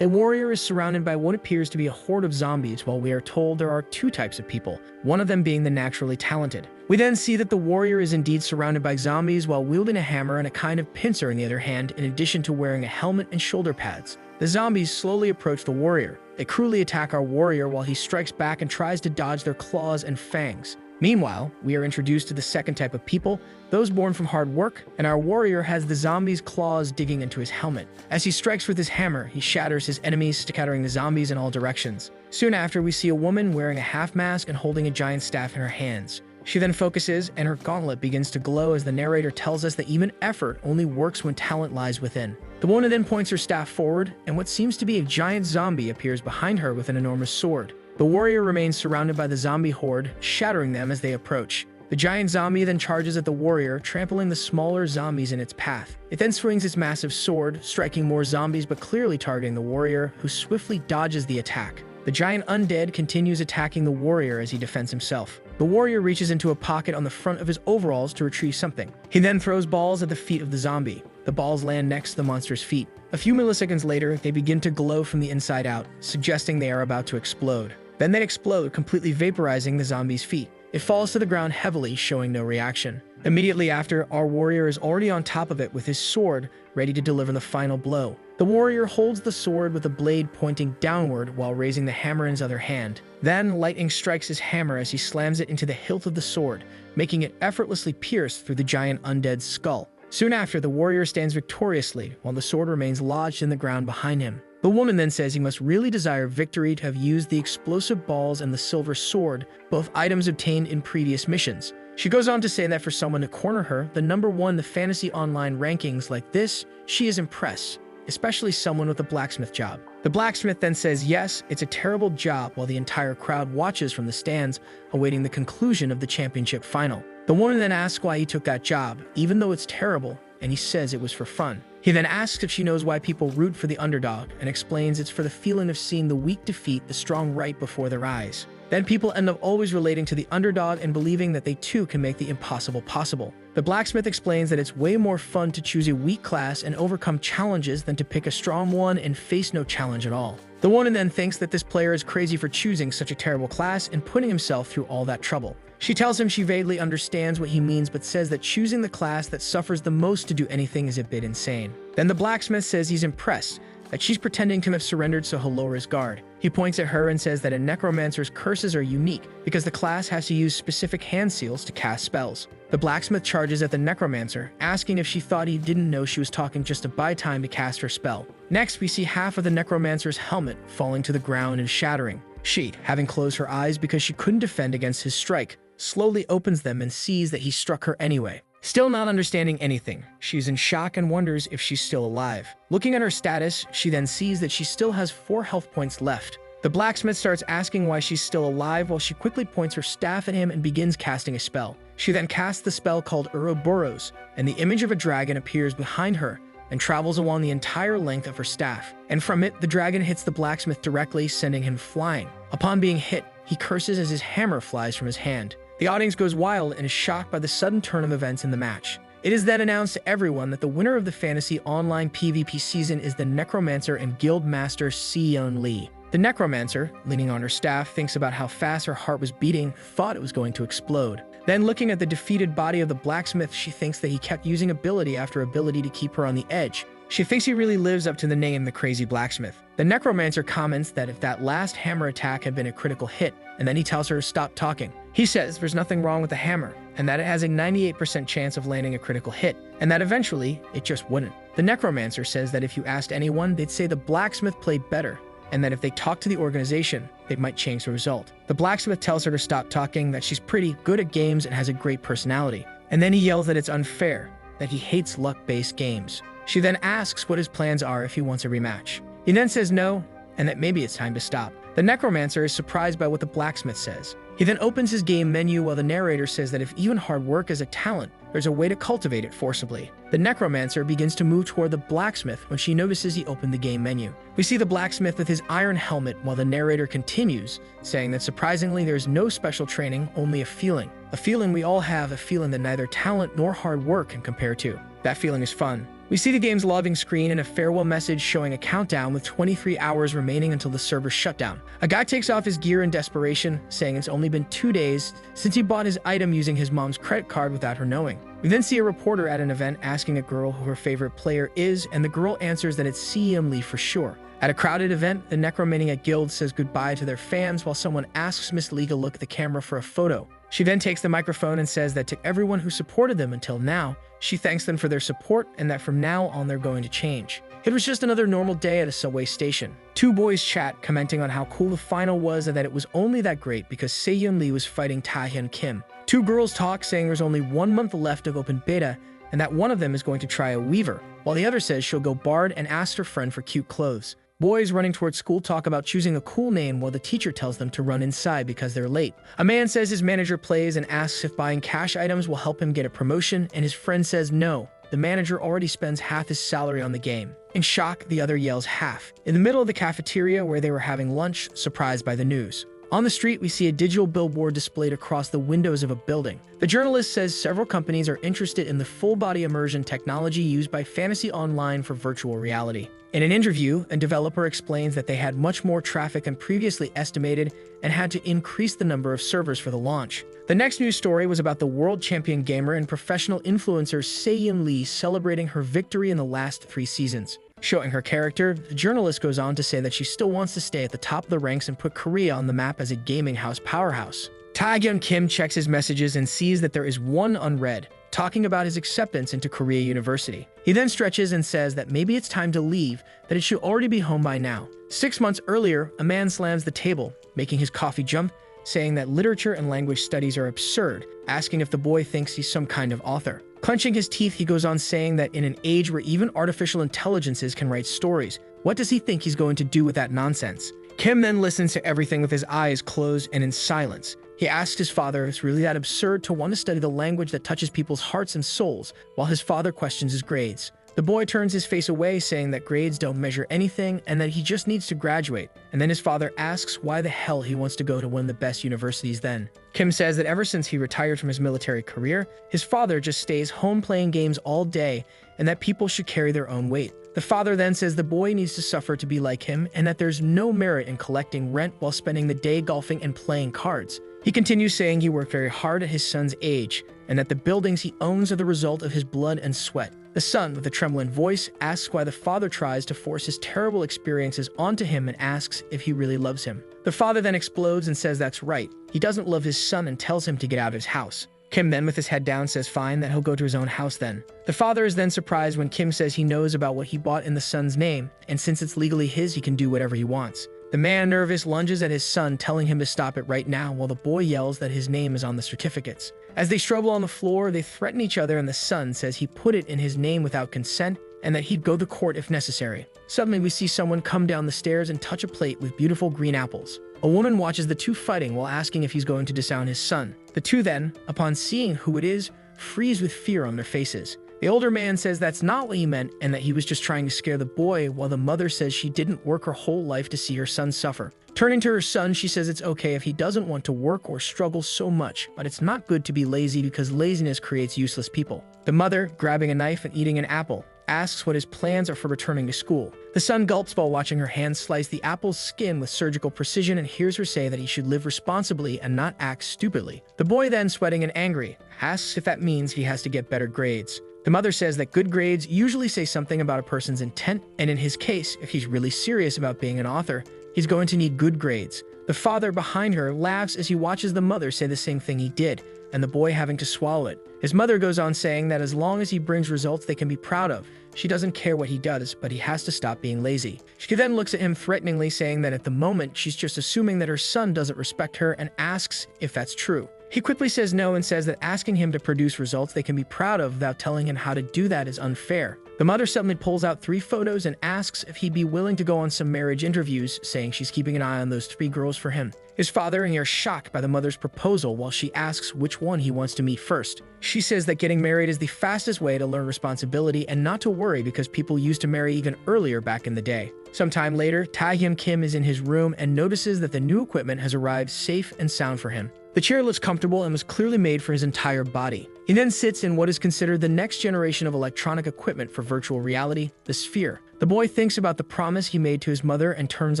A warrior is surrounded by what appears to be a horde of zombies, while we are told there are two types of people, one of them being the naturally talented. We then see that the warrior is indeed surrounded by zombies while wielding a hammer and a kind of pincer in the other hand, in addition to wearing a helmet and shoulder pads. The zombies slowly approach the warrior. They cruelly attack our warrior while he strikes back and tries to dodge their claws and fangs. Meanwhile, we are introduced to the second type of people, those born from hard work, and our warrior has the zombie's claws digging into his helmet. As he strikes with his hammer, he shatters his enemies, scattering the zombies in all directions. Soon after, we see a woman wearing a half mask and holding a giant staff in her hands. She then focuses, and her gauntlet begins to glow as the narrator tells us that even effort only works when talent lies within. The woman then points her staff forward, and what seems to be a giant zombie appears behind her with an enormous sword. The warrior remains surrounded by the zombie horde, shattering them as they approach. The giant zombie then charges at the warrior, trampling the smaller zombies in its path. It then swings its massive sword, striking more zombies but clearly targeting the warrior, who swiftly dodges the attack. The giant undead continues attacking the warrior as he defends himself. The warrior reaches into a pocket on the front of his overalls to retrieve something. He then throws balls at the feet of the zombie. The balls land next to the monster's feet. A few milliseconds later, they begin to glow from the inside out, suggesting they are about to explode. Then they explode, completely vaporizing the zombie's feet. It falls to the ground heavily, showing no reaction. Immediately after, our warrior is already on top of it with his sword, ready to deliver the final blow. The warrior holds the sword with the blade pointing downward while raising the hammer in his other hand. Then, lightning strikes his hammer as he slams it into the hilt of the sword, making it effortlessly pierce through the giant undead's skull. Soon after, the warrior stands victoriously, while the sword remains lodged in the ground behind him. The woman then says he must really desire victory to have used the explosive balls and the silver sword, both items obtained in previous missions. She goes on to say that for someone to corner her, the #1 the fantasy online rankings like this, she is impressed, especially someone with a blacksmith job. The blacksmith then says yes, it's a terrible job, while the entire crowd watches from the stands, awaiting the conclusion of the championship final. The woman then asks why he took that job, even though it's terrible, and he says it was for fun. He then asks if she knows why people root for the underdog, and explains it's for the feeling of seeing the weak defeat the strong right before their eyes. Then people end up always relating to the underdog and believing that they too can make the impossible possible. The blacksmith explains that it's way more fun to choose a weak class and overcome challenges than to pick a strong one and face no challenge at all. The woman then thinks that this player is crazy for choosing such a terrible class and putting himself through all that trouble. She tells him she vaguely understands what he means but says that choosing the class that suffers the most to do anything is a bit insane. Then the blacksmith says he's impressed, that she's pretending to have surrendered so he'll lower his guard. He points at her and says that a necromancer's curses are unique because the class has to use specific hand seals to cast spells. The blacksmith charges at the necromancer, asking if she thought he didn't know she was talking just to buy time to cast her spell. Next, we see half of the necromancer's helmet falling to the ground and shattering. She, having closed her eyes because she couldn't defend against his strike, slowly opens them and sees that he struck her anyway. Still not understanding anything, she's in shock and wonders if she's still alive. Looking at her status, she then sees that she still has 4 health points left. The blacksmith starts asking why she's still alive while she quickly points her staff at him and begins casting a spell. She then casts the spell called Ouroboros, and the image of a dragon appears behind her and travels along the entire length of her staff. And from it, the dragon hits the blacksmith directly, sending him flying. Upon being hit, he curses as his hammer flies from his hand. The audience goes wild and is shocked by the sudden turn of events in the match. It is then announced to everyone that the winner of the Fantasy Online PvP season is the Necromancer and Guild Master Seon Lee. The Necromancer, leaning on her staff, thinks about how fast her heart was beating, thought it was going to explode. Then looking at the defeated body of the blacksmith, she thinks that he kept using ability after ability to keep her on the edge. She thinks he really lives up to the name the Crazy Blacksmith. The Necromancer comments that if that last hammer attack had been a critical hit, and then he tells her to stop talking. He says there's nothing wrong with the hammer, and that it has a 98% chance of landing a critical hit, and that eventually, it just wouldn't. The Necromancer says that if you asked anyone, they'd say the blacksmith played better, and that if they talked to the organization, they might change the result. The blacksmith tells her to stop talking, that she's pretty good at games and has a great personality, and then he yells that it's unfair, that he hates luck-based games. She then asks what his plans are if he wants a rematch. He then says no, and that maybe it's time to stop. The Necromancer is surprised by what the blacksmith says. He then opens his game menu while the narrator says that if even hard work is a talent, there's a way to cultivate it forcibly. The Necromancer begins to move toward the blacksmith when she notices he opened the game menu. We see the blacksmith with his iron helmet while the narrator continues, saying that surprisingly there's no special training, only a feeling. A feeling we all have, a feeling that neither talent nor hard work can compare to. That feeling is fun. We see the game's logging screen and a farewell message showing a countdown with 23 hours remaining until the server shutdown. A guy takes off his gear in desperation, saying it's only been 2 days since he bought his item using his mom's credit card without her knowing. We then see a reporter at an event asking a girl who her favorite player is, and the girl answers that it's CM Lee for sure. At a crowded event, the Necromania Guild says goodbye to their fans while someone asks Miss Lee to look at the camera for a photo. She then takes the microphone and says that to everyone who supported them until now, she thanks them for their support and that from now on they're going to change. It was just another normal day at a subway station. Two boys chat, commenting on how cool the final was and that it was only that great because Sejun Lee was fighting Taehyun Kim. Two girls talk, saying there's only 1 month left of open beta and that one of them is going to try a weaver, while the other says she'll go bard and asks her friend for cute clothes. Boys running towards school talk about choosing a cool name while the teacher tells them to run inside because they're late. A man says his manager plays and asks if buying cash items will help him get a promotion, and his friend says no. The manager already spends half his salary on the game. In shock, the other yells half. In the middle of the cafeteria where they were having lunch, surprised by the news. On the street, we see a digital billboard displayed across the windows of a building. The journalist says several companies are interested in the full-body immersion technology used by Fantasy Online for virtual reality. In an interview, a developer explains that they had much more traffic than previously estimated and had to increase the number of servers for the launch. The next news story was about the world champion gamer and professional influencer Sejun Lee celebrating her victory in the last 3 seasons. Showing her character, the journalist goes on to say that she still wants to stay at the top of the ranks and put Korea on the map as a gaming house powerhouse. Taehyun Kim checks his messages and sees that there is one unread, talking about his acceptance into Korea University. He then stretches and says that maybe it's time to leave, that it should already be home by now. 6 months earlier, a man slams the table, making his coffee jump, saying that literature and language studies are absurd, asking if the boy thinks he's some kind of author. Clenching his teeth, he goes on saying that in an age where even artificial intelligences can write stories, what does he think he's going to do with that nonsense? Kim then listens to everything with his eyes closed and in silence. He asks his father if it's really that absurd to want to study the language that touches people's hearts and souls, while his father questions his grades. The boy turns his face away, saying that grades don't measure anything and that he just needs to graduate, and then his father asks why the hell he wants to go to one of the best universities then. Kim says that ever since he retired from his military career, his father just stays home playing games all day and that people should carry their own weight. The father then says the boy needs to suffer to be like him and that there's no merit in collecting rent while spending the day golfing and playing cards. He continues saying he worked very hard at his son's age and that the buildings he owns are the result of his blood and sweat. The son, with a trembling voice, asks why the father tries to force his terrible experiences onto him and asks if he really loves him. The father then explodes and says that's right. He doesn't love his son and tells him to get out of his house. Kim then, with his head down, says fine, that he'll go to his own house then. The father is then surprised when Kim says he knows about what he bought in the son's name, and since it's legally his, he can do whatever he wants. The man, nervous, lunges at his son, telling him to stop it right now, while the boy yells that his name is on the certificates. As they struggle on the floor, they threaten each other, and the son says he put it in his name without consent and that he'd go to court if necessary. Suddenly, we see someone come down the stairs and touch a plate with beautiful green apples. A woman watches the two fighting while asking if he's going to disown his son. The two then, upon seeing who it is, freeze with fear on their faces. The older man says that's not what he meant and that he was just trying to scare the boy, while the mother says she didn't work her whole life to see her son suffer. Turning to her son, she says it's okay if he doesn't want to work or struggle so much, but it's not good to be lazy because laziness creates useless people. The mother, grabbing a knife and eating an apple, asks what his plans are for returning to school. The son gulps while watching her hand slice the apple's skin with surgical precision and hears her say that he should live responsibly and not act stupidly. The boy then, sweating and angry, asks if that means he has to get better grades. The mother says that good grades usually say something about a person's intent, and in his case, if he's really serious about being an author, he's going to need good grades. The father behind her laughs as he watches the mother say the same thing he did, and the boy having to swallow it. His mother goes on saying that as long as he brings results they can be proud of, she doesn't care what he does, but he has to stop being lazy. She then looks at him threateningly, saying that at the moment she's just assuming that her son doesn't respect her and asks if that's true. He quickly says no and says that asking him to produce results they can be proud of without telling him how to do that is unfair. The mother suddenly pulls out 3 photos and asks if he'd be willing to go on some marriage interviews, saying she's keeping an eye on those 3 girls for him. His father and he are shocked by the mother's proposal while she asks which one he wants to meet first. She says that getting married is the fastest way to learn responsibility and not to worry because people used to marry even earlier back in the day. Sometime later, Taehyun Kim is in his room and notices that the new equipment has arrived safe and sound for him. The chair looks comfortable and was clearly made for his entire body. He then sits in what is considered the next generation of electronic equipment for virtual reality, the sphere. The boy thinks about the promise he made to his mother and turns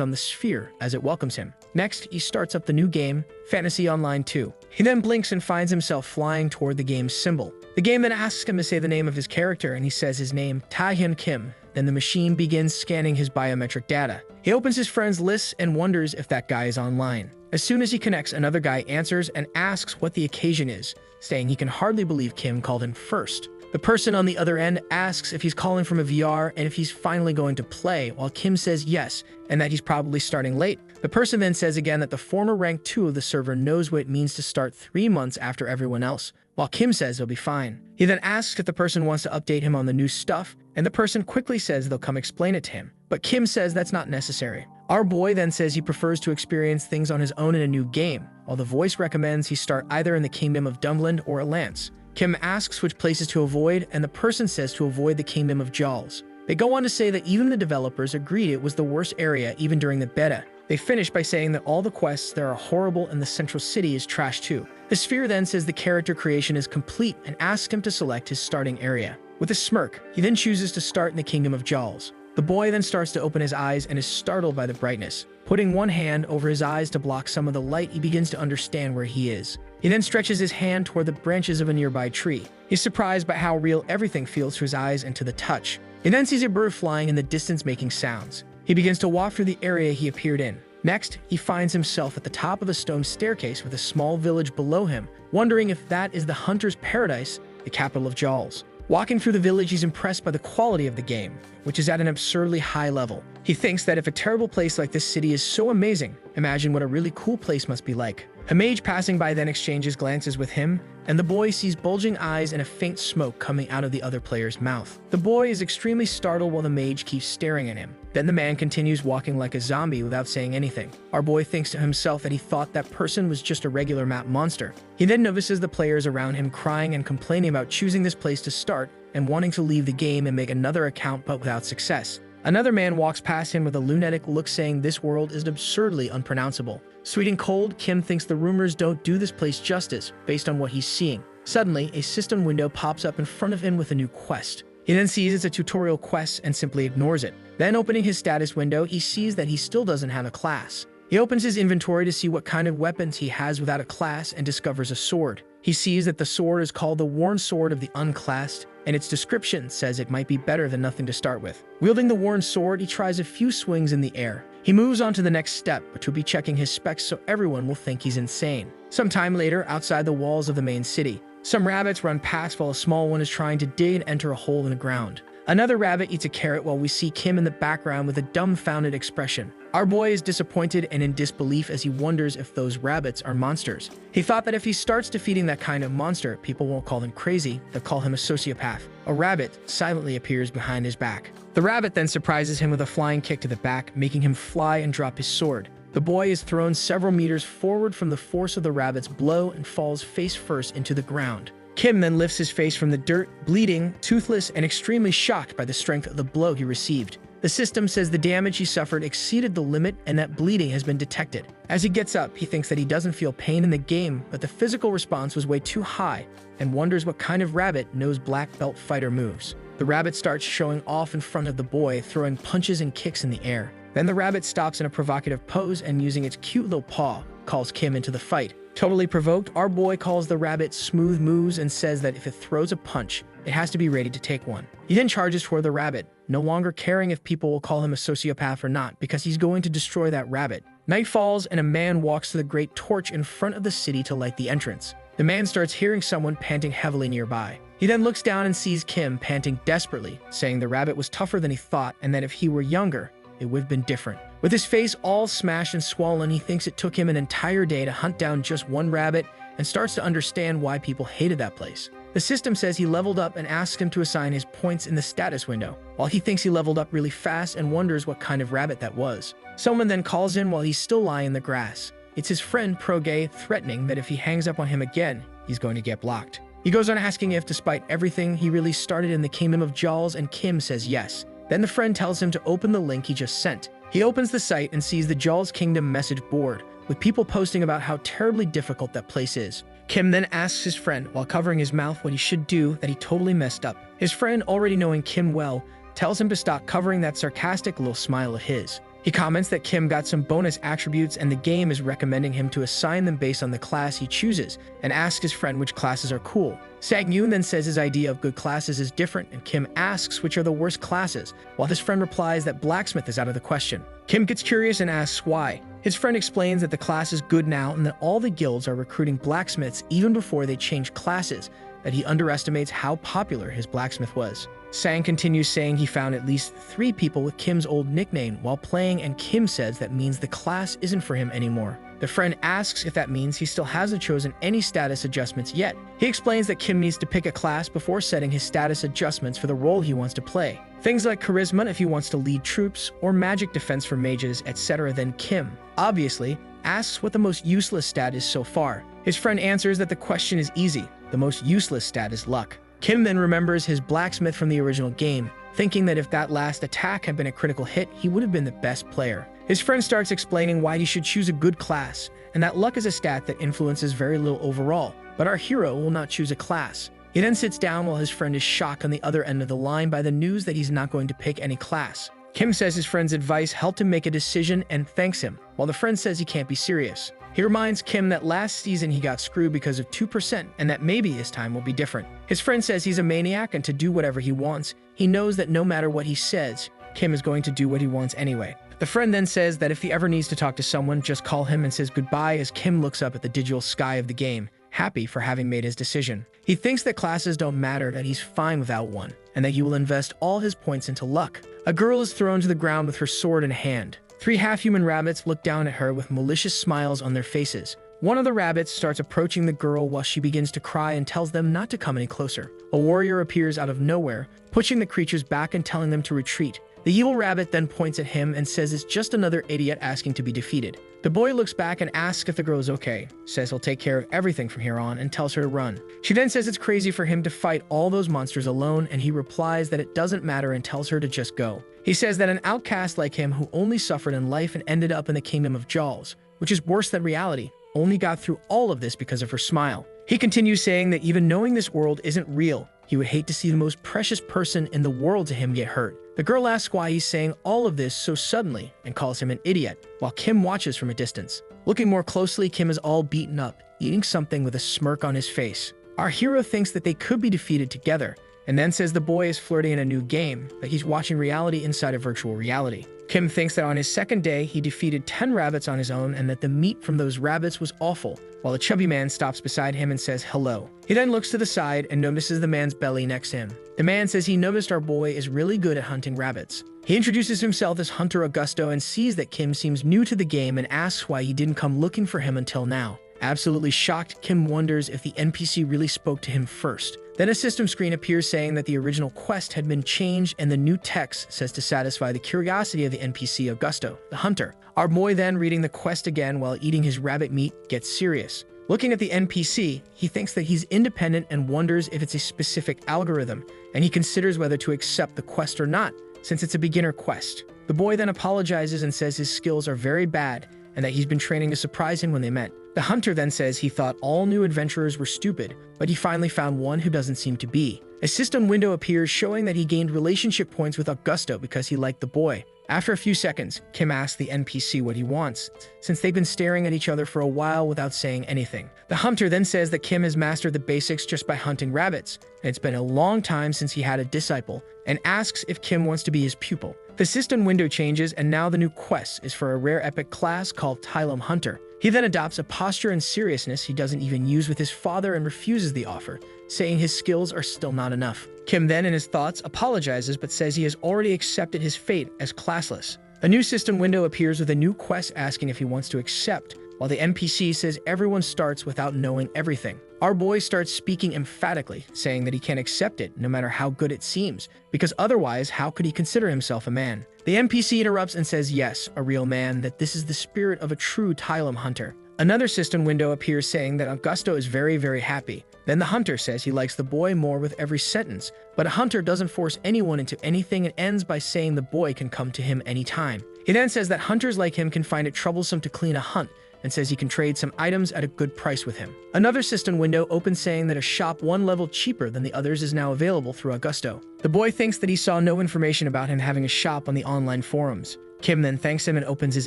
on the sphere as it welcomes him. Next, he starts up the new game, Fantasy Online 2. He then blinks and finds himself flying toward the game's symbol. The game then asks him to say the name of his character, and he says his name, Taehyun Kim. Then the machine begins scanning his biometric data. He opens his friends' lists and wonders if that guy is online. As soon as he connects, another guy answers and asks what the occasion is, saying he can hardly believe Kim called him first. The person on the other end asks if he's calling from a VR and if he's finally going to play, while Kim says yes, and that he's probably starting late. The person then says again that the former rank 2 of the server knows what it means to start 3 months after everyone else, while Kim says he'll be fine. He then asks if the person wants to update him on the new stuff, and the person quickly says they'll come explain it to him. But Kim says that's not necessary. Our boy then says he prefers to experience things on his own in a new game, while the voice recommends he start either in the Kingdom of Dunland or Alance. Kim asks which places to avoid, and the person says to avoid the Kingdom of Jals. They go on to say that even the developers agreed it was the worst area even during the beta. They finish by saying that all the quests there are horrible and the central city is trash too. The sphere then says the character creation is complete and asks him to select his starting area. With a smirk, he then chooses to start in the Kingdom of Jals. The boy then starts to open his eyes and is startled by the brightness. Putting one hand over his eyes to block some of the light, he begins to understand where he is. He then stretches his hand toward the branches of a nearby tree. He's surprised by how real everything feels to his eyes and to the touch. He then sees a bird flying in the distance making sounds. He begins to walk through the area he appeared in. Next, he finds himself at the top of a stone staircase with a small village below him, wondering if that is the Hunter's Paradise, the capital of Jals. Walking through the village, he's impressed by the quality of the game, which is at an absurdly high level. He thinks that if a terrible place like this city is so amazing, imagine what a really cool place must be like. A mage passing by then exchanges glances with him, and the boy sees bulging eyes and a faint smoke coming out of the other player's mouth. The boy is extremely startled while the mage keeps staring at him. Then the man continues walking like a zombie without saying anything. Our boy thinks to himself that he thought that person was just a regular map monster. He then notices the players around him crying and complaining about choosing this place to start and wanting to leave the game and make another account but without success. Another man walks past him with a lunatic look, saying this world is absurdly unpronounceable. Sweet and cold, Kim thinks the rumors don't do this place justice based on what he's seeing. Suddenly, a system window pops up in front of him with a new quest. He then sees it's a tutorial quest and simply ignores it. Then opening his status window, he sees that he still doesn't have a class. He opens his inventory to see what kind of weapons he has without a class and discovers a sword. He sees that the sword is called the Worn Sword of the Unclassed, and its description says it might be better than nothing to start with. Wielding the worn sword, he tries a few swings in the air. He moves on to the next step, but will be checking his specs so everyone will think he's insane. Some time later, outside the walls of the main city, some rabbits run past while a small one is trying to dig and enter a hole in the ground. Another rabbit eats a carrot while we see Kim in the background with a dumbfounded expression. Our boy is disappointed and in disbelief as he wonders if those rabbits are monsters. He thought that if he starts defeating that kind of monster, people won't call him crazy, they'll call him a sociopath. A rabbit silently appears behind his back. The rabbit then surprises him with a flying kick to the back, making him fly and drop his sword. The boy is thrown several meters forward from the force of the rabbit's blow and falls face first into the ground. Kim then lifts his face from the dirt, bleeding, toothless, and extremely shocked by the strength of the blow he received. The system says the damage he suffered exceeded the limit and that bleeding has been detected. As he gets up, he thinks that he doesn't feel pain in the game, but the physical response was way too high, and wonders what kind of rabbit knows black belt fighter moves. The rabbit starts showing off in front of the boy, throwing punches and kicks in the air. Then the rabbit stops in a provocative pose and, using its cute little paw, calls Kim into the fight. Totally provoked, our boy calls the rabbit smooth moves and says that if it throws a punch, it has to be ready to take one. He then charges toward the rabbit, no longer caring if people will call him a sociopath or not, because he's going to destroy that rabbit. Night falls and a man walks to the great torch in front of the city to light the entrance. The man starts hearing someone panting heavily nearby. He then looks down and sees Kim panting desperately, saying the rabbit was tougher than he thought and that if he were younger, it would have been different. With his face all smashed and swollen, he thinks it took him an entire day to hunt down just one rabbit and starts to understand why people hated that place. The system says he leveled up and asks him to assign his points in the status window, while he thinks he leveled up really fast and wonders what kind of rabbit that was. Someone then calls in while he's still lying in the grass. It's his friend Proge, threatening that if he hangs up on him again, he's going to get blocked. He goes on asking if, despite everything, he really started in the Kingdom of Jals, and Kim says yes. Then the friend tells him to open the link he just sent. He opens the site and sees the Jals Kingdom message board, with people posting about how terribly difficult that place is. Kim then asks his friend, while covering his mouth, what he should do, that he totally messed up. His friend, already knowing Kim well, tells him to stop covering that sarcastic little smile of his. He comments that Kim got some bonus attributes and the game is recommending him to assign them based on the class he chooses, and asks his friend which classes are cool. Sang-yoon then says his idea of good classes is different, and Kim asks which are the worst classes, while his friend replies that blacksmith is out of the question. Kim gets curious and asks why. His friend explains that the class is good now and that all the guilds are recruiting blacksmiths even before they change classes, that he underestimates how popular his blacksmith was. Sang continues saying he found at least 3 people with Kim's old nickname while playing, and Kim says that means the class isn't for him anymore. The friend asks if that means he still hasn't chosen any status adjustments yet. He explains that Kim needs to pick a class before setting his status adjustments for the role he wants to play. Things like charisma if he wants to lead troops, or magic defense for mages, etc. Then Kim, obviously, asks what the most useless stat is so far. His friend answers that the question is easy. The most useless stat is luck. Kim then remembers his blacksmith from the original game, thinking that if that last attack had been a critical hit, he would have been the best player. His friend starts explaining why he should choose a good class, and that luck is a stat that influences very little overall, but our hero will not choose a class. He then sits down while his friend is shocked on the other end of the line by the news that he's not going to pick any class. Kim says his friend's advice helped him make a decision and thanks him, while the friend says he can't be serious. He reminds Kim that last season he got screwed because of 2% and that maybe his time will be different. His friend says he's a maniac and to do whatever he wants. He knows that no matter what he says, Kim is going to do what he wants anyway. The friend then says that if he ever needs to talk to someone, just call him, and says goodbye as Kim looks up at the digital sky of the game, happy for having made his decision. He thinks that classes don't matter, that he's fine without one, and that he will invest all his points into luck. A girl is thrown to the ground with her sword in hand. 3 half-human rabbits look down at her with malicious smiles on their faces. One of the rabbits starts approaching the girl while she begins to cry and tells them not to come any closer. A warrior appears out of nowhere, pushing the creatures back and telling them to retreat. The evil rabbit then points at him and says it's just another idiot asking to be defeated. The boy looks back and asks if the girl is okay, says he'll take care of everything from here on, and tells her to run. She then says it's crazy for him to fight all those monsters alone, and he replies that it doesn't matter and tells her to just go. He says that an outcast like him who only suffered in life and ended up in the kingdom of Jaws, which is worse than reality, only got through all of this because of her smile. He continues saying that even knowing this world isn't real, he would hate to see the most precious person in the world to him get hurt. The girl asks why he's saying all of this so suddenly and calls him an idiot, while Kim watches from a distance. Looking more closely, Kim is all beaten up, eating something with a smirk on his face. Our hero thinks that they could be defeated together, and then says the boy is flirting in a new game, that he's watching reality inside of virtual reality. Kim thinks that on his second day, he defeated 10 rabbits on his own and that the meat from those rabbits was awful, while a chubby man stops beside him and says hello. He then looks to the side and notices the man's belly next to him. The man says he noticed our boy is really good at hunting rabbits. He introduces himself as Hunter Augusto and sees that Kim seems new to the game and asks why he didn't come looking for him until now. Absolutely shocked, Kim wonders if the NPC really spoke to him first. Then a system screen appears saying that the original quest had been changed, and the new text says to satisfy the curiosity of the NPC Augusto, the hunter. Our boy then, reading the quest again while eating his rabbit meat, gets serious. Looking at the NPC, he thinks that he's independent and wonders if it's a specific algorithm, and he considers whether to accept the quest or not, since it's a beginner quest. The boy then apologizes and says his skills are very bad, and that he's been training to surprise him when they met. The hunter then says he thought all new adventurers were stupid, but he finally found one who doesn't seem to be. A system window appears showing that he gained relationship points with Augusto because he liked the boy. After a few seconds, Kim asks the NPC what he wants, since they've been staring at each other for a while without saying anything. The hunter then says that Kim has mastered the basics just by hunting rabbits, and it's been a long time since he had a disciple, and asks if Kim wants to be his pupil. The system window changes, and now the new quest is for a rare epic class called Tylum Hunter. He then adopts a posture and seriousness he doesn't even use with his father and refuses the offer, saying his skills are still not enough. Kim then, in his thoughts, apologizes but says he has already accepted his fate as classless. A new system window appears with a new quest asking if he wants to accept, while the NPC says everyone starts without knowing everything. Our boy starts speaking emphatically, saying that he can't accept it no matter how good it seems, because otherwise how could he consider himself a man? The NPC interrupts and says yes, a real man, that this is the spirit of a true Tylum hunter. Another system window appears saying that Augusto is very, very happy. Then the hunter says he likes the boy more with every sentence, but a hunter doesn't force anyone into anything and ends by saying the boy can come to him anytime. He then says that hunters like him can find it troublesome to clean a hunt, and says he can trade some items at a good price with him. Another system window opens saying that a shop one level cheaper than the others is now available through Augusto. The boy thinks that he saw no information about him having a shop on the online forums. Kim then thanks him and opens his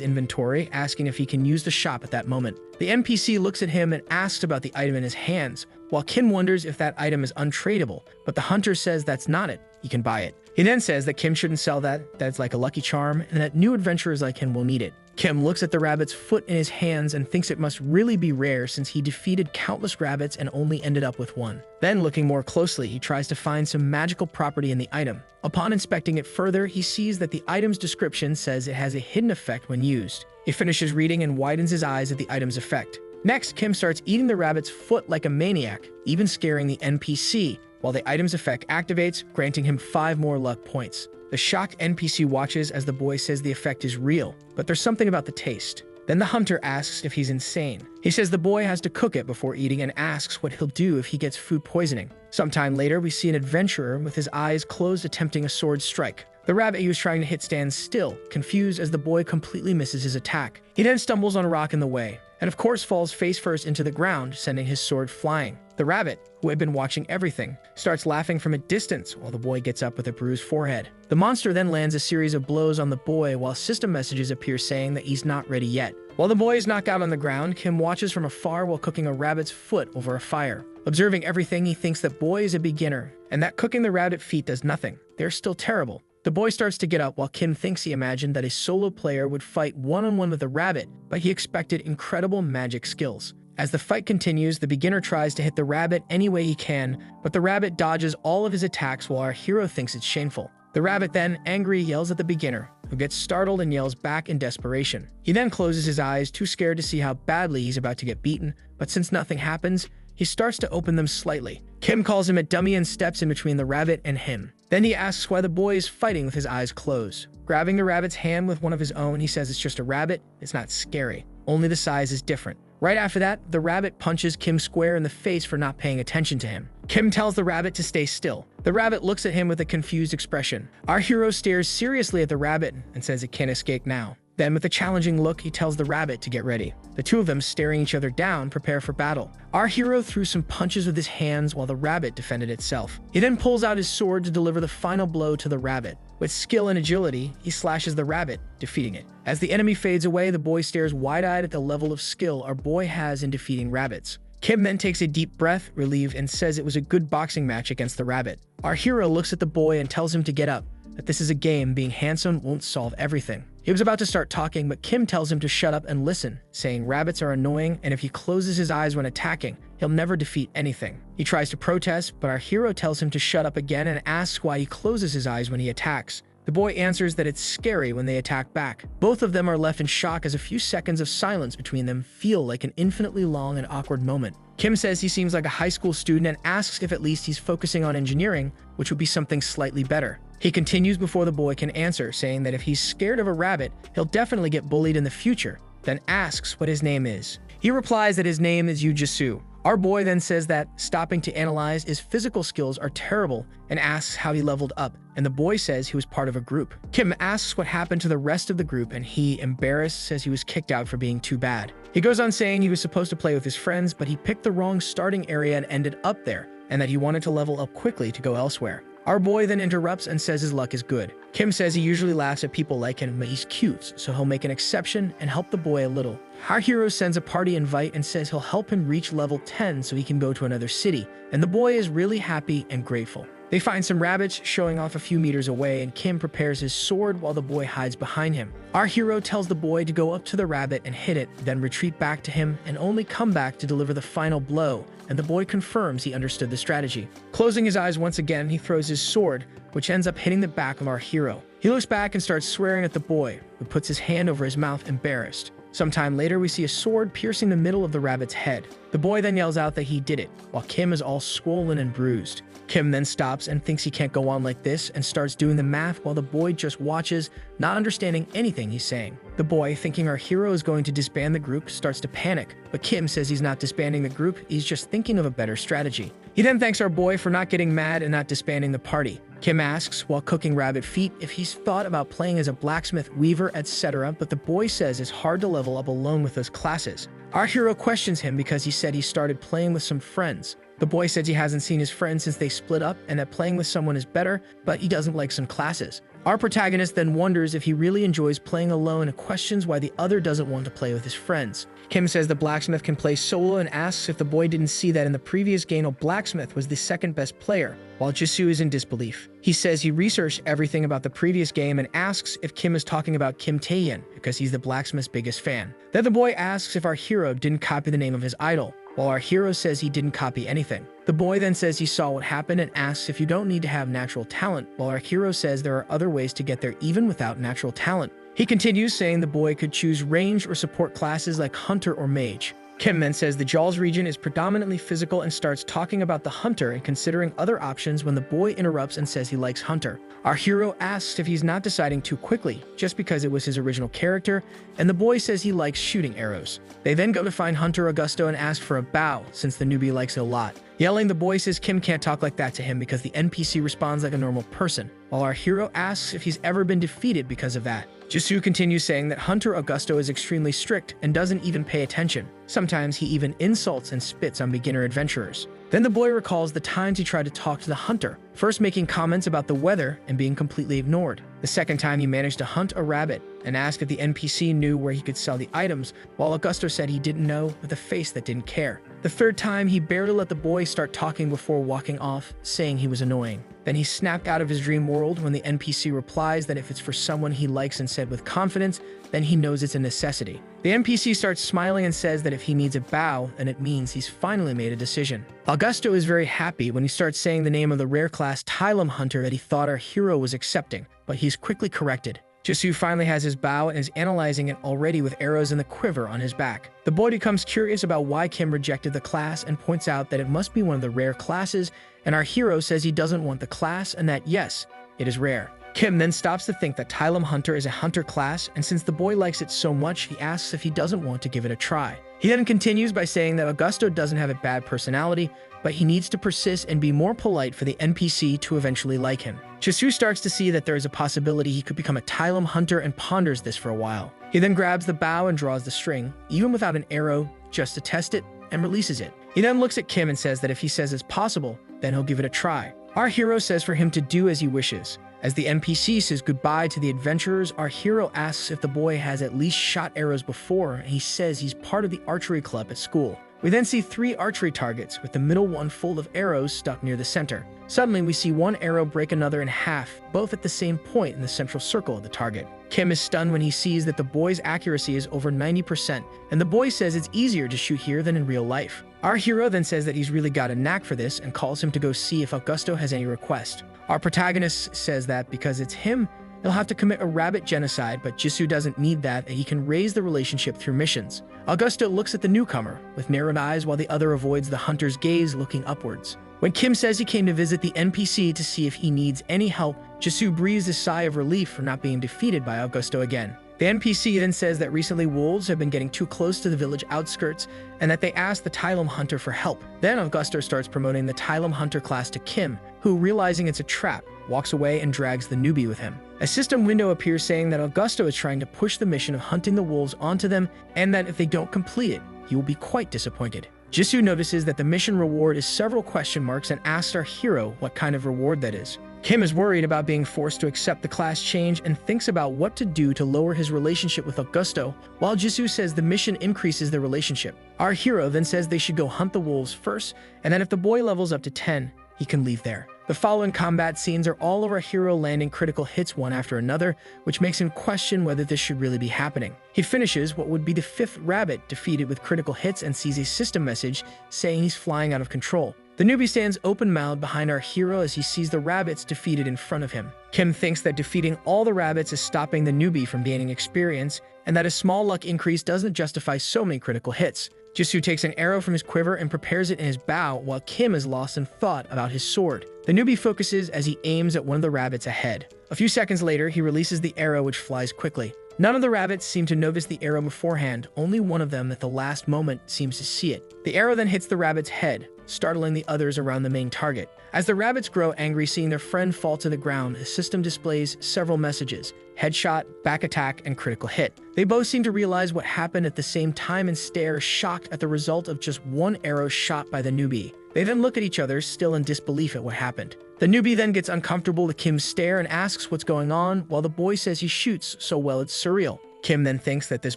inventory, asking if he can use the shop at that moment. The NPC looks at him and asks about the item in his hands, while Kim wonders if that item is untradeable, but the hunter says that's not it, he can buy it. He then says that Kim shouldn't sell that it's like a lucky charm, and that new adventurers like him will need it. Kim looks at the rabbit's foot in his hands and thinks it must really be rare since he defeated countless rabbits and only ended up with one. Then, looking more closely, he tries to find some magical property in the item. Upon inspecting it further, he sees that the item's description says it has a hidden effect when used. He finishes reading and widens his eyes at the item's effect. Next, Kim starts eating the rabbit's foot like a maniac, even scaring the NPC, while the item's effect activates, granting him 5 more luck points. The shocked NPC watches as the boy says the effect is real, but there's something about the taste. Then the hunter asks if he's insane. He says the boy has to cook it before eating and asks what he'll do if he gets food poisoning. Sometime later, we see an adventurer with his eyes closed attempting a sword strike. The rabbit he was trying to hit stands still, confused as the boy completely misses his attack. He then stumbles on a rock in the way, and of course falls face first into the ground, sending his sword flying. The rabbit, who had been watching everything, starts laughing from a distance while the boy gets up with a bruised forehead. The monster then lands a series of blows on the boy while system messages appear saying that he's not ready yet. While the boy is knocked out on the ground, Kim watches from afar while cooking a rabbit's foot over a fire. Observing everything, he thinks that boy is a beginner, and that cooking the rabbit feet does nothing. They're still terrible. The boy starts to get up while Kim thinks he imagined that a solo player would fight one-on-one with a rabbit, but he expected incredible magic skills. As the fight continues, the beginner tries to hit the rabbit any way he can, but the rabbit dodges all of his attacks while our hero thinks it's shameful. The rabbit then, angry, yells at the beginner, who gets startled and yells back in desperation. He then closes his eyes, too scared to see how badly he's about to get beaten, but since nothing happens, he starts to open them slightly. Kim calls him a dummy and steps in between the rabbit and him. Then he asks why the boy is fighting with his eyes closed. Grabbing the rabbit's hand with one of his own, he says it's just a rabbit, it's not scary, only the size is different. Right after that, the rabbit punches Kim square in the face for not paying attention to him. Kim tells the rabbit to stay still. The rabbit looks at him with a confused expression. Our hero stares seriously at the rabbit and says it can't escape now. Then, with a challenging look, he tells the rabbit to get ready. The two of them, staring each other down, prepare for battle. Our hero threw some punches with his hands while the rabbit defended itself. He then pulls out his sword to deliver the final blow to the rabbit. With skill and agility, he slashes the rabbit, defeating it. As the enemy fades away, the boy stares wide-eyed at the level of skill our boy has in defeating rabbits. Kim then takes a deep breath, relieved, and says it was a good boxing match against the rabbit. Our hero looks at the boy and tells him to get up, that this is a game, being handsome won't solve everything. He was about to start talking, but Kim tells him to shut up and listen, saying rabbits are annoying and if he closes his eyes when attacking, he'll never defeat anything. He tries to protest, but our hero tells him to shut up again and asks why he closes his eyes when he attacks. The boy answers that it's scary when they attack back. Both of them are left in shock as a few seconds of silence between them feel like an infinitely long and awkward moment. Kim says he seems like a high school student and asks if at least he's focusing on engineering, which would be something slightly better. He continues before the boy can answer, saying that if he's scared of a rabbit, he'll definitely get bullied in the future, then asks what his name is. He replies that his name is Yujisu. Our boy then says that, stopping to analyze, his physical skills are terrible and asks how he leveled up, and the boy says he was part of a group. Kim asks what happened to the rest of the group, and he, embarrassed, says he was kicked out for being too bad. He goes on saying he was supposed to play with his friends, but he picked the wrong starting area and ended up there, and that he wanted to level up quickly to go elsewhere. Our boy then interrupts and says his luck is good. Kim says he usually laughs at people like him, but he's cute, so he'll make an exception and help the boy a little. Our hero sends a party invite and says he'll help him reach level 10 so he can go to another city, and the boy is really happy and grateful. They find some rabbits showing off a few meters away, and Kim prepares his sword while the boy hides behind him. Our hero tells the boy to go up to the rabbit and hit it, then retreat back to him and only come back to deliver the final blow, and the boy confirms he understood the strategy. Closing his eyes once again, he throws his sword, which ends up hitting the back of our hero. He looks back and starts swearing at the boy, who puts his hand over his mouth, embarrassed. Sometime later, we see a sword piercing the middle of the rabbit's head. The boy then yells out that he did it, while Kim is all swollen and bruised. Kim then stops and thinks he can't go on like this and starts doing the math while the boy just watches, not understanding anything he's saying. The boy, thinking our hero is going to disband the group, starts to panic, but Kim says he's not disbanding the group, he's just thinking of a better strategy. He then thanks our boy for not getting mad and not disbanding the party. Kim asks, while cooking rabbit feet, if he's thought about playing as a blacksmith, weaver, etc., but the boy says it's hard to level up alone with those classes. Our hero questions him because he said he started playing with some friends. The boy says he hasn't seen his friends since they split up and that playing with someone is better, but he doesn't like some classes. Our protagonist then wonders if he really enjoys playing alone and questions why the other doesn't want to play with his friends. Kim says the blacksmith can play solo and asks if the boy didn't see that in the previous game a blacksmith was the second best player, while Jisoo is in disbelief. He says he researched everything about the previous game and asks if Kim is talking about Kim Taehyun because he's the blacksmith's biggest fan. Then the boy asks if our hero didn't copy the name of his idol, while our hero says he didn't copy anything. The boy then says he saw what happened and asks if you don't need to have natural talent, while our hero says there are other ways to get there even without natural talent. He continues saying the boy could choose range or support classes like hunter or mage. Kim then says the Jaws region is predominantly physical and starts talking about the hunter and considering other options when the boy interrupts and says he likes hunter. Our hero asks if he's not deciding too quickly, just because it was his original character, and the boy says he likes shooting arrows. They then go to find Hunter Augusto and ask for a bow, since the newbie likes it a lot. Yelling, the boy says Kim can't talk like that to him because the NPC responds like a normal person, while our hero asks if he's ever been defeated because of that. Jisoo continues saying that Hunter Augusto is extremely strict and doesn't even pay attention. Sometimes he even insults and spits on beginner adventurers. Then the boy recalls the times he tried to talk to the hunter, first making comments about the weather and being completely ignored. The second time he managed to hunt a rabbit and asked if the NPC knew where he could sell the items, while Augusto said he didn't know with a face that didn't care. The third time he barely let the boy start talking before walking off, saying he was annoying. Then he snapped out of his dream world when the NPC replies that if it's for someone he likes and said with confidence, then he knows it's a necessity. The NPC starts smiling and says that if he needs a bow, then it means he's finally made a decision. Augusto is very happy when he starts saying the name of the rare class Tylum Hunter that he thought our hero was accepting, but he's quickly corrected. Jisoo finally has his bow and is analyzing it already with arrows in the quiver on his back. The boy becomes curious about why Kim rejected the class and points out that it must be one of the rare classes, and our hero says he doesn't want the class and that yes, it is rare. Kim then stops to think that Tylum Hunter is a hunter class, and since the boy likes it so much, he asks if he doesn't want to give it a try. He then continues by saying that Augusto doesn't have a bad personality, but he needs to persist and be more polite for the NPC to eventually like him. Jisoo starts to see that there is a possibility he could become a Tylum Hunter and ponders this for a while. He then grabs the bow and draws the string, even without an arrow, just to test it, and releases it. He then looks at Kim and says that if he says it's possible, then he'll give it a try. Our hero says for him to do as he wishes. As the NPC says goodbye to the adventurers, our hero asks if the boy has at least shot arrows before, and he says he's part of the archery club at school. We then see 3 archery targets, with the middle one full of arrows stuck near the center. Suddenly, we see one arrow break another in half, both at the same point in the central circle of the target. Kim is stunned when he sees that the boy's accuracy is over 90%, and the boy says it's easier to shoot here than in real life. Our hero then says that he's really got a knack for this and calls him to go see if Augusto has any request. Our protagonist says that because it's him, he'll have to commit a rabbit genocide, but Jisoo doesn't need that and he can raise the relationship through missions. Augusto looks at the newcomer with narrowed eyes while the other avoids the hunter's gaze, looking upwards. When Kim says he came to visit the NPC to see if he needs any help, Jisoo breathes a sigh of relief for not being defeated by Augusto again. The NPC then says that recently wolves have been getting too close to the village outskirts and that they asked the Tylum Hunter for help. Then Augusto starts promoting the Tylum Hunter class to Kim, who, realizing it's a trap, walks away and drags the newbie with him. A system window appears saying that Augusto is trying to push the mission of hunting the wolves onto them and that if they don't complete it, he will be quite disappointed. Jisoo notices that the mission reward is several question marks and asks our hero what kind of reward that is. Kim is worried about being forced to accept the class change and thinks about what to do to lower his relationship with Augusto, while Jisoo says the mission increases their relationship. Our hero then says they should go hunt the wolves first, and that if the boy levels up to 10, he can leave there. The following combat scenes are all of our hero landing critical hits one after another, which makes him question whether this should really be happening. He finishes what would be the 5th rabbit defeated with critical hits and sees a system message saying he's flying out of control. The newbie stands open-mouthed behind our hero as he sees the rabbits defeated in front of him. Kim thinks that defeating all the rabbits is stopping the newbie from gaining experience, and that a small luck increase doesn't justify so many critical hits. Jisoo takes an arrow from his quiver and prepares it in his bow, while Kim is lost in thought about his sword. The newbie focuses as he aims at one of the rabbits ahead. A few seconds later, he releases the arrow, which flies quickly. None of the rabbits seem to notice the arrow beforehand, only one of them at the last moment seems to see it. The arrow then hits the rabbit's head, startling the others around the main target. As the rabbits grow angry seeing their friend fall to the ground, the system displays several messages: headshot, back attack, and critical hit. They both seem to realize what happened at the same time and stare shocked at the result of just one arrow shot by the newbie. They then look at each other, still in disbelief at what happened. The newbie then gets uncomfortable with Kim's stare and asks what's going on, while the boy says he shoots so well it's surreal. Kim then thinks that this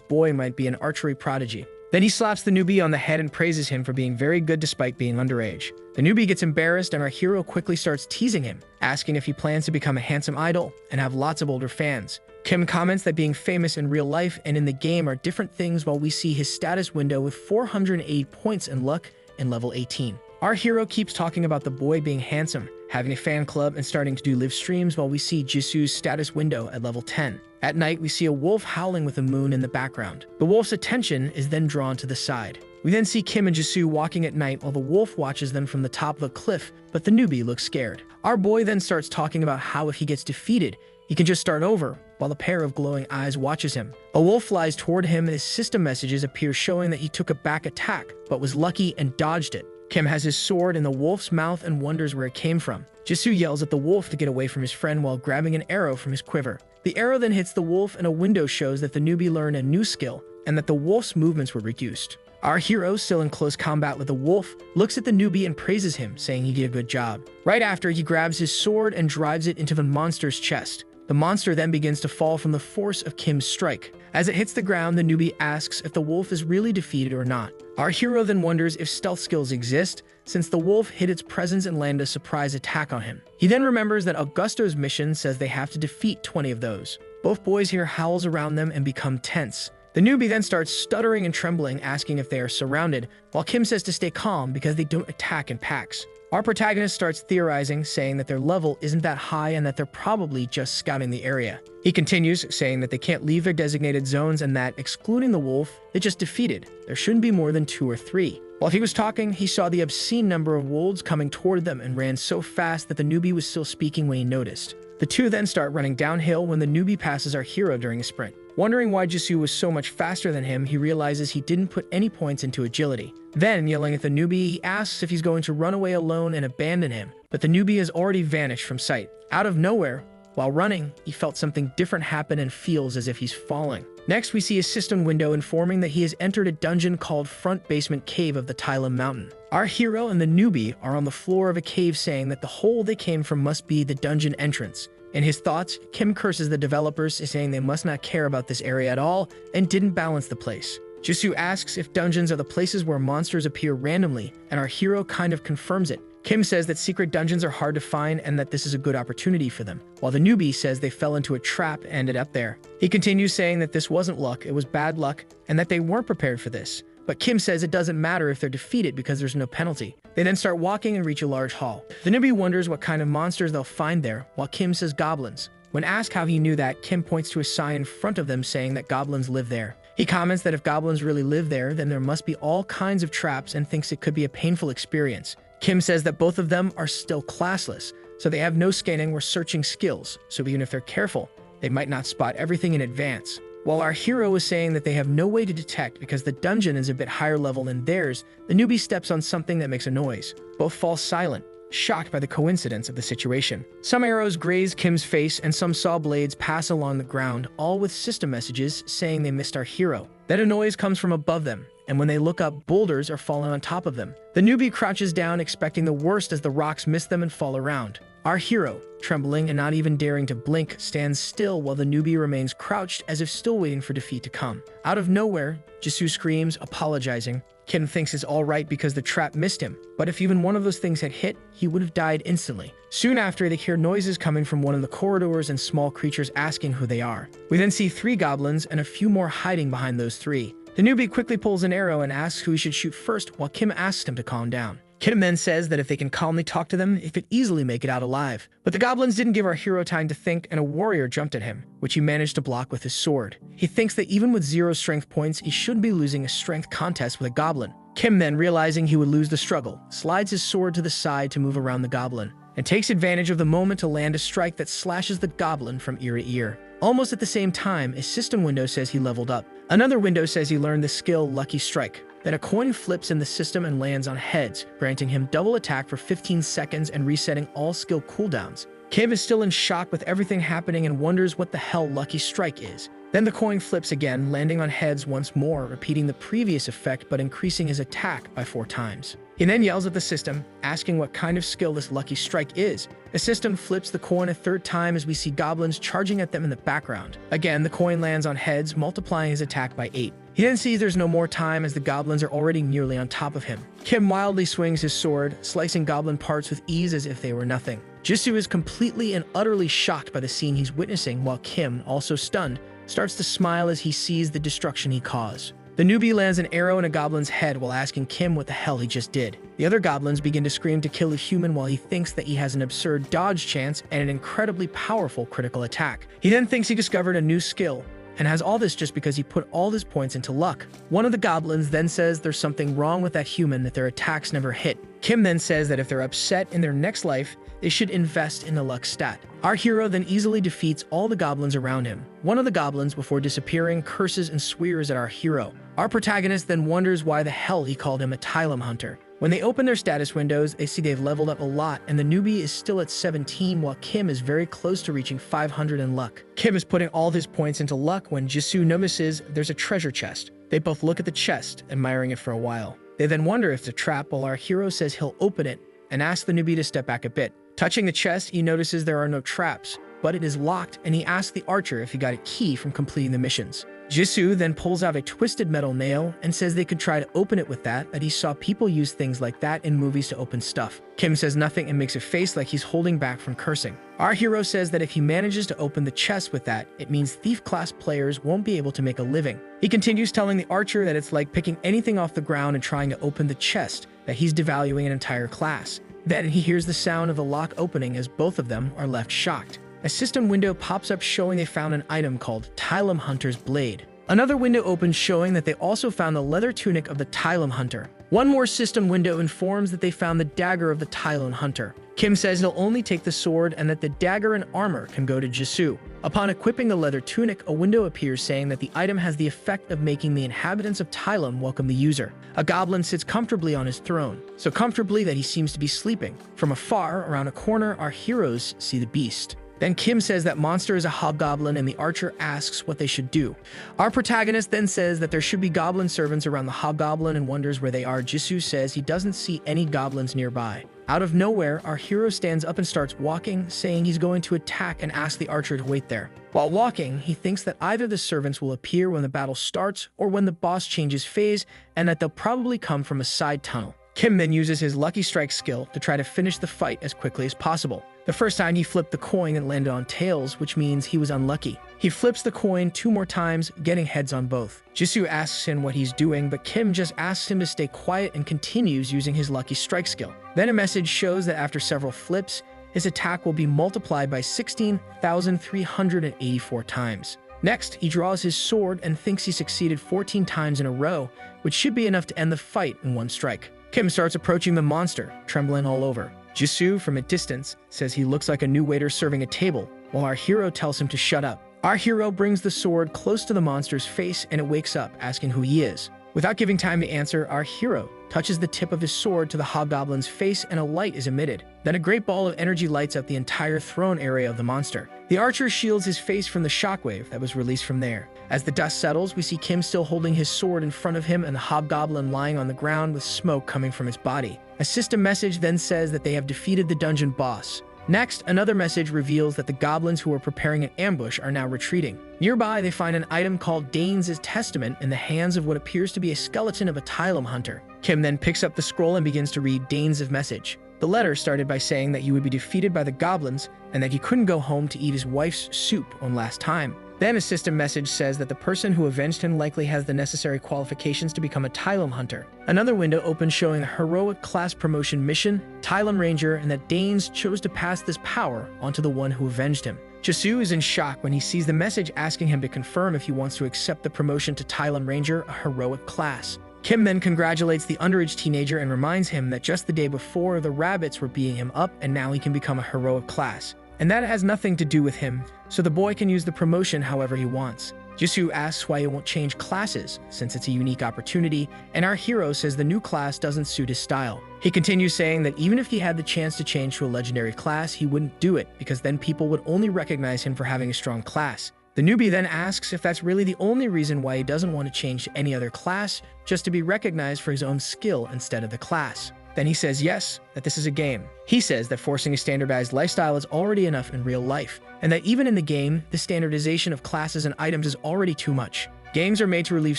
boy might be an archery prodigy. Then he slaps the newbie on the head and praises him for being very good despite being underage. The newbie gets embarrassed and our hero quickly starts teasing him, asking if he plans to become a handsome idol and have lots of older fans. Kim comments that being famous in real life and in the game are different things, while we see his status window with 408 points in luck in level 18. Our hero keeps talking about the boy being handsome, having a fan club, and starting to do live streams, while we see Jisoo's status window at level 10. At night, we see a wolf howling with a moon in the background. The wolf's attention is then drawn to the side. We then see Kim and Jisoo walking at night while the wolf watches them from the top of a cliff, but the newbie looks scared. Our boy then starts talking about how if he gets defeated, he can just start over, while a pair of glowing eyes watches him. A wolf flies toward him and his system messages appear showing that he took a back attack, but was lucky and dodged it. Kim has his sword in the wolf's mouth and wonders where it came from. Jisoo yells at the wolf to get away from his friend while grabbing an arrow from his quiver. The arrow then hits the wolf and a window shows that the newbie learned a new skill and that the wolf's movements were reduced. Our hero, still in close combat with the wolf, looks at the newbie and praises him, saying he did a good job. Right after, he grabs his sword and drives it into the monster's chest. The monster then begins to fall from the force of Kim's strike. As it hits the ground, the newbie asks if the wolf is really defeated or not. Our hero then wonders if stealth skills exist, since the wolf hid its presence and landed a surprise attack on him. He then remembers that Augusto's mission says they have to defeat 20 of those. Both boys hear howls around them and become tense. The newbie then starts stuttering and trembling, asking if they are surrounded, while Kim says to stay calm because they don't attack in packs. Our protagonist starts theorizing, saying that their level isn't that high and that they're probably just scouting the area. He continues, saying that they can't leave their designated zones and that, excluding the wolf, they just defeated. There shouldn't be more than 2 or 3. While he was talking, he saw the obscene number of wolves coming toward them and ran so fast that the newbie was still speaking when he noticed. The two then start running downhill when the newbie passes our hero during a sprint. Wondering why Jisoo was so much faster than him, he realizes he didn't put any points into agility. Then, yelling at the newbie, he asks if he's going to run away alone and abandon him, but the newbie has already vanished from sight. Out of nowhere, while running, he felt something different happen and feels as if he's falling. Next, we see a system window informing that he has entered a dungeon called Front Basement Cave of the Tylum Mountain. Our hero and the newbie are on the floor of a cave, saying that the hole they came from must be the dungeon entrance. In his thoughts, Kim curses the developers, saying they must not care about this area at all and didn't balance the place. Jisoo asks if dungeons are the places where monsters appear randomly, and our hero kind of confirms it. Kim says that secret dungeons are hard to find and that this is a good opportunity for them, while the newbie says they fell into a trap and ended up there. He continues saying that this wasn't luck, it was bad luck, and that they weren't prepared for this. But Kim says it doesn't matter if they're defeated because there's no penalty. They then start walking and reach a large hall. The newbie wonders what kind of monsters they'll find there, while Kim says goblins. When asked how he knew that, Kim points to a sign in front of them saying that goblins live there. He comments that if goblins really live there, then there must be all kinds of traps and thinks it could be a painful experience. Kim says that both of them are still classless, so they have no scanning or searching skills, so even if they're careful, they might not spot everything in advance. While our hero is saying that they have no way to detect because the dungeon is a bit higher level than theirs, the newbie steps on something that makes a noise. Both fall silent, shocked by the coincidence of the situation. Some arrows graze Kim's face and some saw blades pass along the ground, all with system messages saying they missed our hero. Then a noise comes from above them, and when they look up, boulders are falling on top of them. The newbie crouches down, expecting the worst as the rocks miss them and fall around. Our hero, trembling and not even daring to blink, stands still while the newbie remains crouched as if still waiting for defeat to come. Out of nowhere, Jisoo screams, apologizing. Kim thinks it's all right because the trap missed him, but if even one of those things had hit, he would have died instantly. Soon after, they hear noises coming from one of the corridors and small creatures asking who they are. We then see 3 goblins and a few more hiding behind those 3. The newbie quickly pulls an arrow and asks who he should shoot first, while Kim asks him to calm down. Kim then says that if they can calmly talk to them, he could easily make it out alive. But the goblins didn't give our hero time to think, and a warrior jumped at him, which he managed to block with his sword. He thinks that even with 0 strength points, he shouldn't be losing a strength contest with a goblin. Kim then, realizing he would lose the struggle, slides his sword to the side to move around the goblin, and takes advantage of the moment to land a strike that slashes the goblin from ear to ear. Almost at the same time, a system window says he leveled up. Another window says he learned the skill Lucky Strike. Then a coin flips in the system and lands on heads, granting him double attack for 15 seconds and resetting all skill cooldowns. Kim is still in shock with everything happening and wonders what the hell Lucky Strike is. Then the coin flips again, landing on heads once more, repeating the previous effect but increasing his attack by 4 times. He then yells at the system, asking what kind of skill this Lucky Strike is. The system flips the coin a 3rd time as we see goblins charging at them in the background. Again, the coin lands on heads, multiplying his attack by 8. He then sees there's no more time as the goblins are already nearly on top of him. Kim wildly swings his sword, slicing goblin parts with ease as if they were nothing. Jisoo is completely and utterly shocked by the scene he's witnessing, while Kim, also stunned, starts to smile as he sees the destruction he caused. The newbie lands an arrow in a goblin's head while asking Kim what the hell he just did. The other goblins begin to scream to kill the human while he thinks that he has an absurd dodge chance and an incredibly powerful critical attack. He then thinks he discovered a new skill, and has all this just because he put all his points into luck. One of the goblins then says there's something wrong with that human, that their attacks never hit. Kim then says that if they're upset in their next life, they should invest in the luck stat. Our hero then easily defeats all the goblins around him. One of the goblins, before disappearing, curses and swears at our hero. Our protagonist then wonders why the hell he called him a Tylum Hunter. When they open their status windows, they see they've leveled up a lot, and the newbie is still at 17 while Kim is very close to reaching 500 in luck. Kim is putting all his points into luck when Jisoo notices there's a treasure chest. They both look at the chest, admiring it for a while. They then wonder if it's a trap while our hero says he'll open it and asks the newbie to step back a bit. Touching the chest, he notices there are no traps, but it is locked, and he asks the archer if he got a key from completing the missions. Jisoo then pulls out a twisted metal nail and says they could try to open it with that he saw people use things like that in movies to open stuff. Kim says nothing and makes a face like he's holding back from cursing. Our hero says that if he manages to open the chest with that, it means thief-class players won't be able to make a living. He continues telling the archer that it's like picking anything off the ground and trying to open the chest, that he's devaluing an entire class. Then he hears the sound of the lock opening as both of them are left shocked. A system window pops up showing they found an item called Tylum Hunter's Blade. Another window opens showing that they also found the leather tunic of the Tylum Hunter. One more system window informs that they found the dagger of the Tylum Hunter. Kim says he'll only take the sword and that the dagger and armor can go to Jisoo. Upon equipping the leather tunic, a window appears saying that the item has the effect of making the inhabitants of Tylum welcome the user. A goblin sits comfortably on his throne, so comfortably that he seems to be sleeping. From afar, around a corner, our heroes see the beast. Then Kim says that monster is a hobgoblin and the archer asks what they should do. Our protagonist then says that there should be goblin servants around the hobgoblin and wonders where they are. Jisoo says he doesn't see any goblins nearby. Out of nowhere, our hero stands up and starts walking, saying he's going to attack and ask the archer to wait there. While walking, he thinks that either the servants will appear when the battle starts or when the boss changes phase, and that they'll probably come from a side tunnel. Kim then uses his Lucky Strike skill to try to finish the fight as quickly as possible. The first time he flipped the coin and landed on tails, which means he was unlucky. He flips the coin 2 more times, getting heads on both. Jisoo asks him what he's doing, but Kim just asks him to stay quiet and continues using his Lucky Strike skill. Then a message shows that after several flips, his attack will be multiplied by 16,384 times. Next, he draws his sword and thinks he succeeded 14 times in a row, which should be enough to end the fight in 1 strike. Kim starts approaching the monster, trembling all over. Jisoo, from a distance, says he looks like a new waiter serving a table, while our hero tells him to shut up. Our hero brings the sword close to the monster's face and it wakes up, asking who he is. Without giving time to answer, our hero touches the tip of his sword to the hobgoblin's face and a light is emitted. Then a great ball of energy lights up the entire throne area of the monster. The archer shields his face from the shockwave that was released from there. As the dust settles, we see Kim still holding his sword in front of him and the hobgoblin lying on the ground with smoke coming from his body. A system message then says that they have defeated the dungeon boss. Next, another message reveals that the goblins who were preparing an ambush are now retreating. Nearby, they find an item called Danes' Testament in the hands of what appears to be a skeleton of a Tylum Hunter. Kim then picks up the scroll and begins to read Danes' message. The letter started by saying that you would be defeated by the goblins and that he couldn't go home to eat his wife's soup one last time. Then a system message says that the person who avenged him likely has the necessary qualifications to become a Tylum Hunter. Another window opens showing the heroic class promotion mission, Tylum Ranger, and that Danes chose to pass this power onto the one who avenged him. Jisoo is in shock when he sees the message asking him to confirm if he wants to accept the promotion to Tylum Ranger, a heroic class. Kim then congratulates the underage teenager and reminds him that just the day before, the rabbits were beating him up and now he can become a heroic class. And that has nothing to do with him, so the boy can use the promotion however he wants. Jisoo asks why he won't change classes, since it's a unique opportunity, and our hero says the new class doesn't suit his style. He continues saying that even if he had the chance to change to a legendary class, he wouldn't do it, because then people would only recognize him for having a strong class. The newbie then asks if that's really the only reason why he doesn't want to change to any other class, just to be recognized for his own skill instead of the class. Then he says yes, that this is a game. He says that forcing a standardized lifestyle is already enough in real life, and that even in the game, the standardization of classes and items is already too much. Games are made to relieve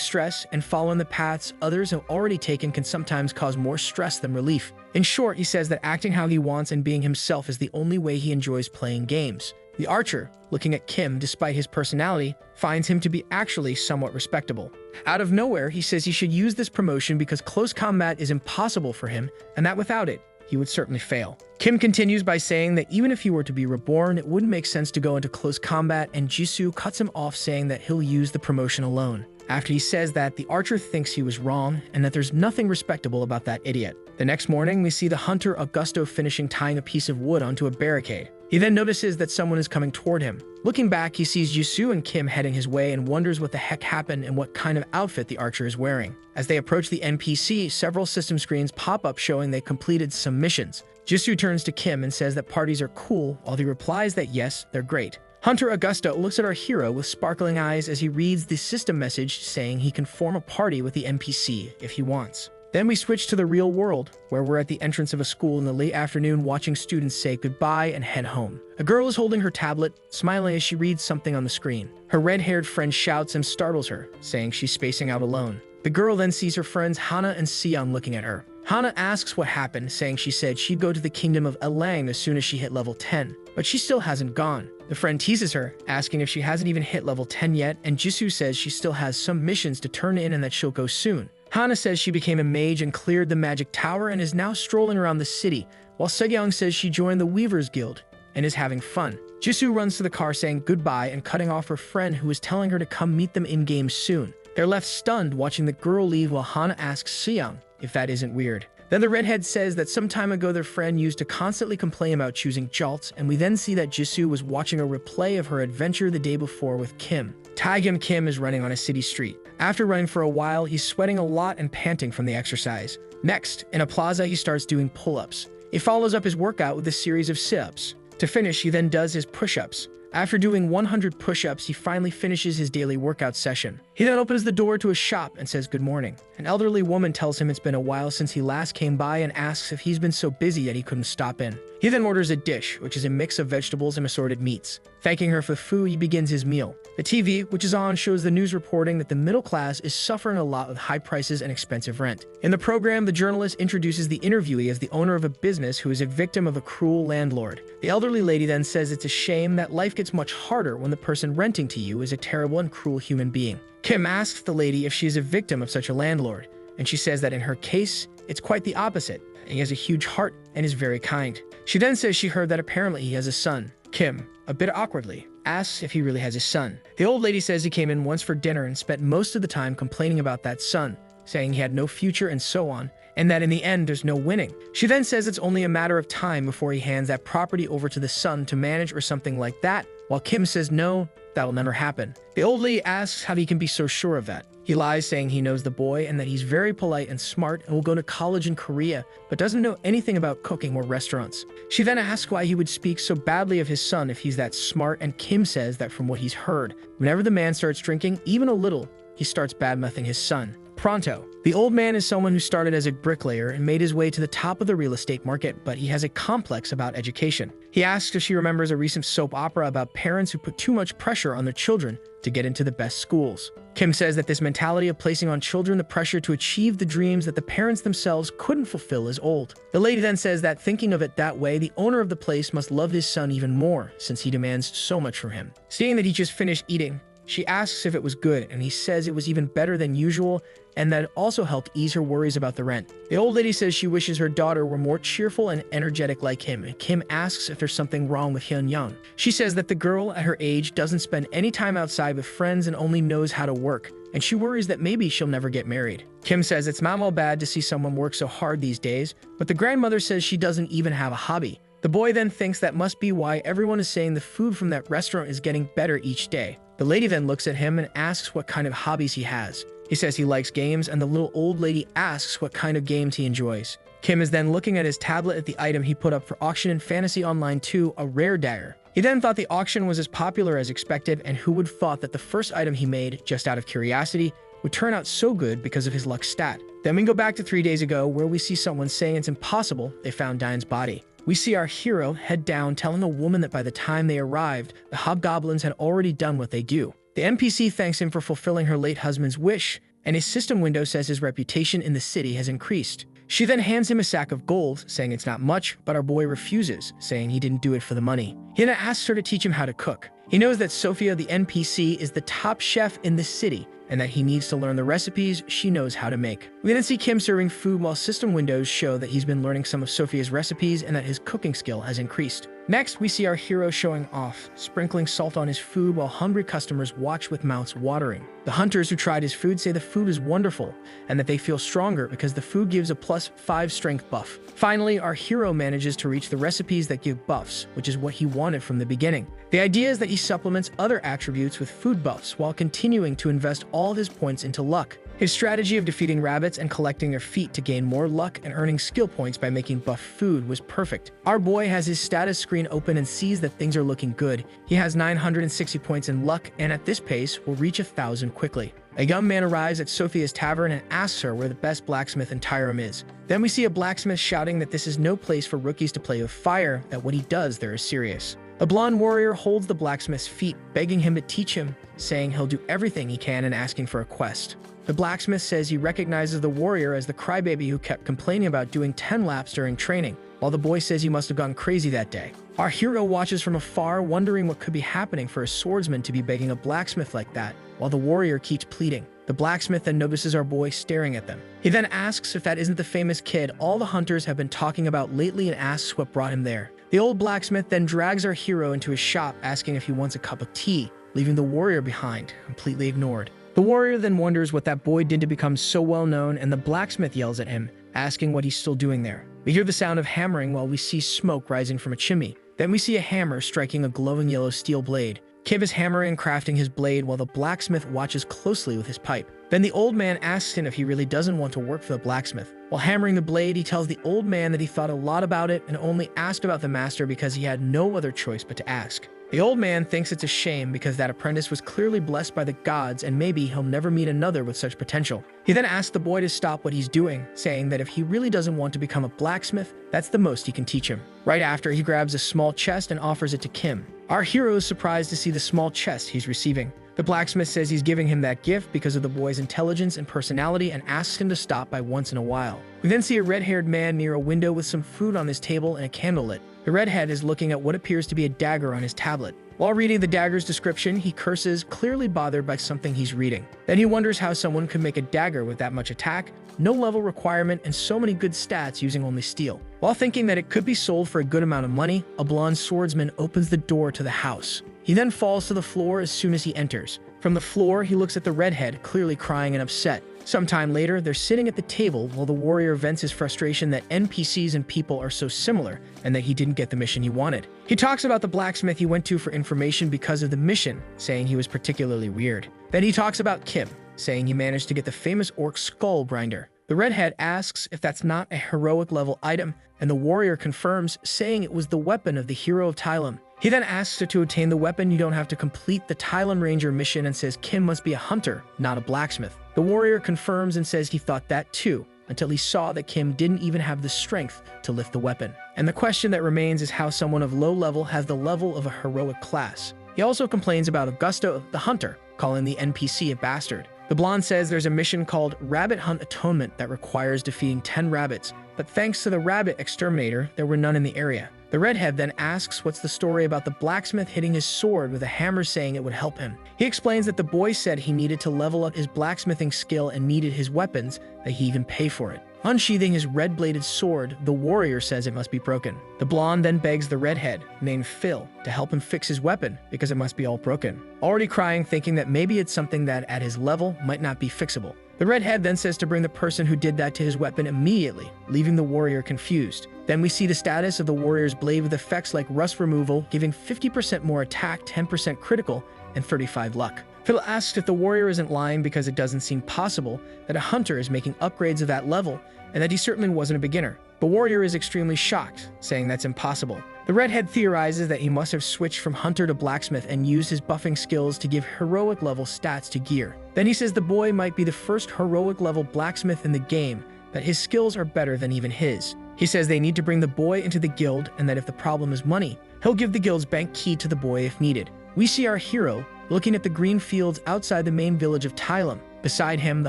stress, and following the paths others have already taken can sometimes cause more stress than relief. In short, he says that acting how he wants and being himself is the only way he enjoys playing games. The archer, looking at Kim despite his personality, finds him to be actually somewhat respectable. Out of nowhere, he says he should use this promotion because close combat is impossible for him, and that without it, he would certainly fail. Kim continues by saying that even if he were to be reborn, it wouldn't make sense to go into close combat, and Jisoo cuts him off saying that he'll use the promotion alone. After he says that, the archer thinks he was wrong and that there's nothing respectable about that idiot. The next morning, we see the hunter Augusto finishing tying a piece of wood onto a barricade. He then notices that someone is coming toward him. Looking back, he sees Jisoo and Kim heading his way and wonders what the heck happened and what kind of outfit the archer is wearing. As they approach the NPC, several system screens pop up showing they completed some missions. Jisoo turns to Kim and says that parties are cool, while he replies that yes, they're great. Hunter Augusto looks at our hero with sparkling eyes as he reads the system message saying he can form a party with the NPC if he wants. Then we switch to the real world, where we're at the entrance of a school in the late afternoon watching students say goodbye and head home. A girl is holding her tablet, smiling as she reads something on the screen. Her red-haired friend shouts and startles her, saying she's spacing out alone. The girl then sees her friends Hana and Seong looking at her. Hana asks what happened, saying she said she'd go to the kingdom of Elang as soon as she hit level 10, but she still hasn't gone. The friend teases her, asking if she hasn't even hit level 10 yet, and Jisoo says she still has some missions to turn in and that she'll go soon. Hana says she became a mage and cleared the magic tower and is now strolling around the city, while Seong says she joined the Weavers Guild and is having fun. Jisoo runs to the car saying goodbye and cutting off her friend who is telling her to come meet them in-game soon. They're left stunned watching the girl leave while Hana asks Seong if that isn't weird. Then the redhead says that some time ago their friend used to constantly complain about choosing Jaltz, and we then see that Jisoo was watching a replay of her adventure the day before with Kim. Taegyeom Kim is running on a city street. After running for a while, he's sweating a lot and panting from the exercise. Next, in a plaza, he starts doing pull-ups. He follows up his workout with a series of sit-ups. To finish, he then does his push-ups. After doing 100 push-ups, he finally finishes his daily workout session. He then opens the door to a shop and says good morning. An elderly woman tells him it's been a while since he last came by and asks if he's been so busy that he couldn't stop in. He then orders a dish, which is a mix of vegetables and assorted meats. Thanking her for the food, he begins his meal. The TV, which is on, shows the news reporting that the middle class is suffering a lot with high prices and expensive rent. In the program, the journalist introduces the interviewee as the owner of a business who is a victim of a cruel landlord. The elderly lady then says it's a shame that life gets much harder when the person renting to you is a terrible and cruel human being. Kim asks the lady if she is a victim of such a landlord, and she says that in her case, it's quite the opposite. He has a huge heart and is very kind. She then says she heard that apparently he has a son. Kim, a bit awkwardly, asks if he really has a son. The old lady says he came in once for dinner and spent most of the time complaining about that son, saying he had no future and so on, and that in the end there's no winning. She then says it's only a matter of time before he hands that property over to the son to manage or something like that, while Kim says no, that'll never happen. The old lady asks how he can be so sure of that. He lies saying he knows the boy and that he's very polite and smart and will go to college in Korea, but doesn't know anything about cooking or restaurants. She then asks why he would speak so badly of his son if he's that smart, and Kim says that from what he's heard, whenever the man starts drinking, even a little, he starts badmouthing his son. Pronto. The old man is someone who started as a bricklayer and made his way to the top of the real estate market, but he has a complex about education. He asks if she remembers a recent soap opera about parents who put too much pressure on their children to get into the best schools. Kim says that this mentality of placing on children the pressure to achieve the dreams that the parents themselves couldn't fulfill is old. The lady then says that thinking of it that way, the owner of the place must love his son even more since he demands so much from him. Seeing that he just finished eating, she asks if it was good, and he says it was even better than usual and that it also helped ease her worries about the rent. The old lady says she wishes her daughter were more cheerful and energetic like him, and Kim asks if there's something wrong with Hyun Young. She says that the girl at her age doesn't spend any time outside with friends and only knows how to work, and she worries that maybe she'll never get married. Kim says it's not all bad to see someone work so hard these days, but the grandmother says she doesn't even have a hobby. The boy then thinks that must be why everyone is saying the food from that restaurant is getting better each day. The lady then looks at him and asks what kind of hobbies he has. He says he likes games, and the little old lady asks what kind of games he enjoys. Kim is then looking at his tablet at the item he put up for auction in Fantasy Online 2, a rare dagger. He then thought the auction was as popular as expected, and who would thought that the first item he made, just out of curiosity, would turn out so good because of his luck stat. Then we go back to 3 days ago, where we see someone saying it's impossible they found Diane's body. We see our hero head down, telling a woman that by the time they arrived, the hobgoblins had already done what they do. The NPC thanks him for fulfilling her late husband's wish, and his system window says his reputation in the city has increased. She then hands him a sack of gold, saying it's not much, but our boy refuses, saying he didn't do it for the money. He then asks her to teach him how to cook. He knows that Sophia, the NPC, is the top chef in the city, and that he needs to learn the recipes she knows how to make. We then see Kim serving food while system windows show that he's been learning some of Sophia's recipes and that his cooking skill has increased. Next, we see our hero showing off, sprinkling salt on his food while hungry customers watch with mouths watering. The hunters who tried his food say the food is wonderful and that they feel stronger because the food gives a +5 strength buff. Finally, our hero manages to reach the recipes that give buffs, which is what he wanted from the beginning. The idea is that he supplements other attributes with food buffs while continuing to invest all of his points into luck. His strategy of defeating rabbits and collecting their feet to gain more luck and earning skill points by making buff food was perfect. Our boy has his status screen open and sees that things are looking good. He has 960 points in luck, and at this pace will reach 1,000 quickly. A young man arrives at Sophia's tavern and asks her where the best blacksmith in Tyrum is. Then we see a blacksmith shouting that this is no place for rookies to play with fire, that what he does there is serious. A blonde warrior holds the blacksmith's feet, begging him to teach him, saying he'll do everything he can and asking for a quest. The blacksmith says he recognizes the warrior as the crybaby who kept complaining about doing 10 laps during training, while the boy says he must have gone crazy that day. Our hero watches from afar, wondering what could be happening for a swordsman to be begging a blacksmith like that, while the warrior keeps pleading. The blacksmith then notices our boy staring at them. He then asks if that isn't the famous kid all the hunters have been talking about lately and asks what brought him there. The old blacksmith then drags our hero into his shop, asking if he wants a cup of tea, leaving the warrior behind, completely ignored. The warrior then wonders what that boy did to become so well known, and the blacksmith yells at him, asking what he's still doing there. We hear the sound of hammering while we see smoke rising from a chimney. Then we see a hammer striking a glowing yellow steel blade. Kim is hammering and crafting his blade while the blacksmith watches closely with his pipe. Then the old man asks him if he really doesn't want to work for the blacksmith. While hammering the blade, he tells the old man that he thought a lot about it and only asked about the master because he had no other choice but to ask. The old man thinks it's a shame because that apprentice was clearly blessed by the gods and maybe he'll never meet another with such potential. He then asks the boy to stop what he's doing, saying that if he really doesn't want to become a blacksmith, that's the most he can teach him. Right after, he grabs a small chest and offers it to Kim. Our hero is surprised to see the small chest he's receiving. The blacksmith says he's giving him that gift because of the boy's intelligence and personality and asks him to stop by once in a while. We then see a red-haired man near a window with some food on his table and a candle lit. The redhead is looking at what appears to be a dagger on his tablet. While reading the dagger's description, he curses, clearly bothered by something he's reading. Then he wonders how someone could make a dagger with that much attack, no level requirement, and so many good stats using only steel. While thinking that it could be sold for a good amount of money, a blonde swordsman opens the door to the house. He then falls to the floor as soon as he enters. From the floor, he looks at the redhead, clearly crying and upset. Sometime later, they're sitting at the table while the warrior vents his frustration that NPCs and people are so similar and that he didn't get the mission he wanted. He talks about the blacksmith he went to for information because of the mission, saying he was particularly weird. Then he talks about Kim, saying he managed to get the famous orc skull grinder. The redhead asks if that's not a heroic level item, and the warrior confirms, saying it was the weapon of the hero of Tylum. He then asks her to obtain the weapon. You don't have to complete the Tylum Ranger mission and says Kim must be a hunter, not a blacksmith. The warrior confirms and says he thought that too, until he saw that Kim didn't even have the strength to lift the weapon. And the question that remains is how someone of low level has the level of a heroic class. He also complains about Augusto, the hunter, calling the NPC a bastard. The blonde says there's a mission called Rabbit Hunt Atonement that requires defeating 10 rabbits, but thanks to the rabbit exterminator, there were none in the area. The redhead then asks what's the story about the blacksmith hitting his sword with a hammer saying it would help him. He explains that the boy said he needed to level up his blacksmithing skill and needed his weapons, that he even pay for it. Unsheathing his red-bladed sword, the warrior says it must be broken. The blonde then begs the redhead, named Phil, to help him fix his weapon because it must be all broken. Already crying, thinking that maybe it's something that, at his level, might not be fixable. The redhead then says to bring the person who did that to his weapon immediately, leaving the warrior confused. Then we see the status of the warrior's blade with effects like rust removal, giving 50% more attack, 10% critical, and 35 luck. Phil asks if the warrior isn't lying because it doesn't seem possible that a hunter is making upgrades of that level, and that he certainly wasn't a beginner. The warrior is extremely shocked, saying that's impossible. The redhead theorizes that he must have switched from hunter to blacksmith and used his buffing skills to give heroic level stats to gear. Then he says the boy might be the first heroic level blacksmith in the game, that his skills are better than even his. He says they need to bring the boy into the guild, and that if the problem is money, he'll give the guild's bank key to the boy if needed. We see our hero looking at the green fields outside the main village of Tylum. Beside him, the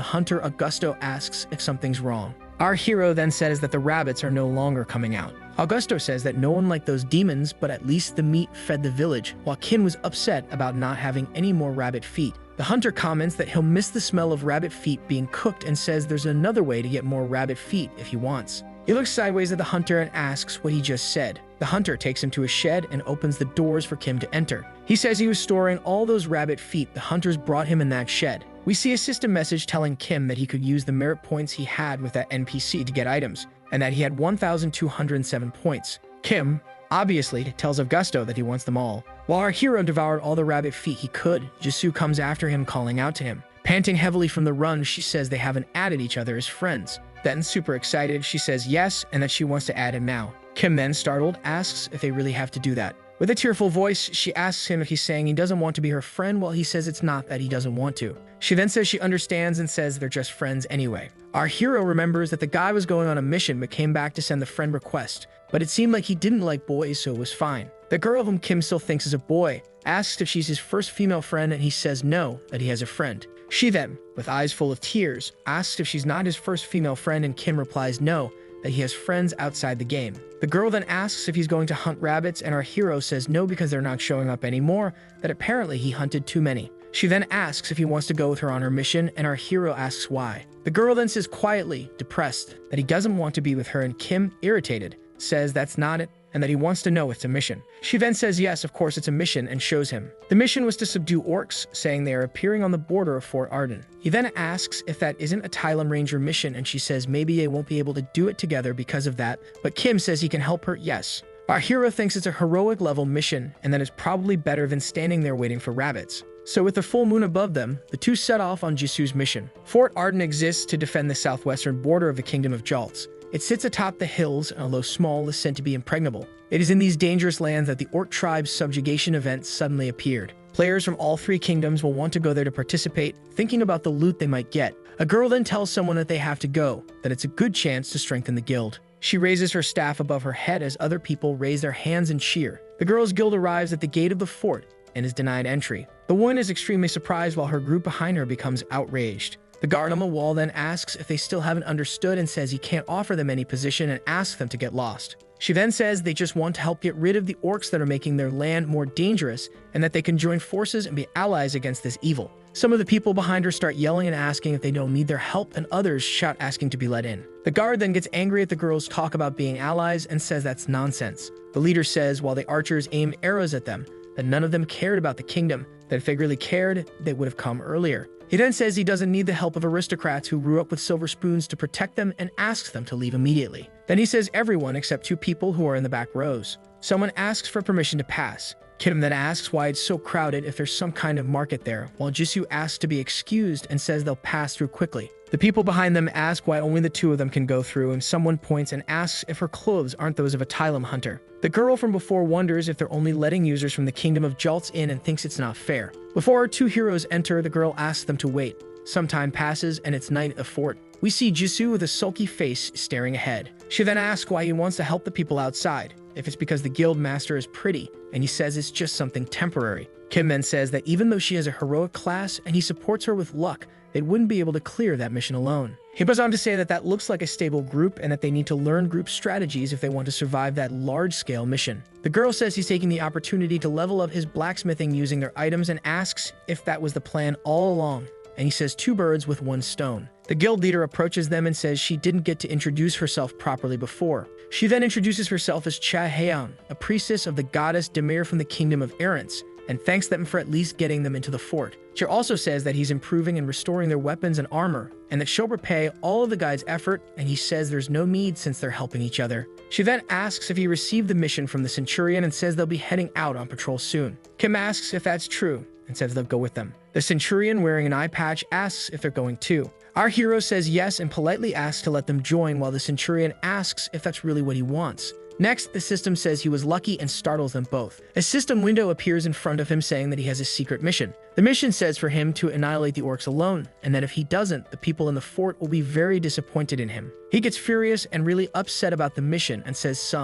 hunter Augusto asks if something's wrong. Our hero then says that the rabbits are no longer coming out. Augusto says that no one liked those demons, but at least the meat fed the village, while Kim was upset about not having any more rabbit feet. The hunter comments that he'll miss the smell of rabbit feet being cooked and says there's another way to get more rabbit feet if he wants. He looks sideways at the hunter and asks what he just said. The hunter takes him to a shed and opens the doors for Kim to enter. He says he was storing all those rabbit feet the hunters brought him in that shed. We see a system message telling Kim that he could use the merit points he had with that NPC to get items, and that he had 1,207 points. Kim, obviously, tells Augusto that he wants them all. While our hero devoured all the rabbit feet he could, Jisoo comes after him, calling out to him. Panting heavily from the run, she says they haven't added each other as friends. Then, super excited, she says yes, and that she wants to add him now. Kim then, startled, asks if they really have to do that. With a tearful voice, she asks him if he's saying he doesn't want to be her friend, while he says it's not that he doesn't want to. She then says she understands and says they're just friends anyway. Our hero remembers that the guy was going on a mission but came back to send the friend request, but it seemed like he didn't like boys, so it was fine. The girl whom Kim still thinks is a boy asks if she's his first female friend, and he says no, that he has a friend. She then, with eyes full of tears, asks if she's not his first female friend, and Kim replies no, that he has friends outside the game. The girl then asks if he's going to hunt rabbits, and our hero says no because they're not showing up anymore, that apparently he hunted too many. She then asks if he wants to go with her on her mission, and our hero asks why. The girl then says quietly, depressed, that he doesn't want to be with her, and Kim, irritated, says that's not it, and that he wants to know it's a mission. She then says yes, of course it's a mission, and shows him. The mission was to subdue orcs, saying they are appearing on the border of Fort Arden. He then asks if that isn't a Tylum Ranger mission, and she says maybe they won't be able to do it together because of that, but Kim says he can help her, yes. Our hero thinks it's a heroic level mission, and that it's probably better than standing there waiting for rabbits. So with the full moon above them, the two set off on Jisoo's mission. Fort Arden exists to defend the southwestern border of the Kingdom of Jalts. It sits atop the hills, and although small, is said to be impregnable. It is in these dangerous lands that the Orc tribe's subjugation event suddenly appeared. Players from all three kingdoms will want to go there to participate, thinking about the loot they might get. A girl then tells someone that they have to go, that it's a good chance to strengthen the guild. She raises her staff above her head as other people raise their hands and cheer. The girl's guild arrives at the gate of the fort and is denied entry. The woman is extremely surprised while her group behind her becomes outraged. The guard on the wall then asks if they still haven't understood and says he can't offer them any position and asks them to get lost. She then says they just want to help get rid of the orcs that are making their land more dangerous and that they can join forces and be allies against this evil. Some of the people behind her start yelling and asking if they don't need their help, and others shout asking to be let in. The guard then gets angry at the girls' talk about being allies and says that's nonsense. The leader says while the archers aim arrows at them, that none of them cared about the kingdom, that if they really cared, they would have come earlier. He then says he doesn't need the help of aristocrats who grew up with silver spoons to protect them and asks them to leave immediately. Then he says everyone except two people who are in the back rows. Someone asks for permission to pass. Kim then asks why it's so crowded if there's some kind of market there, while Jisoo asks to be excused and says they'll pass through quickly. The people behind them ask why only the two of them can go through, and someone points and asks if her clothes aren't those of a Tylum hunter. The girl from before wonders if they're only letting users from the Kingdom of Jalts in and thinks it's not fair. Before our two heroes enter, the girl asks them to wait. Some time passes and it's night at the fort. We see Jisoo with a sulky face staring ahead. She then asks why he wants to help the people outside, if it's because the guild master is pretty, and he says it's just something temporary. Kim then says that even though she has a heroic class and he supports her with luck, they wouldn't be able to clear that mission alone. He goes on to say that that looks like a stable group and that they need to learn group strategies if they want to survive that large-scale mission. The girl says he's taking the opportunity to level up his blacksmithing using their items and asks if that was the plan all along. And he says 2 birds with 1 stone. The guild leader approaches them and says she didn't get to introduce herself properly before. She then introduces herself as Cha Heon, a priestess of the goddess Demir from the Kingdom of Arents, and thanks them for at least getting them into the fort. She also says that he's improving and restoring their weapons and armor, and that she'll repay all of the guys' effort, and he says there's no need since they're helping each other. She then asks if he received the mission from the Centurion and says they'll be heading out on patrol soon. Kim asks if that's true, and says they'll go with them. The centurion wearing an eye patch asks if they're going too. Our hero says yes and politely asks to let them join, while the centurion asks if that's really what he wants. Next, the system says he was lucky and startles them both. A system window appears in front of him saying that he has a secret mission. The mission says for him to annihilate the orcs alone, and that if he doesn't, the people in the fort will be very disappointed in him. He gets furious and really upset about the mission and says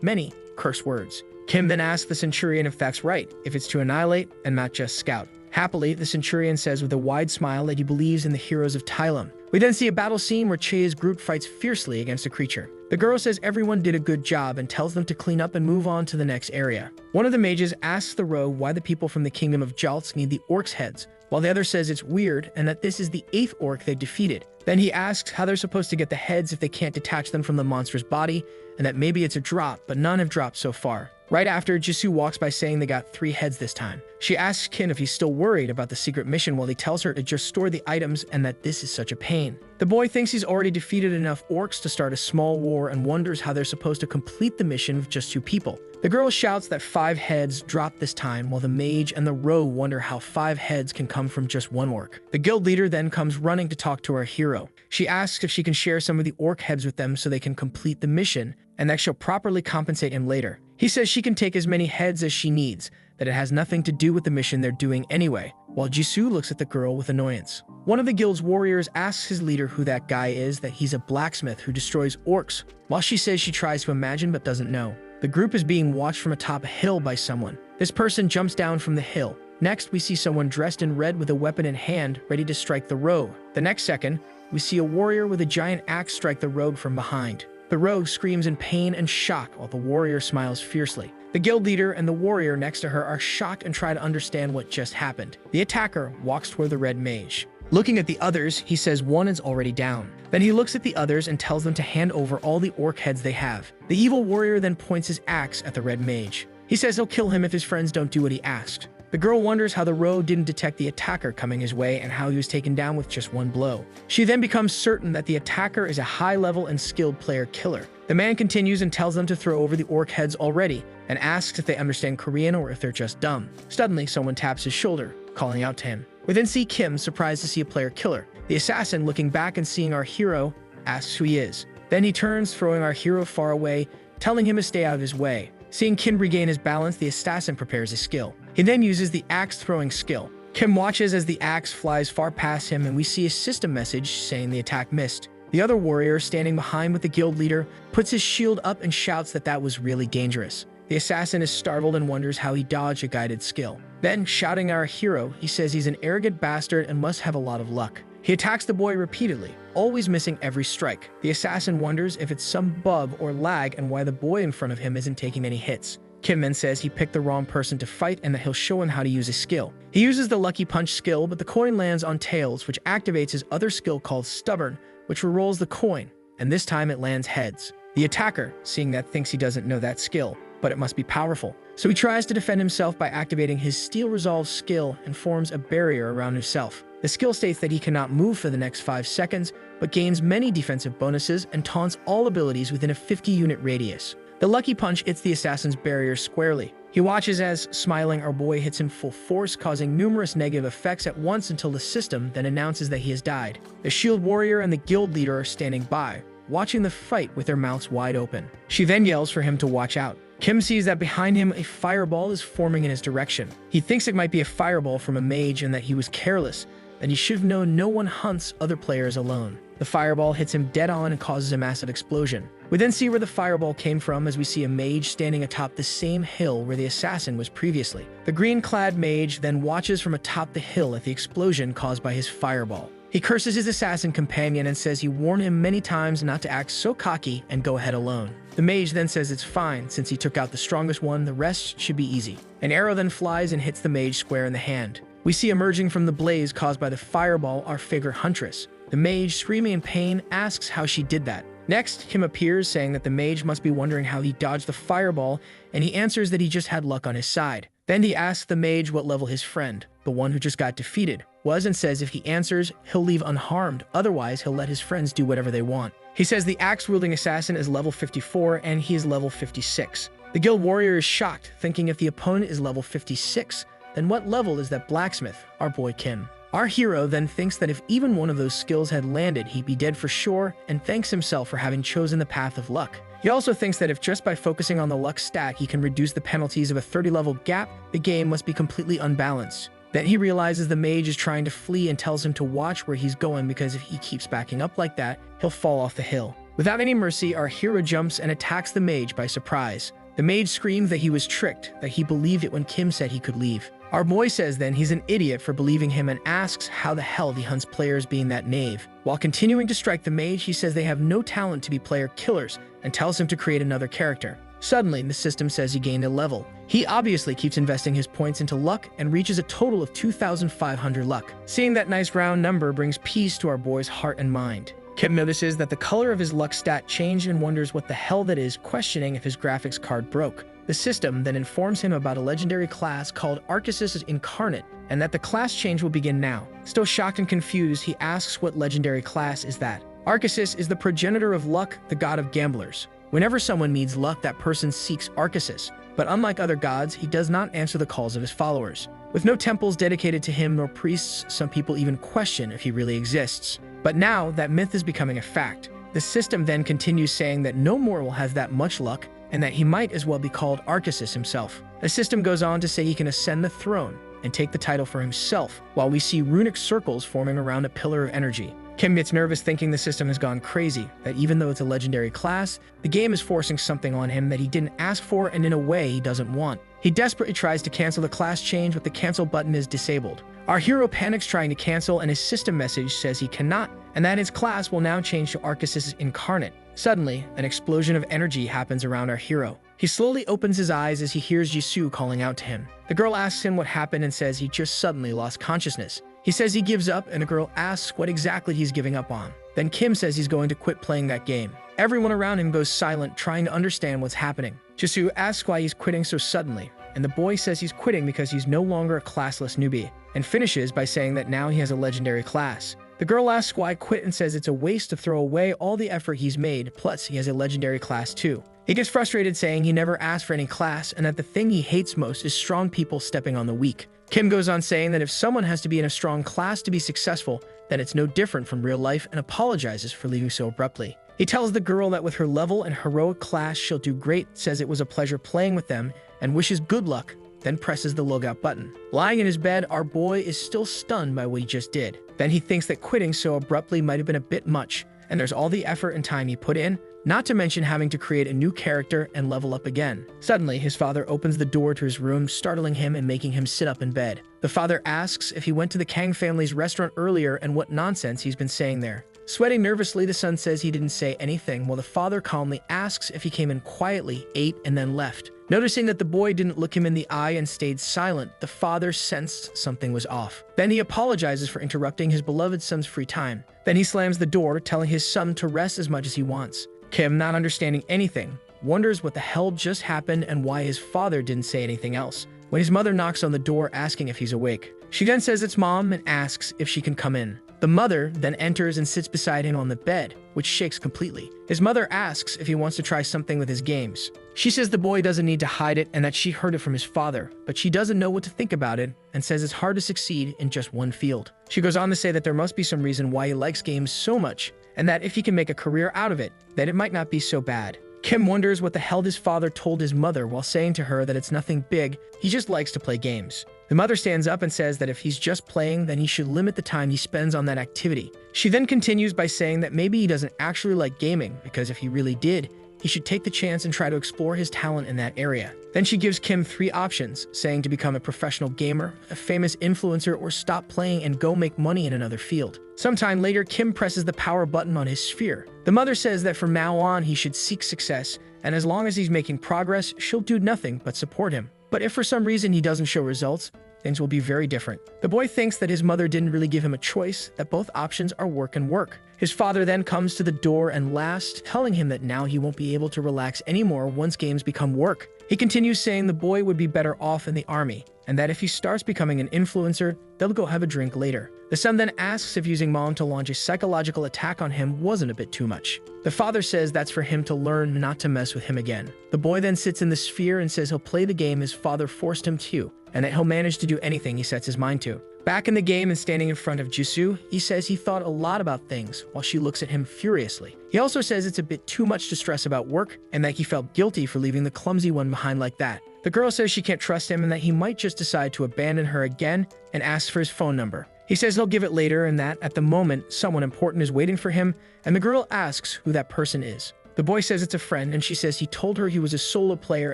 many curse words. Kim then asks the centurion if that's right, if it's to annihilate and not just scout. Happily, the centurion says with a wide smile that he believes in the heroes of Tylum. We then see a battle scene where Che's group fights fiercely against a creature. The girl says everyone did a good job and tells them to clean up and move on to the next area. One of the mages asks the rogue why the people from the kingdom of Jaltz need the orcs' heads, while the other says it's weird and that this is the 8th orc they defeated. Then he asks how they're supposed to get the heads if they can't detach them from the monster's body, and that maybe it's a drop, but none have dropped so far. Right after, Jisoo walks by saying they got 3 heads this time. She asks Kin if he's still worried about the secret mission, while he tells her to just store the items and that this is such a pain. The boy thinks he's already defeated enough orcs to start a small war and wonders how they're supposed to complete the mission with just 2 people. The girl shouts that 5 heads dropped this time, while the mage and the rogue wonder how 5 heads can come from just 1 orc. The guild leader then comes running to talk to our hero. She asks if she can share some of the orc heads with them so they can complete the mission, and that she'll properly compensate him later. He says she can take as many heads as she needs, that it has nothing to do with the mission they're doing anyway, while Jisoo looks at the girl with annoyance. One of the guild's warriors asks his leader who that guy is, that he's a blacksmith who destroys orcs, while she says she tries to imagine but doesn't know. The group is being watched from atop a hill by someone. This person jumps down from the hill. Next, we see someone dressed in red with a weapon in hand, ready to strike the rogue. The next second, we see a warrior with a giant axe strike the rogue from behind. The rogue screams in pain and shock while the warrior smiles fiercely. The guild leader and the warrior next to her are shocked and try to understand what just happened. The attacker walks toward the red mage. Looking at the others, he says one is already down. Then he looks at the others and tells them to hand over all the orc heads they have. The evil warrior then points his axe at the red mage. He says he'll kill him if his friends don't do what he asked. The girl wonders how the rogue didn't detect the attacker coming his way and how he was taken down with just 1 blow. She then becomes certain that the attacker is a high-level and skilled player killer. The man continues and tells them to throw over the orc heads already, and asks if they understand Korean or if they're just dumb. Suddenly, someone taps his shoulder, calling out to him. We then see Kim, surprised to see a player killer. The assassin, looking back and seeing our hero, asks who he is. Then he turns, throwing our hero far away, telling him to stay out of his way. Seeing Kim regain his balance, the assassin prepares his skill. He then uses the axe-throwing skill. Kim watches as the axe flies far past him, and we see a system message saying the attack missed. The other warrior, standing behind with the guild leader, puts his shield up and shouts that that was really dangerous. The assassin is startled and wonders how he dodged a guided skill. Then, shouting our hero, he says he's an arrogant bastard and must have a lot of luck. He attacks the boy repeatedly, always missing every strike. The assassin wonders if it's some bug or lag and why the boy in front of him isn't taking any hits. Kim then says he picked the wrong person to fight and that he'll show him how to use his skill. He uses the lucky punch skill, but the coin lands on tails, which activates his other skill called stubborn, which rerolls the coin, and this time it lands heads. The attacker, seeing that, thinks he doesn't know that skill, but it must be powerful. So he tries to defend himself by activating his Steel Resolve skill and forms a barrier around himself. The skill states that he cannot move for the next 5 seconds, but gains many defensive bonuses and taunts all abilities within a 50-unit radius. The lucky punch hits the assassin's barrier squarely. He watches as, smiling, our boy hits him full force, causing numerous negative effects at once until the system then announces that he has died. The shield warrior and the guild leader are standing by, watching the fight with their mouths wide open. She then yells for him to watch out. Kim sees that behind him a fireball is forming in his direction. He thinks it might be a fireball from a mage and that he was careless, and he should have known no one hunts other players alone. The fireball hits him dead on and causes a massive explosion. We then see where the fireball came from as we see a mage standing atop the same hill where the assassin was previously. The green-clad mage then watches from atop the hill at the explosion caused by his fireball. He curses his assassin companion and says he warned him many times not to act so cocky and go ahead alone. The mage then says it's fine, since he took out the strongest one, the rest should be easy. An arrow then flies and hits the mage square in the hand. We see emerging from the blaze caused by the fireball our figure Huntress. The mage, screaming in pain, asks how she did that. Next, Kim appears, saying that the mage must be wondering how he dodged the fireball, and he answers that he just had luck on his side. Then he asks the mage what level his friend, the one who just got defeated, was, and says if he answers, he'll leave unharmed, otherwise he'll let his friends do whatever they want. He says the axe-wielding assassin is level 54 and he is level 56. The guild warrior is shocked, thinking if the opponent is level 56, then what level is that blacksmith, our boy Kim? Our hero then thinks that if even one of those skills had landed, he'd be dead for sure, and thanks himself for having chosen the path of luck. He also thinks that if just by focusing on the luck stack he can reduce the penalties of a 30-level gap, the game must be completely unbalanced. Then he realizes the mage is trying to flee and tells him to watch where he's going because if he keeps backing up like that, he'll fall off the hill. Without any mercy, our hero jumps and attacks the mage by surprise. The mage screams that he was tricked, that he believed it when Kim said he could leave. Our boy says then he's an idiot for believing him and asks how the hell he hunts players being that knave. While continuing to strike the mage, he says they have no talent to be player killers and tells him to create another character. Suddenly, the system says he gained a level. He obviously keeps investing his points into luck and reaches a total of 2,500 luck. Seeing that nice round number brings peace to our boy's heart and mind. Kim notices that the color of his luck stat changed and wonders what the hell that is, questioning if his graphics card broke. The system then informs him about a legendary class called Arceus Incarnate, and that the class change will begin now. Still shocked and confused, he asks what legendary class is that. Arceus is the progenitor of luck, the god of gamblers. Whenever someone needs luck, that person seeks Arceus, but unlike other gods, he does not answer the calls of his followers. With no temples dedicated to him nor priests, some people even question if he really exists. But now, that myth is becoming a fact. The system then continues saying that no mortal has that much luck, and that he might as well be called Arceus himself. The system goes on to say he can ascend the throne and take the title for himself, while we see runic circles forming around a pillar of energy. Kim gets nervous thinking the system has gone crazy, that even though it's a legendary class, the game is forcing something on him that he didn't ask for and in a way he doesn't want. He desperately tries to cancel the class change, but the cancel button is disabled. Our hero panics trying to cancel, and his system message says he cannot, and that his class will now change to Arceus Incarnate. Suddenly, an explosion of energy happens around our hero. He slowly opens his eyes as he hears Jisoo calling out to him. The girl asks him what happened and says he just suddenly lost consciousness. He says he gives up, and the girl asks what exactly he's giving up on. Then Kim says he's going to quit playing that game. Everyone around him goes silent, trying to understand what's happening. Jisoo asks why he's quitting so suddenly, and the boy says he's quitting because he's no longer a classless newbie, and finishes by saying that now he has a legendary class. The girl asks why quit and says it's a waste to throw away all the effort he's made, plus he has a legendary class too. He gets frustrated saying he never asked for any class and that the thing he hates most is strong people stepping on the weak. Kim goes on saying that if someone has to be in a strong class to be successful, then it's no different from real life, and apologizes for leaving so abruptly. He tells the girl that with her level and heroic class she'll do great, says it was a pleasure playing with them, and wishes good luck, then presses the logout button. Lying in his bed, our boy is still stunned by what he just did. Then he thinks that quitting so abruptly might have been a bit much, and there's all the effort and time he put in, not to mention having to create a new character and level up again. Suddenly, his father opens the door to his room, startling him and making him sit up in bed. The father asks if he went to the Kang family's restaurant earlier and what nonsense he's been saying there. Sweating nervously, the son says he didn't say anything, while the father calmly asks if he came in quietly, ate, and then left. Noticing that the boy didn't look him in the eye and stayed silent, the father sensed something was off. Then he apologizes for interrupting his beloved son's free time. Then he slams the door, telling his son to rest as much as he wants. Kim, not understanding anything, wonders what the hell just happened and why his father didn't say anything else, when his mother knocks on the door asking if he's awake. She then says it's mom and asks if she can come in. The mother then enters and sits beside him on the bed, which shakes completely. His mother asks if he wants to try something with his games. She says the boy doesn't need to hide it and that she heard it from his father, but she doesn't know what to think about it and says it's hard to succeed in just one field. She goes on to say that there must be some reason why he likes games so much, and that if he can make a career out of it, then it might not be so bad. Kim wonders what the hell his father told his mother while saying to her that it's nothing big, he just likes to play games. The mother stands up and says that if he's just playing, then he should limit the time he spends on that activity. She then continues by saying that maybe he doesn't actually like gaming, because if he really did, he should take the chance and try to explore his talent in that area. Then she gives Kim 3 options, saying to become a professional gamer, a famous influencer, or stop playing and go make money in another field. Sometime later, Kim presses the power button on his sphere. The mother says that from now on he should seek success, and as long as he's making progress, she'll do nothing but support him. But if for some reason he doesn't show results, things will be very different. The boy thinks that his mother didn't really give him a choice, that both options are work and work. His father then comes to the door and laughs, telling him that now he won't be able to relax anymore once games become work. He continues saying the boy would be better off in the army, and that if he starts becoming an influencer, they'll go have a drink later. The son then asks if using mom to launch a psychological attack on him wasn't a bit too much. The father says that's for him to learn not to mess with him again. The boy then sits in the sphere and says he'll play the game his father forced him to, and that he'll manage to do anything he sets his mind to. Back in the game and standing in front of Jisoo, he says he thought a lot about things while she looks at him furiously. He also says it's a bit too much to stress about work and that he felt guilty for leaving the clumsy one behind like that. The girl says she can't trust him and that he might just decide to abandon her again and asks for his phone number. He says he'll give it later and that, at the moment, someone important is waiting for him, and the girl asks who that person is. The boy says it's a friend, and she says he told her he was a solo player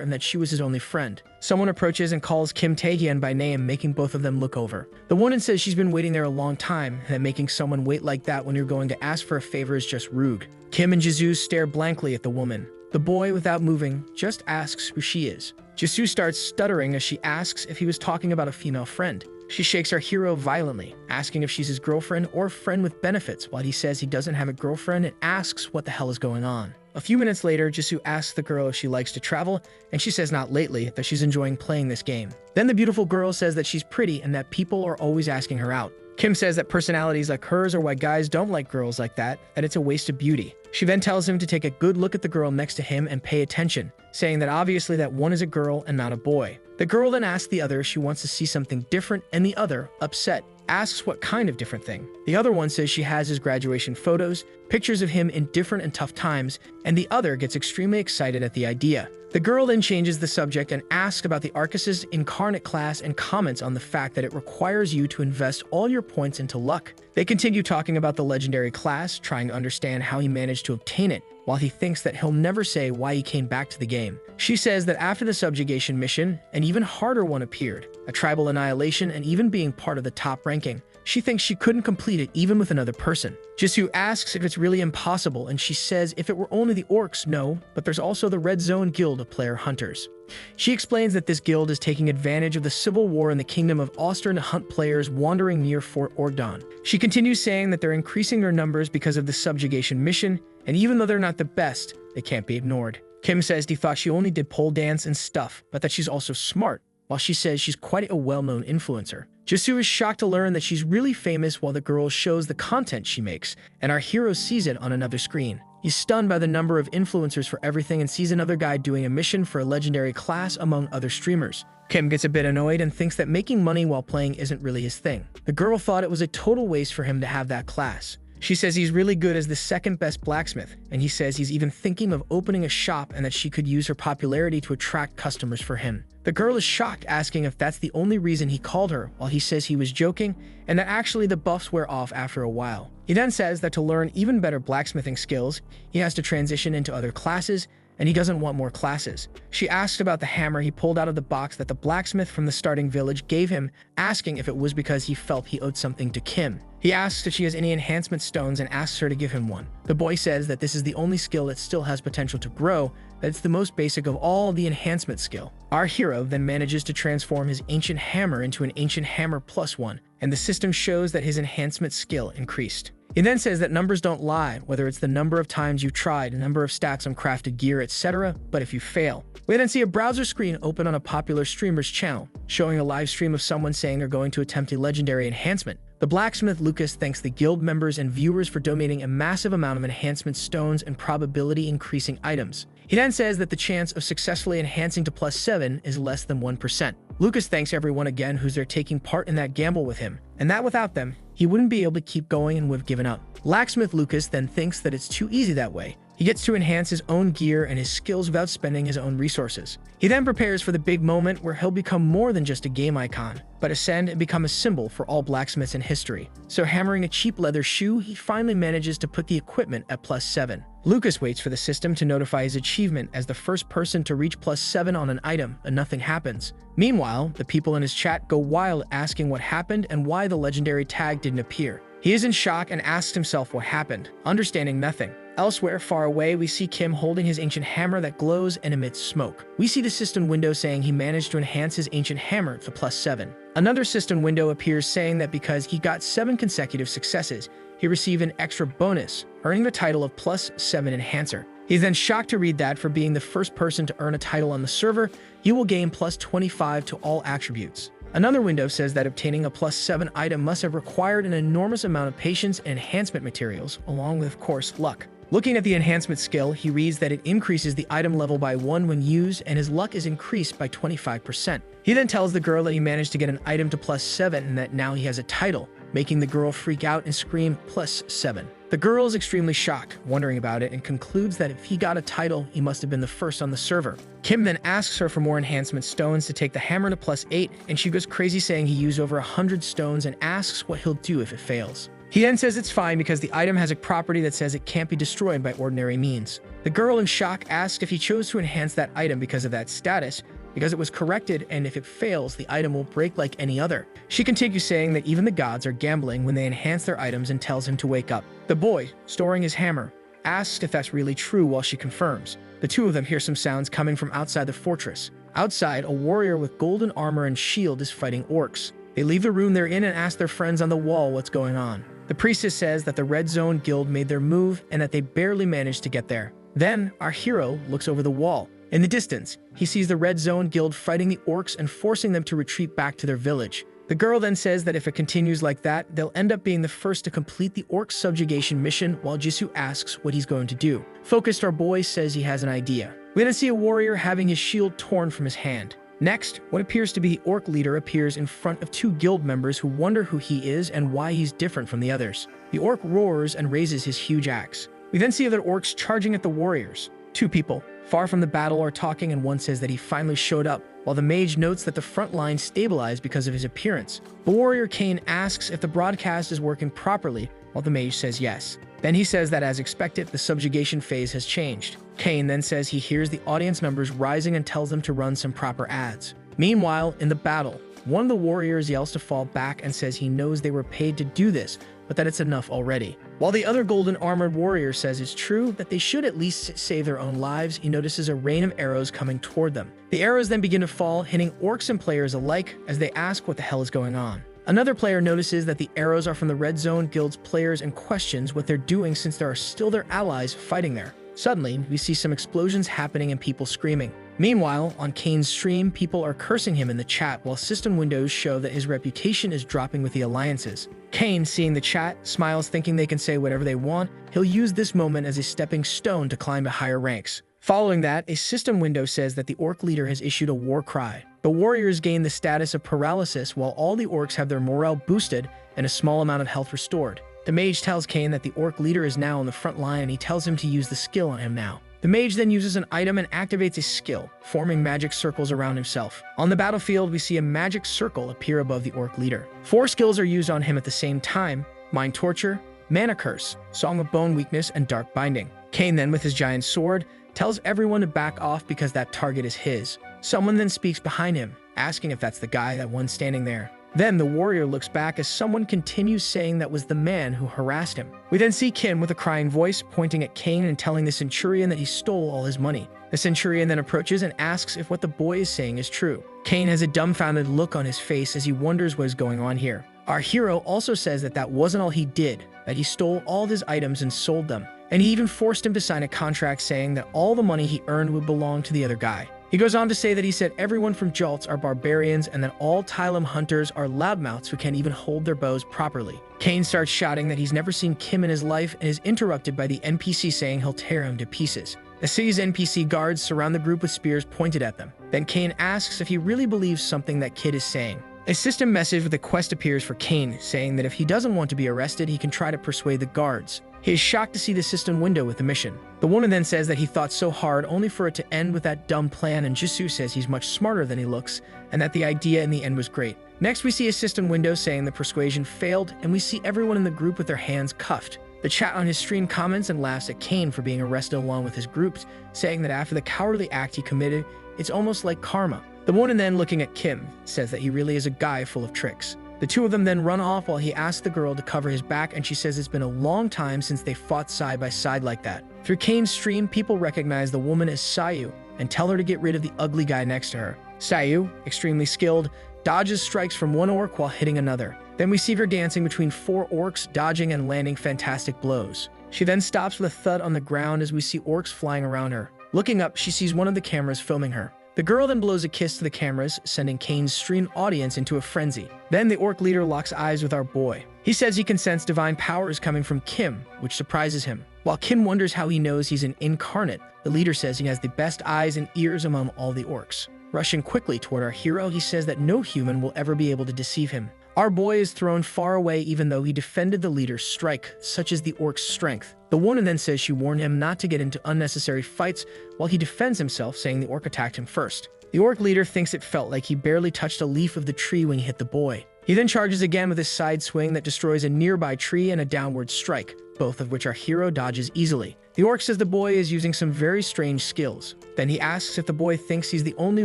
and that she was his only friend. Someone approaches and calls Kim Tae-hyun by name, making both of them look over. The woman says she's been waiting there a long time, and that making someone wait like that when you're going to ask for a favor is just rude. Kim and Jisoo stare blankly at the woman. The boy, without moving, just asks who she is. Jisoo starts stuttering as she asks if he was talking about a female friend. She shakes our hero violently, asking if she's his girlfriend or friend with benefits, while he says he doesn't have a girlfriend and asks what the hell is going on. A few minutes later, Jisoo asks the girl if she likes to travel, and she says not lately, that she's enjoying playing this game. Then the beautiful girl says that she's pretty and that people are always asking her out. Kim says that personalities like hers are why guys don't like girls like that it's a waste of beauty. She then tells him to take a good look at the girl next to him and pay attention, saying that obviously that one is a girl and not a boy. The girl then asks the other if she wants to see something different, and the other, upset, asks what kind of different thing. The other one says she has his graduation photos, pictures of him in different and tough times, and the other gets extremely excited at the idea. The girl then changes the subject and asks about the Arcus's incarnate class and comments on the fact that it requires you to invest all your points into luck. They continue talking about the legendary class, trying to understand how he managed to obtain it, while he thinks that he'll never say why he came back to the game. She says that after the subjugation mission, an even harder one appeared, a tribal annihilation, and even being part of the top ranking. She thinks she couldn't complete it even with another person. Jisoo asks if it's really impossible, and she says if it were only the orcs, no, but there's also the Red Zone Guild of player hunters. She explains that this guild is taking advantage of the civil war in the kingdom of Oster to hunt players wandering near Fort Ordon. She continues saying that they're increasing their numbers because of the subjugation mission, and even though they're not the best, they can't be ignored. Kim says he thought she only did pole dance and stuff, but that she's also smart, while she says she's quite a well-known influencer. Jisoo is shocked to learn that she's really famous while the girl shows the content she makes, and our hero sees it on another screen. He's stunned by the number of influencers for everything and sees another guy doing a mission for a legendary class among other streamers. Kim gets a bit annoyed and thinks that making money while playing isn't really his thing. The girl thought it was a total waste for him to have that class. She says he's really good as the second best blacksmith, and he says he's even thinking of opening a shop and that she could use her popularity to attract customers for him. The girl is shocked, asking if that's the only reason he called her, while he says he was joking and that actually the buffs wear off after a while. He then says that to learn even better blacksmithing skills, he has to transition into other classes, and he doesn't want more classes. She asked about the hammer he pulled out of the box that the blacksmith from the starting village gave him, asking if it was because he felt he owed something to Kim. He asks if she has any enhancement stones and asks her to give him one. The boy says that this is the only skill that still has potential to grow, that it's the most basic of all the enhancement skill. Our hero then manages to transform his ancient hammer into an ancient hammer +1, and the system shows that his enhancement skill increased. He then says that numbers don't lie, whether it's the number of times you tried, number of stacks on crafted gear, etc., but if you fail. We then see a browser screen open on a popular streamer's channel, showing a live stream of someone saying they're going to attempt a legendary enhancement. The blacksmith Lucas thanks the guild members and viewers for donating a massive amount of enhancement stones and probability increasing items. He then says that the chance of successfully enhancing to +7 is less than 1%. Lucas thanks everyone again who's there taking part in that gamble with him, and that without them, he wouldn't be able to keep going and would have given up. Blacksmith Lucas then thinks that it's too easy that way. He gets to enhance his own gear and his skills without spending his own resources. He then prepares for the big moment where he'll become more than just a game icon, but ascend and become a symbol for all blacksmiths in history. So hammering a cheap leather shoe, he finally manages to put the equipment at +7. Lucas waits for the system to notify his achievement as the first person to reach +7 on an item, and nothing happens. Meanwhile, the people in his chat go wild asking what happened and why the legendary tag didn't appear. He is in shock and asks himself what happened, understanding nothing. Elsewhere, far away, we see Kim holding his ancient hammer that glows and emits smoke. We see the system window saying he managed to enhance his ancient hammer to +7. Another system window appears saying that because he got 7 consecutive successes, he received an extra bonus, earning the title of +7 Enhancer. He's then shocked to read that for being the first person to earn a title on the server, you will gain +25 to all attributes. Another window says that obtaining a +7 item must have required an enormous amount of patience and enhancement materials, along with, of course, luck. Looking at the enhancement skill, he reads that it increases the item level by 1 when used, and his luck is increased by 25%. He then tells the girl that he managed to get an item to +7 and that now he has a title, making the girl freak out and scream +7. The girl is extremely shocked, wondering about it, and concludes that if he got a title, he must have been the first on the server. Kim then asks her for more enhancement stones to take the hammer to +8, and she goes crazy saying he used over 100 stones and asks what he'll do if it fails. He then says it's fine because the item has a property that says it can't be destroyed by ordinary means. The girl in shock asks if he chose to enhance that item because of that status, because it was corrected, and if it fails, the item will break like any other. She continues saying that even the gods are gambling when they enhance their items and tells him to wake up. The boy, storing his hammer, asks if that's really true while she confirms. The two of them hear some sounds coming from outside the fortress. Outside, a warrior with golden armor and shield is fighting orcs. They leave the room they're in and ask their friends on the wall what's going on. The priestess says that the Red Zone Guild made their move and that they barely managed to get there. Then, our hero looks over the wall. In the distance, he sees the Red Zone Guild fighting the orcs and forcing them to retreat back to their village. The girl then says that if it continues like that, they'll end up being the first to complete the orc subjugation mission, while Jisoo asks what he's going to do. Focused, our boy says he has an idea. We then see a warrior having his shield torn from his hand. Next, what appears to be the orc leader appears in front of two guild members who wonder who he is and why he's different from the others. The orc roars and raises his huge axe. We then see other orcs charging at the warriors. Two people, far from the battle, are talking, and one says that he finally showed up, while the mage notes that the front line stabilized because of his appearance. The warrior Kane asks if the broadcast is working properly, while the mage says yes. Then he says that as expected, the subjugation phase has changed. Kane then says he hears the audience numbers rising and tells them to run some proper ads. Meanwhile, in the battle, one of the warriors yells to fall back and says he knows they were paid to do this, but that it's enough already. While the other golden armored warrior says it's true that they should at least save their own lives, he notices a rain of arrows coming toward them. The arrows then begin to fall, hitting orcs and players alike as they ask what the hell is going on. Another player notices that the arrows are from the Red Zone Guild's players and questions what they're doing since there are still their allies fighting there. Suddenly, we see some explosions happening and people screaming. Meanwhile, on Kane's stream, people are cursing him in the chat while system windows show that his reputation is dropping with the alliances. Kane, seeing the chat, smiles thinking they can say whatever they want. He'll use this moment as a stepping stone to climb to higher ranks. Following that, a system window says that the orc leader has issued a war cry. The warriors gain the status of paralysis while all the orcs have their morale boosted and a small amount of health restored. The mage tells Kane that the orc leader is now on the front line and he tells him to use the skill on him now. The mage then uses an item and activates a skill, forming magic circles around himself. On the battlefield, we see a magic circle appear above the orc leader. 4 skills are used on him at the same time: Mind Torture, Mana Curse, Song of Bone Weakness, and Dark Binding. Kane then, with his giant sword, tells everyone to back off because that target is his. Someone then speaks behind him, asking if that's the guy, that one standing there. Then the warrior looks back as someone continues saying that was the man who harassed him. We then see Kim with a crying voice pointing at Kane and telling the centurion that he stole all his money. The centurion then approaches and asks if what the boy is saying is true. Kane has a dumbfounded look on his face as he wonders what is going on here. Our hero also says that that wasn't all he did, that he stole all of his items and sold them. And he even forced him to sign a contract saying that all the money he earned would belong to the other guy. He goes on to say that he said everyone from Jaltz are barbarians and that all Tylum hunters are loudmouths who can't even hold their bows properly. Kane starts shouting that he's never seen Kim in his life and is interrupted by the NPC saying he'll tear him to pieces. The city's NPC guards surround the group with spears pointed at them. Then Kane asks if he really believes something that kid is saying. A system message with a quest appears for Kane, saying that if he doesn't want to be arrested, he can try to persuade the guards. He is shocked to see the system window with the mission. The woman then says that he thought so hard only for it to end with that dumb plan, and Jisoo says he's much smarter than he looks and that the idea in the end was great. Next, we see a system window saying the persuasion failed, and we see everyone in the group with their hands cuffed. The chat on his stream comments and laughs at Kane for being arrested along with his group, saying that after the cowardly act he committed, it's almost like karma. The woman then, looking at Kim, says that he really is a guy full of tricks. The two of them then run off while he asks the girl to cover his back, and she says it's been a long time since they fought side by side like that. Through Kane's stream, people recognize the woman as Sayu and tell her to get rid of the ugly guy next to her. Sayu, extremely skilled, dodges strikes from one orc while hitting another. Then we see her dancing between 4 orcs, dodging and landing fantastic blows. She then stops with a thud on the ground as we see orcs flying around her. Looking up, she sees one of the cameras filming her. The girl then blows a kiss to the cameras, sending Kane's streamed audience into a frenzy. Then the orc leader locks eyes with our boy. He says he can sense divine powers coming from Kim, which surprises him. While Kim wonders how he knows he's an incarnate, the leader says he has the best eyes and ears among all the orcs. Rushing quickly toward our hero, he says that no human will ever be able to deceive him. Our boy is thrown far away even though he defended the leader's strike, such is the orc's strength. The woman then says she warned him not to get into unnecessary fights while he defends himself, saying the orc attacked him first. The orc leader thinks it felt like he barely touched a leaf of the tree when he hit the boy. He then charges again with his side swing that destroys a nearby tree and a downward strike, both of which our hero dodges easily. The orc says the boy is using some very strange skills. Then he asks if the boy thinks he's the only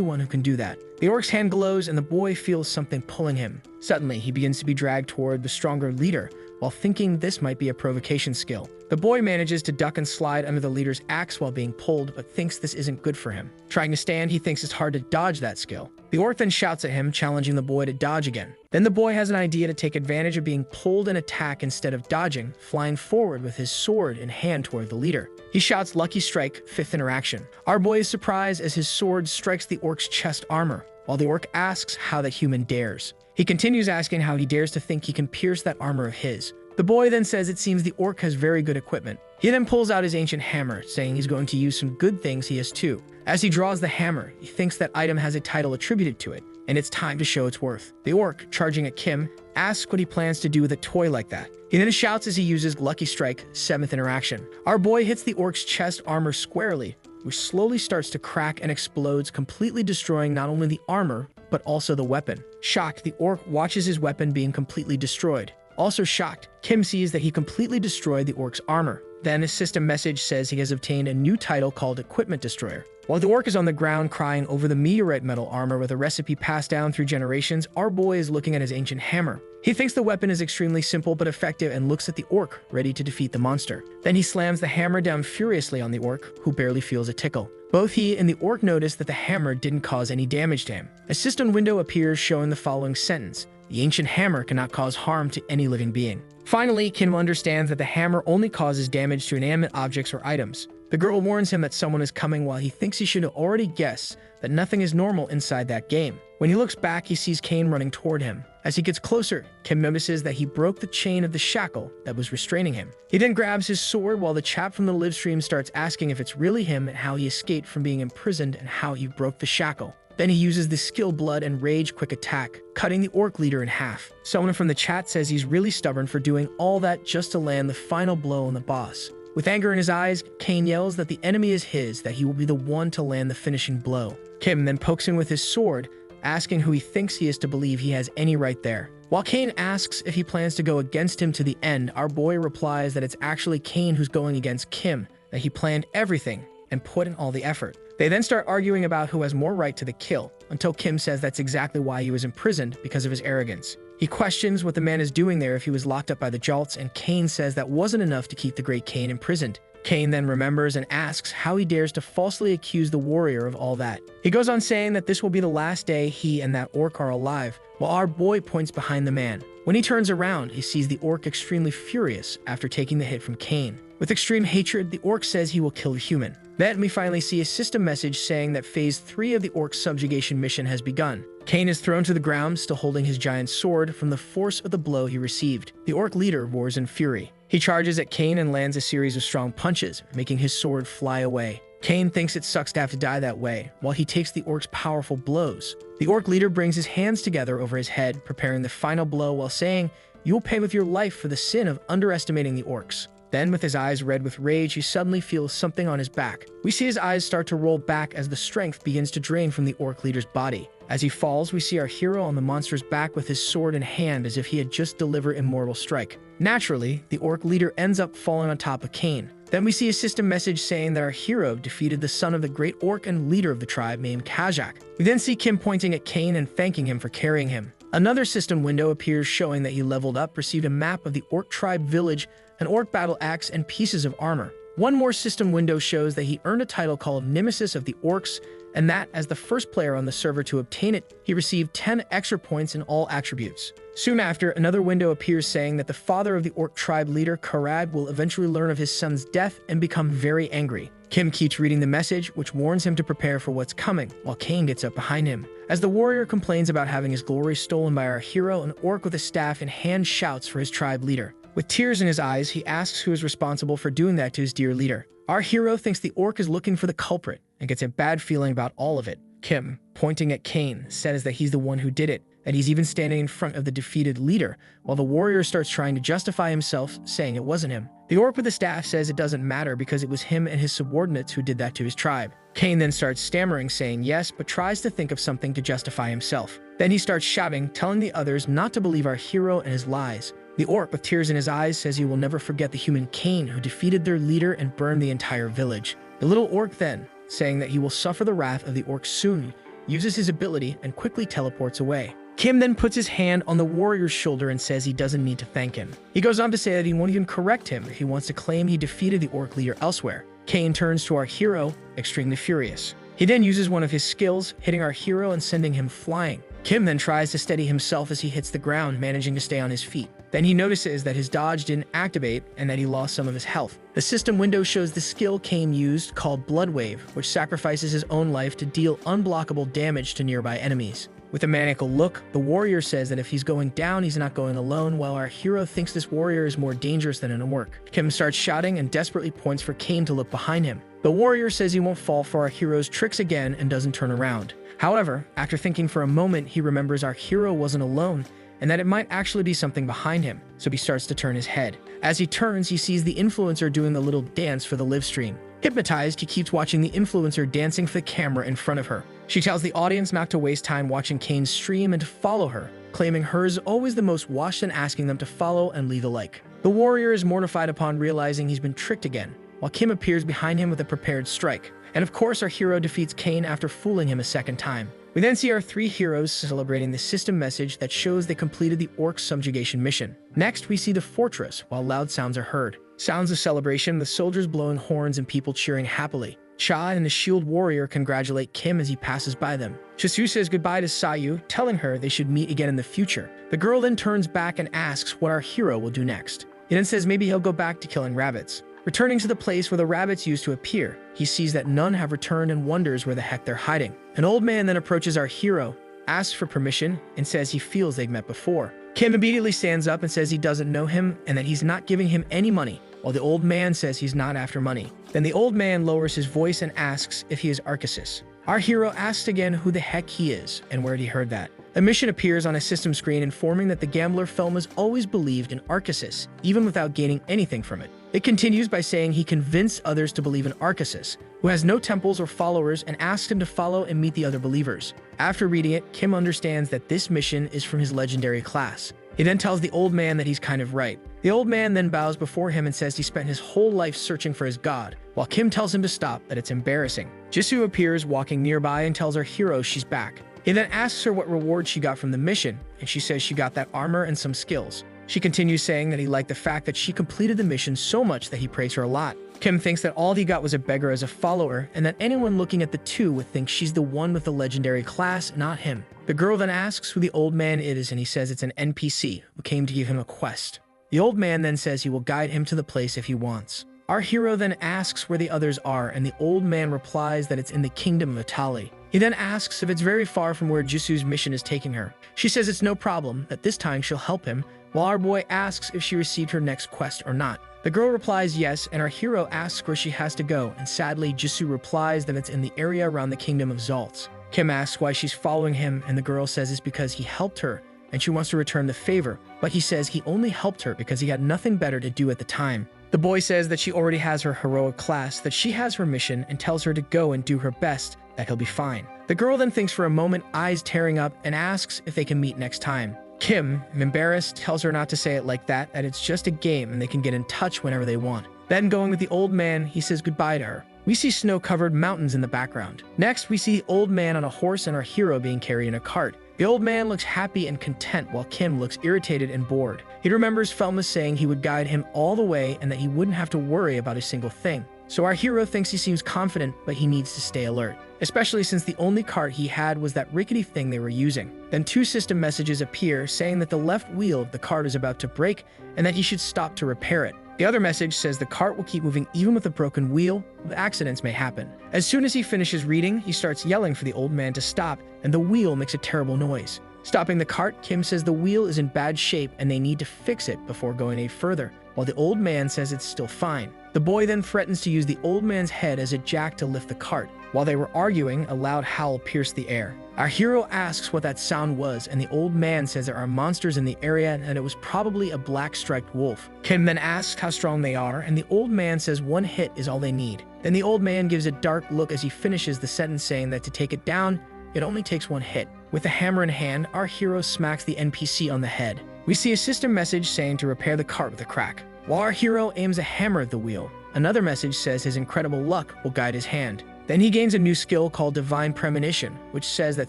one who can do that. The orc's hand glows and the boy feels something pulling him. Suddenly, he begins to be dragged toward the stronger leader, while thinking this might be a provocation skill. The boy manages to duck and slide under the leader's axe while being pulled, but thinks this isn't good for him. Trying to stand, he thinks it's hard to dodge that skill. The orc then shouts at him, challenging the boy to dodge again. Then the boy has an idea to take advantage of being pulled and attack instead of dodging, flying forward with his sword in hand toward the leader. He shouts "Lucky Strike," fifth interaction. Our boy is surprised as his sword strikes the orc's chest armor, while the orc asks how that human dares. He continues asking how he dares to think he can pierce that armor of his. The boy then says it seems the orc has very good equipment. He then pulls out his ancient hammer, saying he's going to use some good things he has too. As he draws the hammer, he thinks that item has a title attributed to it, and it's time to show its worth. The orc, charging at Kim, asks what he plans to do with a toy like that. He then shouts as he uses Lucky Strike, seventh interaction. Our boy hits the orc's chest armor squarely, which slowly starts to crack and explodes, completely destroying not only the armor, but also the weapon. Shocked, the orc watches his weapon being completely destroyed. Also shocked, Kim sees that he completely destroyed the orc's armor. Then a system message says he has obtained a new title called Equipment Destroyer. While the orc is on the ground crying over the meteorite metal armor with a recipe passed down through generations, our boy is looking at his ancient hammer. He thinks the weapon is extremely simple but effective and looks at the orc, ready to defeat the monster. Then he slams the hammer down furiously on the orc, who barely feels a tickle. Both he and the orc notice that the hammer didn't cause any damage to him. A system window appears showing the following sentence: "The ancient hammer cannot cause harm to any living being." Finally, Kim understands that the hammer only causes damage to inanimate objects or items. The girl warns him that someone is coming while he thinks he should have already guessed that nothing is normal inside that game. When he looks back, he sees Kane running toward him. As he gets closer, Kim notices that he broke the chain of the shackle that was restraining him. He then grabs his sword while the chap from the livestream starts asking if it's really him and how he escaped from being imprisoned and how he broke the shackle. Then he uses the skill Blood and Rage quick attack, cutting the orc leader in half. Someone from the chat says he's really stubborn for doing all that just to land the final blow on the boss. With anger in his eyes, Kane yells that the enemy is his, that he will be the one to land the finishing blow. Kim then pokes him with his sword, asking who he thinks he is to believe he has any right there. While Kane asks if he plans to go against him to the end, our boy replies that it's actually Kane who's going against Kim, that he planned everything and put in all the effort. They then start arguing about who has more right to the kill, until Kim says that's exactly why he was imprisoned, because of his arrogance. He questions what the man is doing there if he was locked up by the Jalts, and Kane says that wasn't enough to keep the great Kane imprisoned. Kane then remembers and asks how he dares to falsely accuse the warrior of all that. He goes on saying that this will be the last day he and that orc are alive, while our boy points behind the man. When he turns around, he sees the orc extremely furious after taking the hit from Kane. With extreme hatred, the orc says he will kill the human. Then we finally see a system message saying that Phase 3 of the orc's subjugation mission has begun. Kane is thrown to the ground, still holding his giant sword from the force of the blow he received. The orc leader roars in fury. He charges at Kane and lands a series of strong punches, making his sword fly away. Kane thinks it sucks to have to die that way, while he takes the orc's powerful blows. The orc leader brings his hands together over his head, preparing the final blow while saying, "You will pay with your life for the sin of underestimating the orcs." Then, with his eyes red with rage, he suddenly feels something on his back. We see his eyes start to roll back as the strength begins to drain from the orc leader's body. As he falls, we see our hero on the monster's back with his sword in hand as if he had just delivered immortal strike. Naturally, the orc leader ends up falling on top of Kane. Then we see a system message saying that our hero defeated the son of the great orc and leader of the tribe named Kajak. We then see Kim pointing at Kane and thanking him for carrying him. Another system window appears showing that he leveled up, received a map of the orc tribe village, an orc battle axe, and pieces of armor. One more system window shows that he earned a title called Nemesis of the Orcs, and that, as the first player on the server to obtain it, he received 10 extra points in all attributes. Soon after, another window appears saying that the father of the orc tribe leader, Karad, will eventually learn of his son's death and become very angry. Kim keeps reading the message, which warns him to prepare for what's coming, while Kane gets up behind him. As the warrior complains about having his glory stolen by our hero, an orc with a staff in hand shouts for his tribe leader. With tears in his eyes, he asks who is responsible for doing that to his dear leader. Our hero thinks the orc is looking for the culprit and gets a bad feeling about all of it. Kim, pointing at Kane, says that he's the one who did it, that he's even standing in front of the defeated leader, while the warrior starts trying to justify himself, saying it wasn't him. The orc with the staff says it doesn't matter because it was him and his subordinates who did that to his tribe. Kane then starts stammering, saying yes, but tries to think of something to justify himself. Then he starts shouting, telling the others not to believe our hero and his lies. The orc, with tears in his eyes, says he will never forget the human Kane who defeated their leader and burned the entire village. The little orc then, saying that he will suffer the wrath of the orc soon, uses his ability and quickly teleports away. Kim then puts his hand on the warrior's shoulder and says he doesn't need to thank him. He goes on to say that he won't even correct him if he wants to claim he defeated the orc leader elsewhere. Kane turns to our hero, extremely furious. He then uses one of his skills, hitting our hero and sending him flying. Kim then tries to steady himself as he hits the ground, managing to stay on his feet. Then he notices that his dodge didn't activate and that he lost some of his health. The system window shows the skill Kane used, called Blood Wave, which sacrifices his own life to deal unblockable damage to nearby enemies. With a maniacal look, the warrior says that if he's going down, he's not going alone, while our hero thinks this warrior is more dangerous than an orc. Kim starts shouting and desperately points for Kane to look behind him. The warrior says he won't fall for our hero's tricks again and doesn't turn around. However, after thinking for a moment, he remembers our hero wasn't alone and that it might actually be something behind him, so he starts to turn his head. As he turns, he sees the influencer doing the little dance for the live stream. Hypnotized, he keeps watching the influencer dancing for the camera in front of her. She tells the audience not to waste time watching Kane's stream and to follow her, claiming hers is always the most watched and asking them to follow and leave a like. The warrior is mortified upon realizing he's been tricked again, while Kim appears behind him with a prepared strike. And of course, our hero defeats Kane after fooling him a second time. We then see our three heroes celebrating the system message that shows they completed the orc subjugation mission. Next, we see the fortress, while loud sounds are heard. Sounds of celebration, with soldiers blowing horns and people cheering happily. Cha and the shield warrior congratulate Kim as he passes by them. Chisu says goodbye to Sayu, telling her they should meet again in the future. The girl then turns back and asks what our hero will do next. He then says maybe he'll go back to killing rabbits. Returning to the place where the rabbits used to appear, he sees that none have returned and wonders where the heck they're hiding. An old man then approaches our hero, asks for permission, and says he feels they've met before. Kim immediately stands up and says he doesn't know him and that he's not giving him any money, while the old man says he's not after money. Then the old man lowers his voice and asks if he is Arceus. Our hero asks again who the heck he is and where he heard that. A mission appears on a system screen informing that the gambler Felma's always believed in Arceus, even without gaining anything from it. It continues by saying he convinced others to believe in Arceus, who has no temples or followers, and asks him to follow and meet the other believers. After reading it, Kim understands that this mission is from his legendary class. He then tells the old man that he's kind of right. The old man then bows before him and says he spent his whole life searching for his god, while Kim tells him to stop, that it's embarrassing. Jisoo appears walking nearby and tells our hero she's back. He then asks her what reward she got from the mission, and she says she got that armor and some skills. She continues saying that he liked the fact that she completed the mission so much that he praised her a lot. Kim thinks that all he got was a beggar as a follower, and that anyone looking at the two would think she's the one with the legendary class, not him. The girl then asks who the old man is, and he says it's an NPC who came to give him a quest. The old man then says he will guide him to the place if he wants. Our hero then asks where the others are, and the old man replies that it's in the kingdom of Italy. He then asks if it's very far from where Jisoo's mission is taking her. She says it's no problem, that this time she'll help him, while our boy asks if she received her next quest or not. The girl replies yes, and our hero asks where she has to go, and sadly Jisoo replies that it's in the area around the kingdom of Zaltz. Kim asks why she's following him, and the girl says it's because he helped her, and she wants to return the favor, but he says he only helped her because he had nothing better to do at the time. The boy says that she already has her heroic class, that she has her mission, and tells her to go and do her best, that he'll be fine. The girl then thinks for a moment, eyes tearing up, and asks if they can meet next time. Kim, embarrassed, tells her not to say it like that it's just a game and they can get in touch whenever they want. Then going with the old man, he says goodbye to her. We see snow-covered mountains in the background. Next, we see the old man on a horse and our hero being carried in a cart. The old man looks happy and content while Kim looks irritated and bored. He remembers Felma saying he would guide him all the way and that he wouldn't have to worry about a single thing. So our hero thinks he seems confident, but he needs to stay alert, especially since the only cart he had was that rickety thing they were using. Then two system messages appear saying that the left wheel of the cart is about to break and that he should stop to repair it. The other message says the cart will keep moving even with a broken wheel, but accidents may happen. As soon as he finishes reading, he starts yelling for the old man to stop, and the wheel makes a terrible noise. Stopping the cart, Kim says the wheel is in bad shape and they need to fix it before going any further, while the old man says it's still fine. The boy then threatens to use the old man's head as a jack to lift the cart. While they were arguing, a loud howl pierced the air. Our hero asks what that sound was, and the old man says there are monsters in the area and it was probably a black-striped wolf. Kim then asks how strong they are, and the old man says one hit is all they need. Then the old man gives a dark look as he finishes the sentence, saying that to take it down, it only takes one hit. With a hammer in hand, our hero smacks the NPC on the head. We see a system message saying to repair the cart with a crack. While our hero aims a hammer at the wheel, another message says his incredible luck will guide his hand. Then he gains a new skill called Divine Premonition, which says that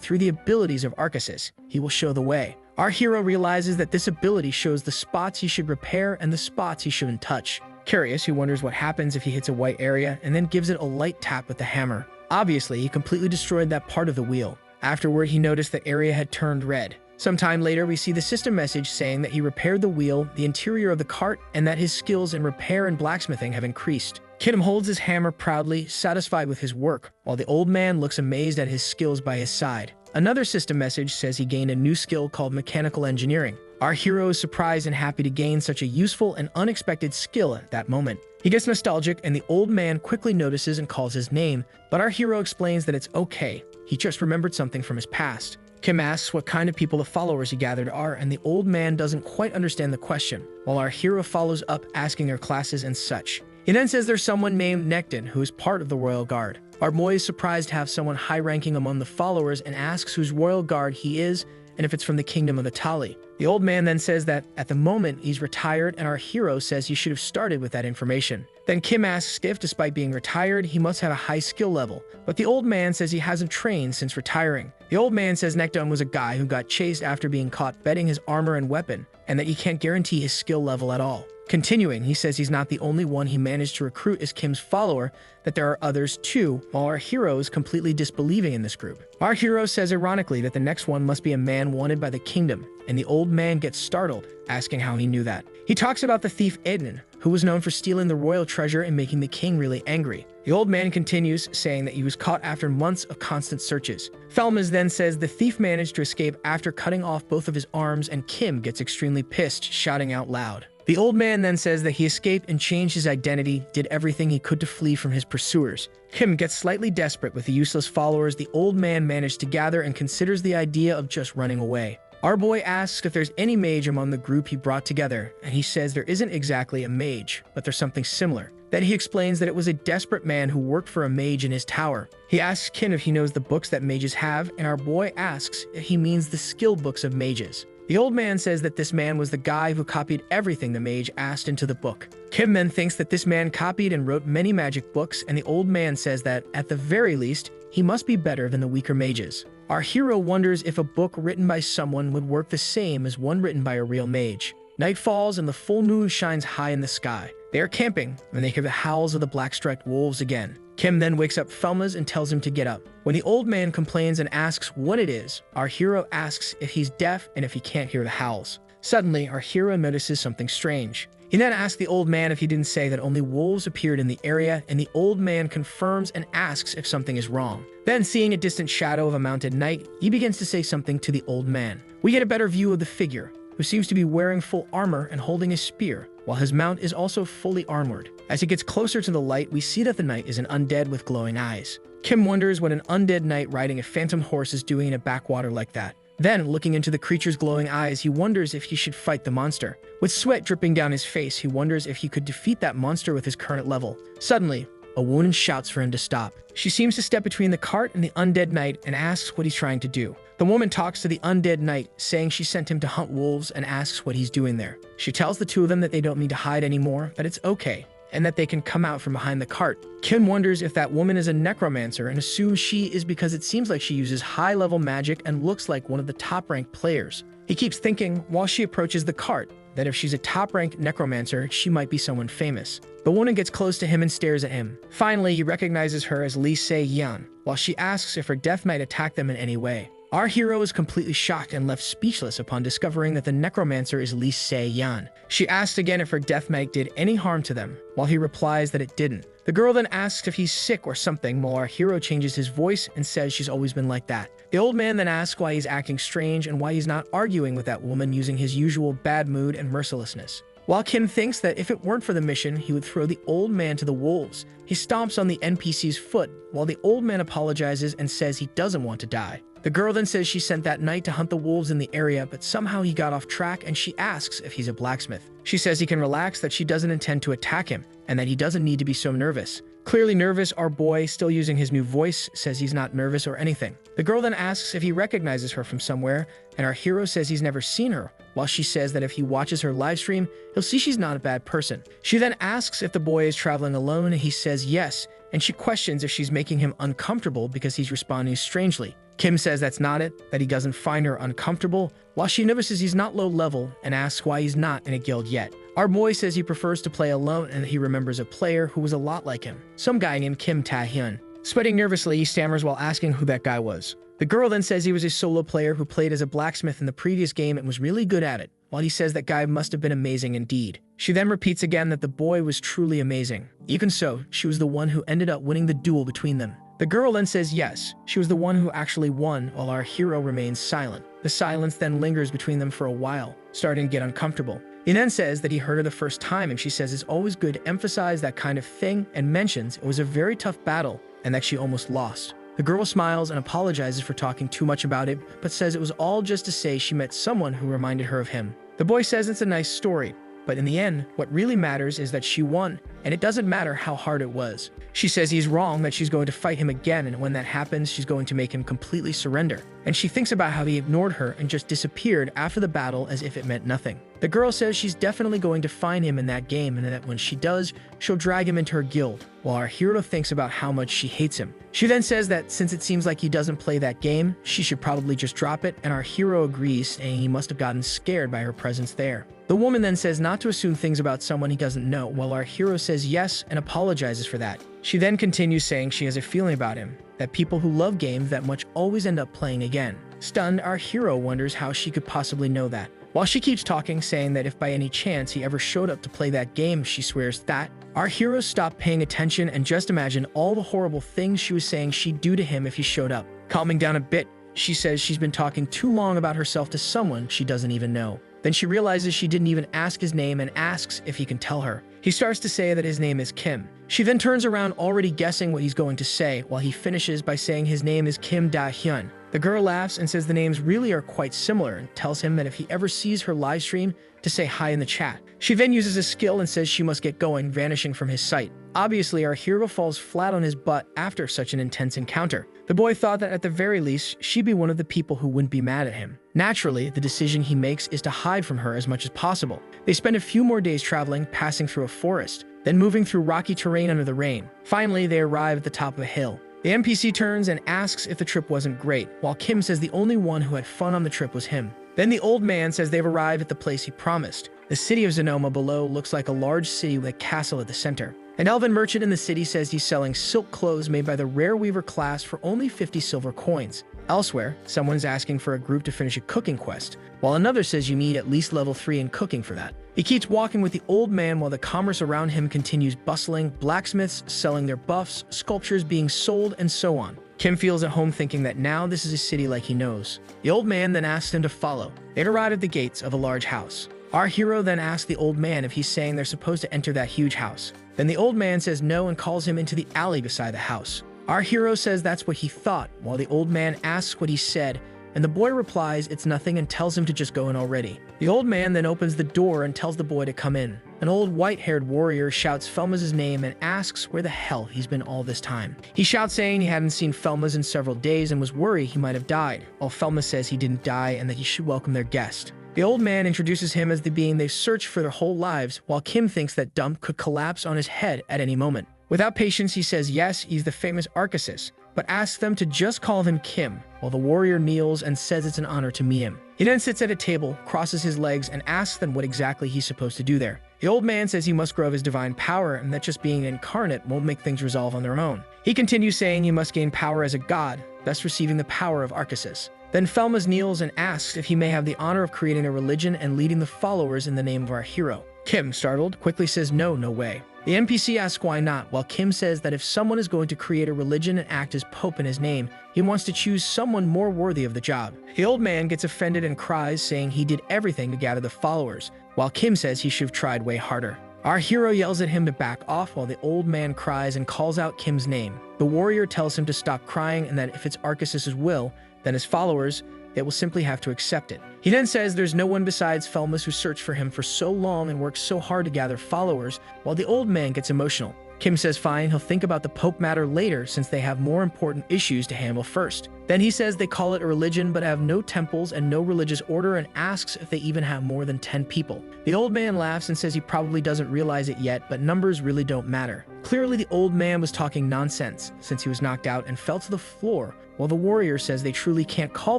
through the abilities of Arceus, he will show the way. Our hero realizes that this ability shows the spots he should repair and the spots he shouldn't touch. Curious, he wonders what happens if he hits a white area and then gives it a light tap with the hammer. Obviously, he completely destroyed that part of the wheel. Afterward, he noticed the area had turned red. Sometime later, we see the system message saying that he repaired the wheel, the interior of the cart, and that his skills in repair and blacksmithing have increased. Kim holds his hammer proudly, satisfied with his work, while the old man looks amazed at his skills by his side. Another system message says he gained a new skill called mechanical engineering. Our hero is surprised and happy to gain such a useful and unexpected skill at that moment. He gets nostalgic, and the old man quickly notices and calls his name, but our hero explains that it's okay. He just remembered something from his past. Kim asks what kind of people the followers he gathered are, and the old man doesn't quite understand the question, while our hero follows up asking their classes and such. He then says there's someone named Nekton who is part of the Royal Guard. Our boy is surprised to have someone high-ranking among the followers and asks whose Royal Guard he is and if it's from the Kingdom of the Tali. The old man then says that at the moment he's retired, and our hero says he should have started with that information. Then Kim asks if, despite being retired, he must have a high skill level, but the old man says he hasn't trained since retiring. The old man says Nekton was a guy who got chased after being caught betting his armor and weapon, and that he can't guarantee his skill level at all. Continuing, he says he's not the only one he managed to recruit as Kim's follower, that there are others too, while our hero is completely disbelieving in this group. Our hero says ironically that the next one must be a man wanted by the kingdom, and the old man gets startled, asking how he knew that. He talks about the thief Ednan, who was known for stealing the royal treasure and making the king really angry. The old man continues, saying that he was caught after months of constant searches. Felmas then says the thief managed to escape after cutting off both of his arms, and Kim gets extremely pissed, shouting out loud. The old man then says that he escaped and changed his identity, did everything he could to flee from his pursuers. Kim gets slightly desperate with the useless followers the old man managed to gather and considers the idea of just running away. Our boy asks if there's any mage among the group he brought together, and he says there isn't exactly a mage, but there's something similar. Then he explains that it was a desperate man who worked for a mage in his tower. He asks Kim if he knows the books that mages have, and our boy asks if he means the skill books of mages. The old man says that this man was the guy who copied everything the mage asked into the book. Kim then thinks that this man copied and wrote many magic books, and the old man says that, at the very least, he must be better than the weaker mages. Our hero wonders if a book written by someone would work the same as one written by a real mage. Night falls and the full moon shines high in the sky. They are camping, and they hear the howls of the black-striped wolves again. Kim then wakes up Felmas and tells him to get up. When the old man complains and asks what it is, our hero asks if he's deaf and if he can't hear the howls. Suddenly, our hero notices something strange. He then asks the old man if he didn't say that only wolves appeared in the area, and the old man confirms and asks if something is wrong. Then, seeing a distant shadow of a mounted knight, he begins to say something to the old man. We get a better view of the figure, who seems to be wearing full armor and holding a spear, while his mount is also fully armored. As he gets closer to the light, we see that the knight is an undead with glowing eyes. Kim wonders what an undead knight riding a phantom horse is doing in a backwater like that. Then, looking into the creature's glowing eyes, he wonders if he should fight the monster. With sweat dripping down his face, he wonders if he could defeat that monster with his current level. Suddenly, a woman shouts for him to stop. She seems to step between the cart and the undead knight and asks what he's trying to do. The woman talks to the undead knight, saying she sent him to hunt wolves, and asks what he's doing there. She tells the two of them that they don't need to hide anymore, that it's okay, and that they can come out from behind the cart. Kim wonders if that woman is a necromancer and assumes she is because it seems like she uses high-level magic and looks like one of the top-ranked players. He keeps thinking, while she approaches the cart, that if she's a top-ranked necromancer, she might be someone famous. The woman gets close to him and stares at him. Finally, he recognizes her as Lee Se-yeon, while she asks if her death might attack them in any way. Our hero is completely shocked and left speechless upon discovering that the necromancer is Lee Se-yan. She asks again if her death mag did any harm to them, while he replies that it didn't. The girl then asks if he's sick or something, while our hero changes his voice and says she's always been like that. The old man then asks why he's acting strange and why he's not arguing with that woman using his usual bad mood and mercilessness. While Kim thinks that if it weren't for the mission, he would throw the old man to the wolves, he stomps on the NPC's foot, while the old man apologizes and says he doesn't want to die. The girl then says she sent that night to hunt the wolves in the area, but somehow he got off track, and she asks if he's a blacksmith. She says he can relax, that she doesn't intend to attack him, and that he doesn't need to be so nervous. Clearly nervous, our boy, still using his new voice, says he's not nervous or anything. The girl then asks if he recognizes her from somewhere, and our hero says he's never seen her, while she says that if he watches her livestream, he'll see she's not a bad person. She then asks if the boy is traveling alone, and he says yes, and she questions if she's making him uncomfortable because he's responding strangely. Kim says that's not it, that he doesn't find her uncomfortable, while she notices he's not low level and asks why he's not in a guild yet. Our boy says he prefers to play alone and that he remembers a player who was a lot like him, some guy named Kim Ta-hyun. Sweating nervously, he stammers while asking who that guy was. The girl then says he was a solo player who played as a blacksmith in the previous game and was really good at it, while he says that guy must have been amazing indeed. She then repeats again that the boy was truly amazing. Even so, she was the one who ended up winning the duel between them. The girl then says yes, she was the one who actually won, while our hero remains silent. The silence then lingers between them for a while, starting to get uncomfortable. He then says that he heard her the first time, and she says it's always good to emphasize that kind of thing, and mentions it was a very tough battle and that she almost lost. The girl smiles and apologizes for talking too much about it, but says it was all just to say she met someone who reminded her of him. The boy says it's a nice story, but in the end, what really matters is that she won, and it doesn't matter how hard it was. She says he's wrong, that she's going to fight him again, and when that happens, she's going to make him completely surrender. And she thinks about how he ignored her and just disappeared after the battle as if it meant nothing. The girl says she's definitely going to find him in that game, and that when she does, she'll drag him into her guild, while our hero thinks about how much she hates him. She then says that since it seems like he doesn't play that game, she should probably just drop it, and our hero agrees, saying he must have gotten scared by her presence there. The woman then says not to assume things about someone he doesn't know, while our hero says yes and apologizes for that. She then continues saying she has a feeling about him, that people who love games that much always end up playing again. Stunned, our hero wonders how she could possibly know that. While she keeps talking, saying that if by any chance he ever showed up to play that game, she swears that. Our hero stopped paying attention and just imagine all the horrible things she was saying she'd do to him if he showed up. Calming down a bit, she says she's been talking too long about herself to someone she doesn't even know. Then she realizes she didn't even ask his name and asks if he can tell her. He starts to say that his name is Kim. She then turns around already guessing what he's going to say, while he finishes by saying his name is Kim Da-hyun. The girl laughs and says the names really are quite similar and tells him that if he ever sees her live stream, to say hi in the chat. She then uses a skill and says she must get going, vanishing from his sight. Obviously, our hero falls flat on his butt after such an intense encounter. The boy thought that at the very least, she'd be one of the people who wouldn't be mad at him. Naturally, the decision he makes is to hide from her as much as possible. They spend a few more days traveling, passing through a forest, then moving through rocky terrain under the rain. Finally, they arrive at the top of a hill. The NPC turns and asks if the trip wasn't great, while Kim says the only one who had fun on the trip was him. Then the old man says they've arrived at the place he promised. The city of Zenoma below looks like a large city with a castle at the center. An elven merchant in the city says he's selling silk clothes made by the rare weaver class for only 50 silver coins. Elsewhere, someone is asking for a group to finish a cooking quest, while another says you need at least level 3 in cooking for that. He keeps walking with the old man while the commerce around him continues bustling, blacksmiths selling their buffs, sculptures being sold, and so on. Kim feels at home thinking that now this is a city like he knows. The old man then asks him to follow. They'd arrived at the gates of a large house. Our hero then asks the old man if he's saying they're supposed to enter that huge house. Then the old man says no and calls him into the alley beside the house. Our hero says that's what he thought, while the old man asks what he said, and the boy replies it's nothing and tells him to just go in already. The old man then opens the door and tells the boy to come in. An old white-haired warrior shouts Felma's name and asks where the hell he's been all this time. He shouts saying he hadn't seen Felma's in several days and was worried he might have died, while Felma says he didn't die and that he should welcome their guest. The old man introduces him as the being they've searched for their whole lives, while Kim thinks that Dump could collapse on his head at any moment. Without patience, he says yes, he's the famous Arceus, but asks them to just call him Kim, while the warrior kneels and says it's an honor to meet him. He then sits at a table, crosses his legs, and asks them what exactly he's supposed to do there. The old man says he must grow his divine power and that just being incarnate won't make things resolve on their own. He continues saying he must gain power as a god, thus receiving the power of Arceus. Then Felmas kneels and asks if he may have the honor of creating a religion and leading the followers in the name of our hero. Kim, startled, quickly says no way. The NPC asks why not, while Kim says that if someone is going to create a religion and act as pope in his name, he wants to choose someone more worthy of the job. The old man gets offended and cries, saying he did everything to gather the followers, while Kim says he should have tried way harder. Our hero yells at him to back off while the old man cries and calls out Kim's name. The warrior tells him to stop crying and that if it's Arceus' will, then his followers, they will simply have to accept it. He then says there's no one besides Felmas who searched for him for so long and worked so hard to gather followers, while the old man gets emotional. Kim says fine, he'll think about the Pope matter later since they have more important issues to handle first. Then he says they call it a religion but have no temples and no religious order and asks if they even have more than 10 people. The old man laughs and says he probably doesn't realize it yet, but numbers really don't matter. Clearly the old man was talking nonsense since he was knocked out and fell to the floor, while the warrior says they truly can't call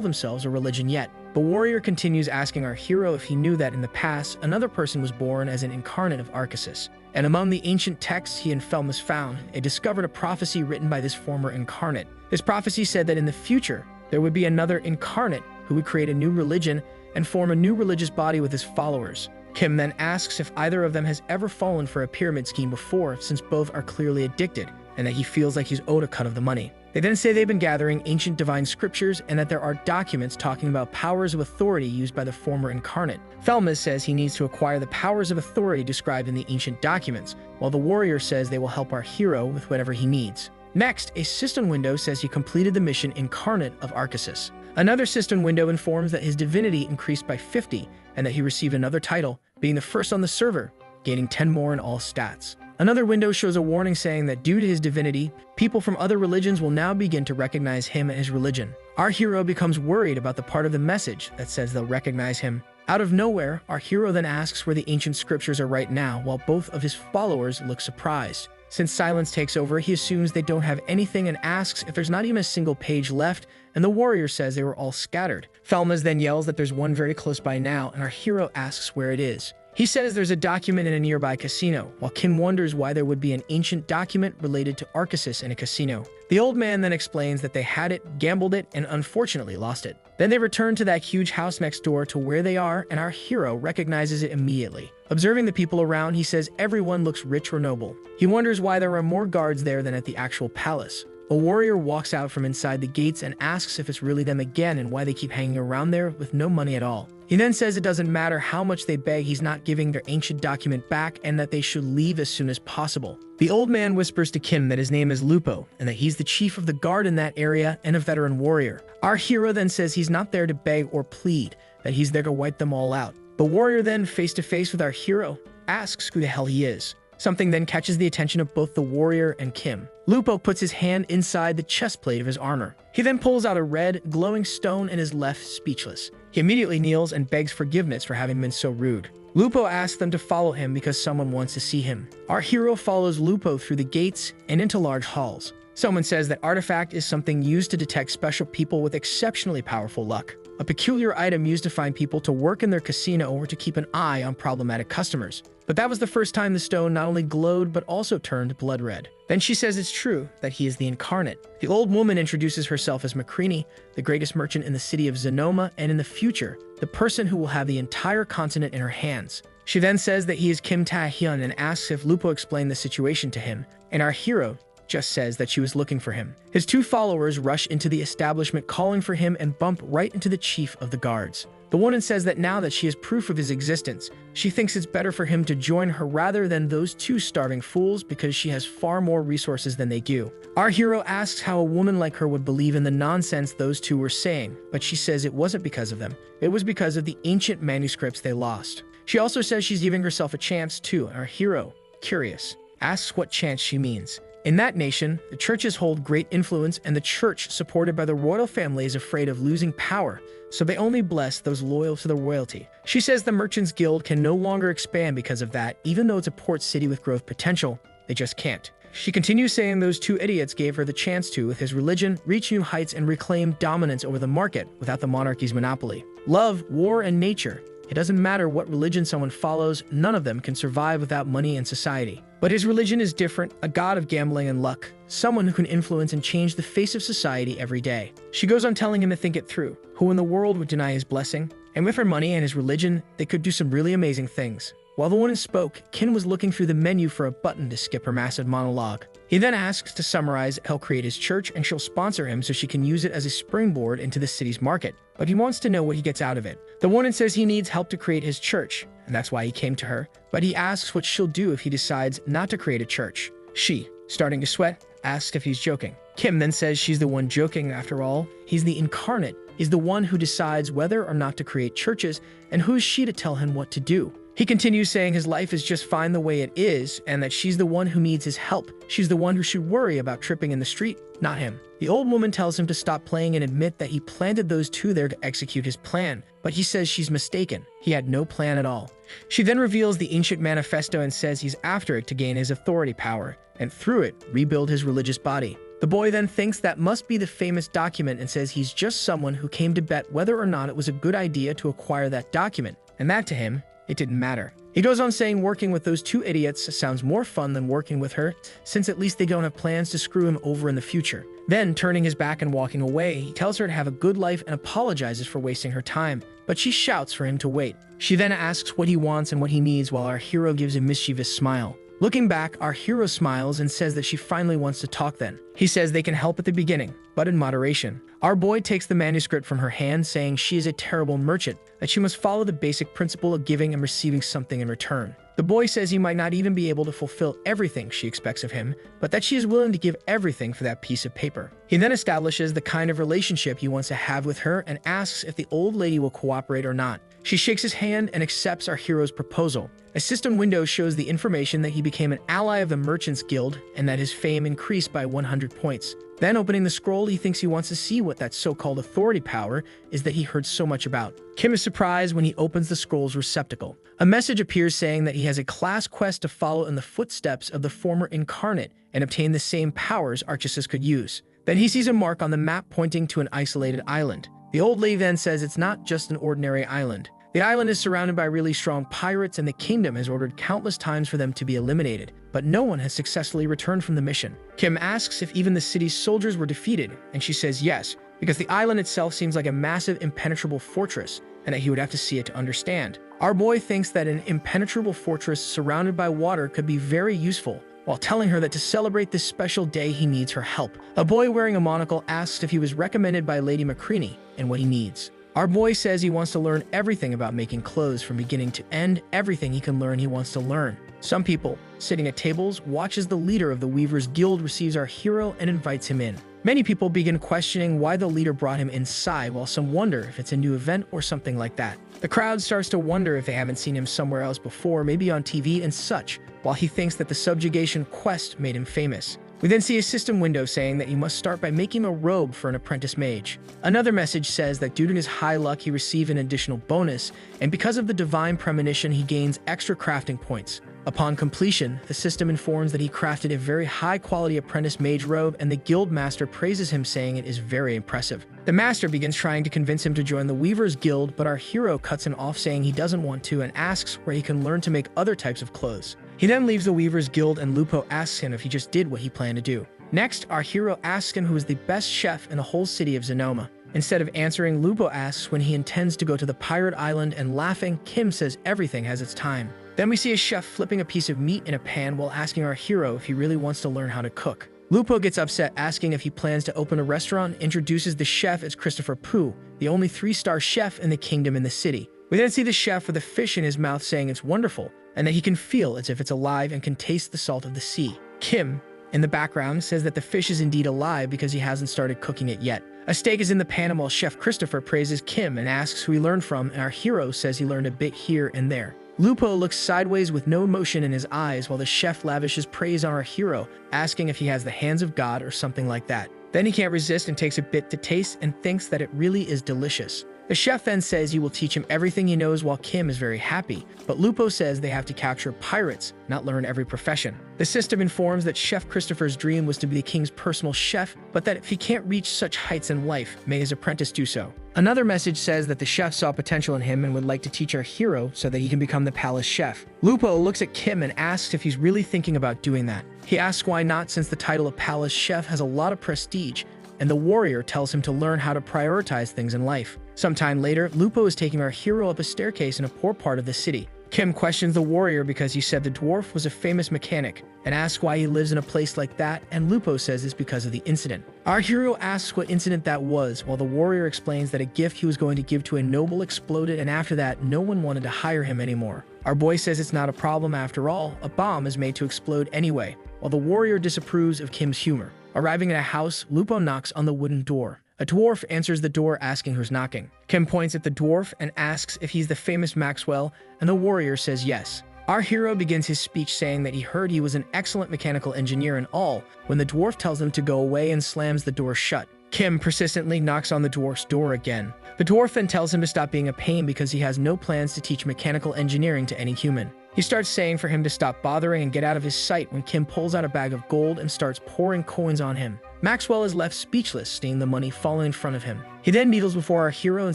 themselves a religion yet. The warrior continues asking our hero if he knew that in the past, another person was born as an incarnate of Arceus. And among the ancient texts he and Felmas found, they discovered a prophecy written by this former incarnate. This prophecy said that in the future, there would be another incarnate who would create a new religion and form a new religious body with his followers. Kim then asks if either of them has ever fallen for a pyramid scheme before, since both are clearly addicted, and that he feels like he's owed a cut of the money. They then say they've been gathering ancient divine scriptures and that there are documents talking about powers of authority used by the former incarnate. Felmas says he needs to acquire the powers of authority described in the ancient documents, while the warrior says they will help our hero with whatever he needs. Next, a cistern window says he completed the mission incarnate of Arceus. Another cistern window informs that his divinity increased by 50 and that he received another title, being the first on the server, gaining 10 more in all stats. Another window shows a warning saying that due to his divinity, people from other religions will now begin to recognize him and his religion. Our hero becomes worried about the part of the message that says they'll recognize him. Out of nowhere, our hero then asks where the ancient scriptures are right now, while both of his followers look surprised. Since silence takes over, he assumes they don't have anything and asks if there's not even a single page left, and the warrior says they were all scattered. Felmas then yells that there's one very close by now, and our hero asks where it is. He says there's a document in a nearby casino, while Kim wonders why there would be an ancient document related to Arceus in a casino. The old man then explains that they had it, gambled it, and unfortunately lost it. Then they return to that huge house next door to where they are, and our hero recognizes it immediately. Observing the people around, he says everyone looks rich or noble. He wonders why there are more guards there than at the actual palace. A warrior walks out from inside the gates and asks if it's really them again and why they keep hanging around there with no money at all. He then says it doesn't matter how much they beg, he's not giving their ancient document back and that they should leave as soon as possible. The old man whispers to Kim that his name is Lupo and that he's the chief of the guard in that area and a veteran warrior. Our hero then says he's not there to beg or plead, that he's there to wipe them all out. The warrior then, face to face with our hero, asks who the hell he is. Something then catches the attention of both the warrior and Kim. Lupo puts his hand inside the chest plate of his armor. He then pulls out a red, glowing stone and is left speechless. He immediately kneels and begs forgiveness for having been so rude. Lupo asks them to follow him because someone wants to see him. Our hero follows Lupo through the gates and into large halls. Someone says that artifact is something used to detect special people with exceptionally powerful luck. A peculiar item used to find people to work in their casino or to keep an eye on problematic customers. But that was the first time the stone not only glowed but also turned blood red. Then she says it's true that he is the incarnate. The old woman introduces herself as Macrini, the greatest merchant in the city of Zenoma, and in the future, the person who will have the entire continent in her hands. She then says that he is Kim Tae-hyun and asks if Lupo explained the situation to him, and our hero just says that she was looking for him. His two followers rush into the establishment calling for him and bump right into the chief of the guards. The woman says that now that she has proof of his existence, she thinks it's better for him to join her rather than those two starving fools because she has far more resources than they do. Our hero asks how a woman like her would believe in the nonsense those two were saying, but she says it wasn't because of them. It was because of the ancient manuscripts they lost. She also says she's giving herself a chance too, and our hero, curious, asks what chance she means. In that nation, the churches hold great influence, and the church, supported by the royal family, is afraid of losing power, so they only bless those loyal to the royalty. She says the Merchants Guild can no longer expand because of that, even though it's a port city with growth potential, they just can't. She continues saying those two idiots gave her the chance to, with his religion, reach new heights and reclaim dominance over the market without the monarchy's monopoly. Love, war, and nature. It doesn't matter what religion someone follows, none of them can survive without money and society. But his religion is different, a god of gambling and luck, someone who can influence and change the face of society every day. She goes on telling him to think it through. Who in the world would deny his blessing? And with her money and his religion, they could do some really amazing things. While the woman spoke, Kim was looking through the menu for a button to skip her massive monologue. He then asks to summarize he'll create his church and she'll sponsor him so she can use it as a springboard into the city's market. But he wants to know what he gets out of it. The woman says he needs help to create his church, and that's why he came to her. But he asks what she'll do if he decides not to create a church. She, starting to sweat, asks if he's joking. Kim then says she's the one joking after all. He's the incarnate. He's the one who decides whether or not to create churches, and who's she to tell him what to do? He continues saying his life is just fine the way it is, and that she's the one who needs his help. She's the one who should worry about tripping in the street, not him. The old woman tells him to stop playing and admit that he planted those two there to execute his plan, but he says she's mistaken. He had no plan at all. She then reveals the ancient manifesto and says he's after it to gain his authority power, and through it, rebuild his religious body. The boy then thinks that must be the famous document and says he's just someone who came to bet whether or not it was a good idea to acquire that document, and that to him, it didn't matter. He goes on saying working with those two idiots sounds more fun than working with her, since at least they don't have plans to screw him over in the future. Then, turning his back and walking away, he tells her to have a good life and apologizes for wasting her time, but she shouts for him to wait. She then asks what he wants and what he needs while our hero gives a mischievous smile. Looking back, our hero smiles and says that she finally wants to talk then. He says they can help at the beginning, but in moderation. Our boy takes the manuscript from her hand, saying she is a terrible merchant, that she must follow the basic principle of giving and receiving something in return. The boy says he might not even be able to fulfill everything she expects of him, but that she is willing to give everything for that piece of paper. He then establishes the kind of relationship he wants to have with her and asks if the old lady will cooperate or not. She shakes his hand and accepts our hero's proposal. A system window shows the information that he became an ally of the Merchants Guild and that his fame increased by 100 points. Then, opening the scroll, he thinks he wants to see what that so-called authority power is that he heard so much about. Kim is surprised when he opens the scroll's receptacle. A message appears saying that he has a class quest to follow in the footsteps of the former incarnate and obtain the same powers Archisus could use. Then he sees a mark on the map pointing to an isolated island. The old lady then says it's not just an ordinary island. The island is surrounded by really strong pirates, and the kingdom has ordered countless times for them to be eliminated, but no one has successfully returned from the mission. Kim asks if even the city's soldiers were defeated, and she says yes, because the island itself seems like a massive impenetrable fortress, and that he would have to see it to understand. Our boy thinks that an impenetrable fortress surrounded by water could be very useful, while telling her that to celebrate this special day he needs her help. A boy wearing a monocle asks if he was recommended by Lady McCreany and what he needs. Our boy says he wants to learn everything about making clothes from beginning to end. Everything he can learn, he wants to learn. Some people, sitting at tables, watch as the leader of the Weavers Guild receives our hero and invites him in. Many people begin questioning why the leader brought him inside, while some wonder if it's a new event or something like that. The crowd starts to wonder if they haven't seen him somewhere else before, maybe on TV and such, while he thinks that the subjugation quest made him famous. We then see a system window saying that you must start by making a robe for an apprentice mage. Another message says that due to his high luck, he received an additional bonus, and because of the divine premonition, he gains extra crafting points. Upon completion, the system informs that he crafted a very high-quality apprentice mage robe, and the guild master praises him, saying it is very impressive. The master begins trying to convince him to join the Weavers Guild, but our hero cuts him off, saying he doesn't want to, and asks where he can learn to make other types of clothes. He then leaves the Weavers Guild, and Lupo asks him if he just did what he planned to do. Next, our hero asks him who is the best chef in the whole city of Zenoma. Instead of answering, Lupo asks when he intends to go to the pirate island, and laughing, Kim says everything has its time. Then we see a chef flipping a piece of meat in a pan while asking our hero if he really wants to learn how to cook. Lupo gets upset, asking if he plans to open a restaurant, introduces the chef as Christopher Pooh, the only 3-star chef in the kingdom in the city. We then see the chef with a fish in his mouth saying it's wonderful, and that he can feel as if it's alive and can taste the salt of the sea. Kim, in the background, says that the fish is indeed alive because he hasn't started cooking it yet. A steak is in the pan while Chef Christopher praises Kim and asks who he learned from, and our hero says he learned a bit here and there. Lupo looks sideways with no emotion in his eyes while the chef lavishes praise on our hero, asking if he has the hands of God or something like that. Then he can't resist and takes a bit to taste and thinks that it really is delicious. The chef then says he will teach him everything he knows while Kim is very happy, but Lupo says they have to capture pirates, not learn every profession. The system informs that Chef Christopher's dream was to be the king's personal chef, but that if he can't reach such heights in life, may his apprentice do so. Another message says that the chef saw potential in him and would like to teach our hero so that he can become the palace chef. Lupo looks at Kim and asks if he's really thinking about doing that. He asks why not, since the title of palace chef has a lot of prestige, and the warrior tells him to learn how to prioritize things in life. Sometime later, Lupo is taking our hero up a staircase in a poor part of the city. Kim questions the warrior because he said the dwarf was a famous mechanic and asks why he lives in a place like that, and Lupo says it's because of the incident. Our hero asks what incident that was, while the warrior explains that a gift he was going to give to a noble exploded, and after that, no one wanted to hire him anymore. Our boy says it's not a problem after all, a bomb is made to explode anyway, while the warrior disapproves of Kim's humor. Arriving at a house, Lupo knocks on the wooden door. A dwarf answers the door asking who's knocking. Kim points at the dwarf and asks if he's the famous Maxwell, and the warrior says yes. Our hero begins his speech saying that he heard he was an excellent mechanical engineer and all, when the dwarf tells him to go away and slams the door shut. Kim persistently knocks on the dwarf's door again. The dwarf then tells him to stop being a pain because he has no plans to teach mechanical engineering to any human. He starts saying for him to stop bothering and get out of his sight when Kim pulls out a bag of gold and starts pouring coins on him. Maxwell is left speechless, seeing the money falling in front of him. He then kneels before our hero and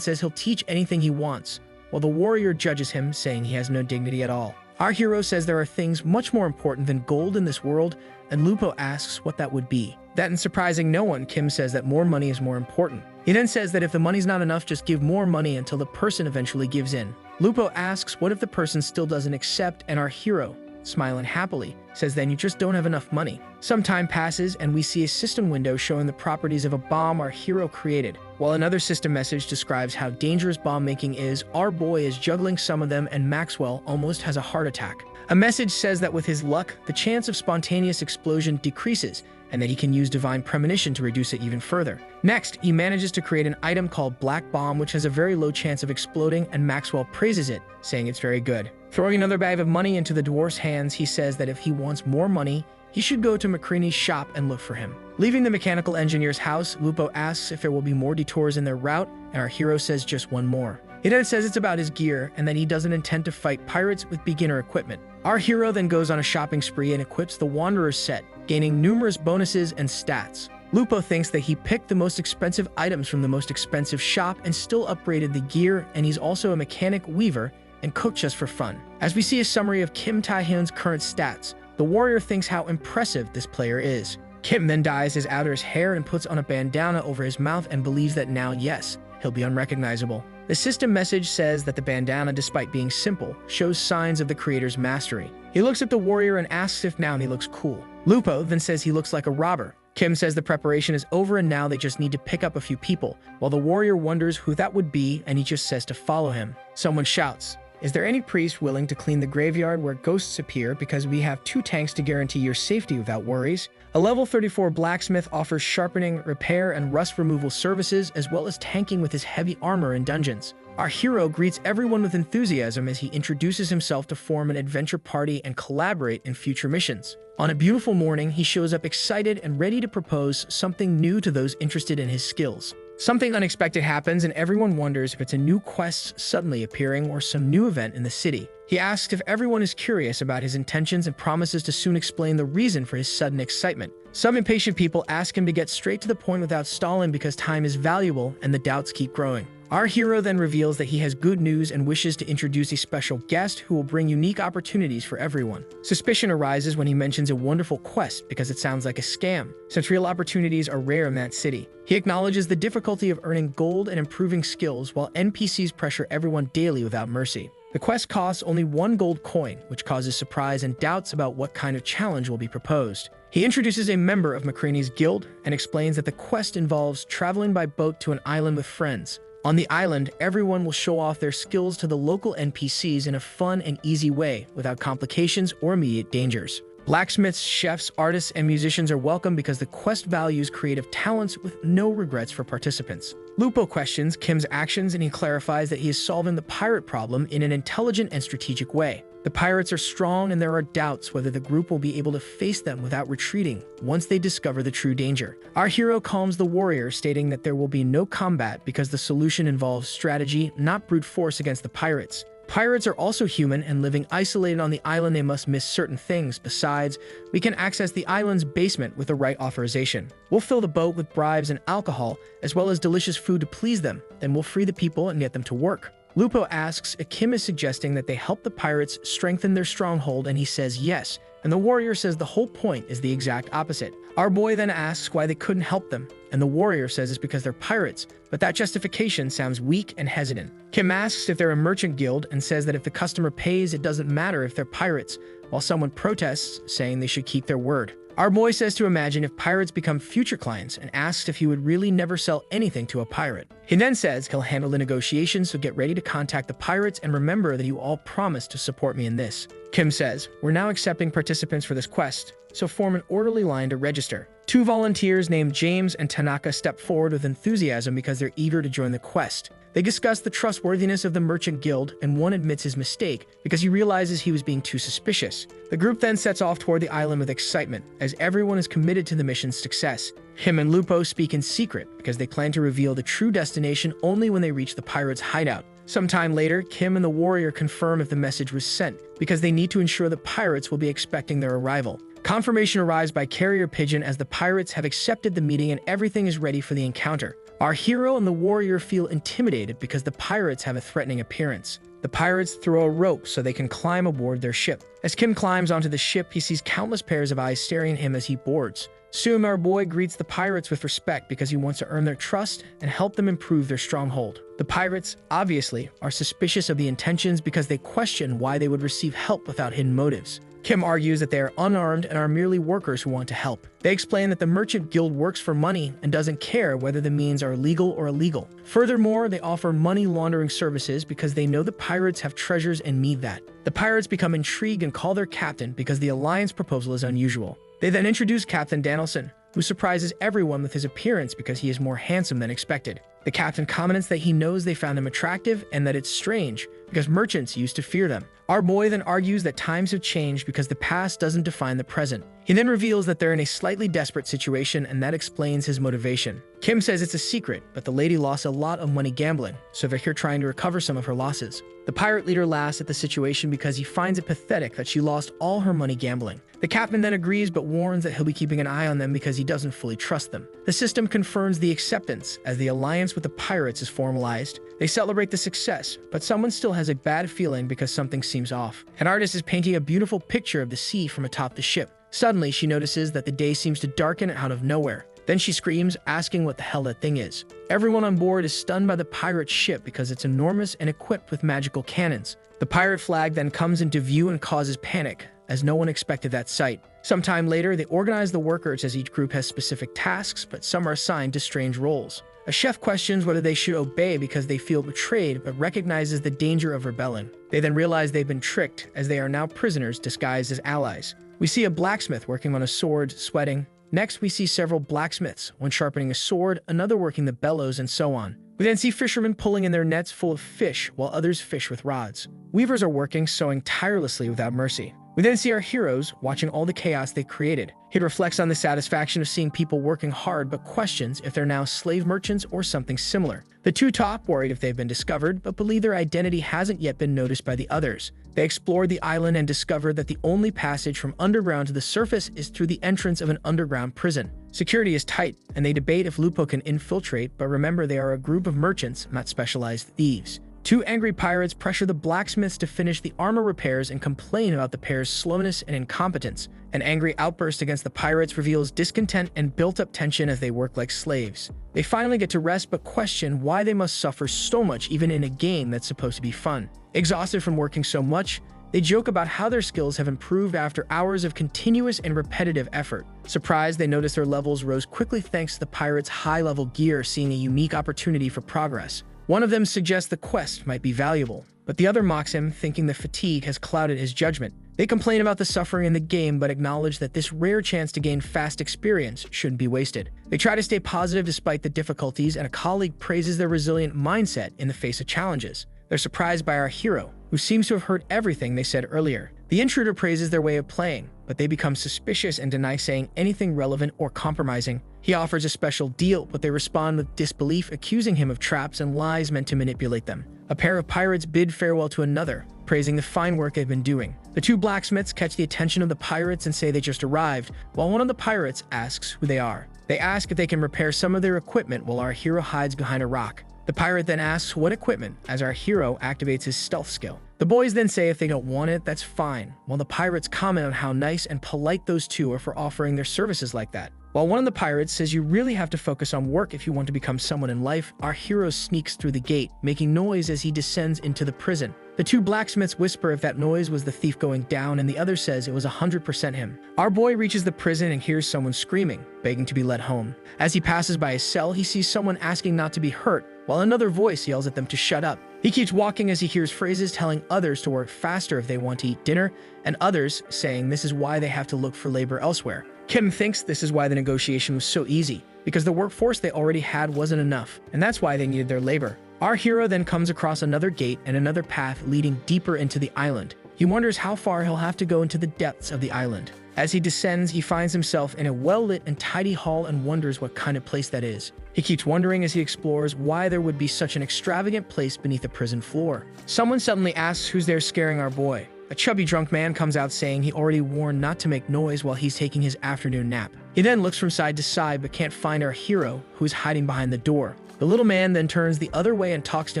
says he'll teach anything he wants, while the warrior judges him, saying he has no dignity at all. Our hero says there are things much more important than gold in this world, and Lupo asks what that would be. That and surprising no one, Kim says that more money is more important. He then says that if the money's not enough, just give more money until the person eventually gives in. Lupo asks what if the person still doesn't accept, and our hero, smiling happily, says then you just don't have enough money. Some time passes and we see a system window showing the properties of a bomb our hero created. While another system message describes how dangerous bomb making is, our boy is juggling some of them and Maxwell almost has a heart attack. A message says that with his luck, the chance of spontaneous explosion decreases, and that he can use divine premonition to reduce it even further. Next, he manages to create an item called Black Bomb, which has a very low chance of exploding, and Maxwell praises it, saying it's very good. Throwing another bag of money into the dwarf's hands, he says that if he wants more money, he should go to McCready's shop and look for him. Leaving the mechanical engineer's house, Lupo asks if there will be more detours in their route, and our hero says just one more. He then says it's about his gear, and that he doesn't intend to fight pirates with beginner equipment. Our hero then goes on a shopping spree and equips the Wanderer's set, gaining numerous bonuses and stats. Lupo thinks that he picked the most expensive items from the most expensive shop and still upgraded the gear, and he's also a mechanic weaver and cook just for fun. As we see a summary of Kim Tae-hyun's current stats, the warrior thinks how impressive this player is. Kim then dyes his outer's hair and puts on a bandana over his mouth and believes that now, yes, he'll be unrecognizable. The system message says that the bandana, despite being simple, shows signs of the creator's mastery. He looks at the warrior and asks if now he looks cool. Lupo then says he looks like a robber. Kim says the preparation is over and now they just need to pick up a few people, while the warrior wonders who that would be and he just says to follow him. Someone shouts, "Is there any priest willing to clean the graveyard where ghosts appear, because we have 2 tanks to guarantee your safety without worries?" A level 34 blacksmith offers sharpening, repair, and rust removal services, as well as tanking with his heavy armor in dungeons. Our hero greets everyone with enthusiasm as he introduces himself to form an adventure party and collaborate in future missions. On a beautiful morning, he shows up excited and ready to propose something new to those interested in his skills. Something unexpected happens and everyone wonders if it's a new quest suddenly appearing or some new event in the city. He asks if everyone is curious about his intentions and promises to soon explain the reason for his sudden excitement. Some impatient people ask him to get straight to the point without stalling because time is valuable and the doubts keep growing. Our hero then reveals that he has good news and wishes to introduce a special guest who will bring unique opportunities for everyone. Suspicion arises when he mentions a wonderful quest because it sounds like a scam, since real opportunities are rare in that city. He acknowledges the difficulty of earning gold and improving skills while NPCs pressure everyone daily without mercy. The quest costs only 1 gold coin, which causes surprise and doubts about what kind of challenge will be proposed. He introduces a member of McCready's guild and explains that the quest involves traveling by boat to an island with friends. On the island, everyone will show off their skills to the local NPCs in a fun and easy way, without complications or immediate dangers. Blacksmiths, chefs, artists, and musicians are welcome because the quest values creative talents with no regrets for participants. Lupo questions Kim's actions and he clarifies that he is solving the pirate problem in an intelligent and strategic way. The pirates are strong and there are doubts whether the group will be able to face them without retreating once they discover the true danger. Our hero calms the warrior, stating that there will be no combat because the solution involves strategy, not brute force against the pirates. Pirates are also human, and living isolated on the island they must miss certain things. Besides, we can access the island's basement with the right authorization. We'll fill the boat with bribes and alcohol, as well as delicious food to please them. Then we'll free the people and get them to work. Lupo asks if Kim is suggesting that they help the pirates strengthen their stronghold, and he says yes. And the warrior says the whole point is the exact opposite. Our boy then asks why they couldn't help them, and the warrior says it's because they're pirates, but that justification sounds weak and hesitant. Kim asks if they're a merchant guild and says that if the customer pays, it doesn't matter if they're pirates, while someone protests, saying they should keep their word. Our boy says to imagine if pirates become future clients and asks if he would really never sell anything to a pirate. He then says he'll handle the negotiations, so get ready to contact the pirates and remember that you all promised to support me in this. Kim says, we're now accepting participants for this quest, so form an orderly line to register. 2 volunteers named James and Tanaka step forward with enthusiasm because they're eager to join the quest. They discuss the trustworthiness of the merchant guild, and one admits his mistake because he realizes he was being too suspicious. The group then sets off toward the island with excitement, as everyone is committed to the mission's success. Kim and Lupo speak in secret because they plan to reveal the true destination only when they reach the pirates' hideout. Sometime later, Kim and the warrior confirm if the message was sent, because they need to ensure the pirates will be expecting their arrival. Confirmation arrives by carrier pigeon as the pirates have accepted the meeting and everything is ready for the encounter. Our hero and the warrior feel intimidated because the pirates have a threatening appearance. The pirates throw a rope so they can climb aboard their ship. As Kim climbs onto the ship, he sees countless pairs of eyes staring at him as he boards. Soon, our boy greets the pirates with respect because he wants to earn their trust and help them improve their stronghold. The pirates, obviously, are suspicious of the intentions because they question why they would receive help without hidden motives. Kim argues that they are unarmed and are merely workers who want to help. They explain that the merchant guild works for money and doesn't care whether the means are legal or illegal. Furthermore, they offer money laundering services because they know the pirates have treasures and need that. The pirates become intrigued and call their captain because the alliance proposal is unusual. They then introduce Captain Danielson, who surprises everyone with his appearance because he is more handsome than expected. The captain comments that he knows they found him attractive and that it's strange because merchants used to fear them. Our boy then argues that times have changed because the past doesn't define the present. He then reveals that they're in a slightly desperate situation, and that explains his motivation. Kim says it's a secret, but the lady lost a lot of money gambling, so they're here trying to recover some of her losses. The pirate leader laughs at the situation because he finds it pathetic that she lost all her money gambling. The captain then agrees but warns that he'll be keeping an eye on them because he doesn't fully trust them. The system confirms the acceptance as the alliance with the pirates is formalized. They celebrate the success, but someone still has a bad feeling because something seems off. An artist is painting a beautiful picture of the sea from atop the ship. Suddenly, she notices that the day seems to darken out of nowhere. Then she screams, asking what the hell that thing is. Everyone on board is stunned by the pirate ship because it's enormous and equipped with magical cannons. The pirate flag then comes into view and causes panic, as no one expected that sight. Sometime later, they organize the workers as each group has specific tasks, but some are assigned to strange roles. A chef questions whether they should obey because they feel betrayed, but recognizes the danger of rebelling. They then realize they've been tricked, as they are now prisoners disguised as allies. We see a blacksmith working on a sword, sweating. Next, we see several blacksmiths, one sharpening a sword, another working the bellows, and so on. We then see fishermen pulling in their nets full of fish, while others fish with rods. Weavers are working, sewing tirelessly without mercy. We then see our heroes watching all the chaos they created. He reflects on the satisfaction of seeing people working hard, but questions if they're now slave merchants or something similar. The two top worried if they've been discovered, but believe their identity hasn't yet been noticed by the others. They explore the island and discover that the only passage from underground to the surface is through the entrance of an underground prison. Security is tight, and they debate if Lupo can infiltrate, but remember they are a group of merchants, not specialized thieves. Two angry pirates pressure the blacksmiths to finish the armor repairs and complain about the pair's slowness and incompetence. An angry outburst against the pirates reveals discontent and built-up tension as they work like slaves. They finally get to rest but question why they must suffer so much even in a game that's supposed to be fun. Exhausted from working so much, they joke about how their skills have improved after hours of continuous and repetitive effort. Surprised, they notice their levels rose quickly thanks to the pirates' high-level gear, seeing a unique opportunity for progress. One of them suggests the quest might be valuable, but the other mocks him, thinking the fatigue has clouded his judgment. They complain about the suffering in the game, but acknowledge that this rare chance to gain fast experience shouldn't be wasted. They try to stay positive despite the difficulties, and a colleague praises their resilient mindset in the face of challenges. They're surprised by our hero, who seems to have heard everything they said earlier. The intruder praises their way of playing, but they become suspicious and deny saying anything relevant or compromising. He offers a special deal, but they respond with disbelief, accusing him of traps and lies meant to manipulate them. A pair of pirates bid farewell to another, praising the fine work they've been doing. The two blacksmiths catch the attention of the pirates and say they just arrived, while one of the pirates asks who they are. They ask if they can repair some of their equipment while our hero hides behind a rock. The pirate then asks what equipment, as our hero activates his stealth skill. The boys then say if they don't want it, that's fine, while the pirates comment on how nice and polite those two are for offering their services like that. While one of the pirates says you really have to focus on work if you want to become someone in life, our hero sneaks through the gate, making noise as he descends into the prison. The two blacksmiths whisper if that noise was the thief going down, and the other says it was 100% him. Our boy reaches the prison and hears someone screaming, begging to be let home. As he passes by his cell, he sees someone asking not to be hurt, while another voice yells at them to shut up. He keeps walking as he hears phrases telling others to work faster if they want to eat dinner, and others saying this is why they have to look for labor elsewhere. Kim thinks this is why the negotiation was so easy, because the workforce they already had wasn't enough, and that's why they needed their labor. Our hero then comes across another gate and another path leading deeper into the island. He wonders how far he'll have to go into the depths of the island. As he descends, he finds himself in a well-lit and tidy hall and wonders what kind of place that is. He keeps wondering as he explores why there would be such an extravagant place beneath the prison floor. Someone suddenly asks who's there scaring our boy. A chubby drunk man comes out saying he already warned not to make noise while he's taking his afternoon nap. He then looks from side to side but can't find our hero, who is hiding behind the door. The little man then turns the other way and talks to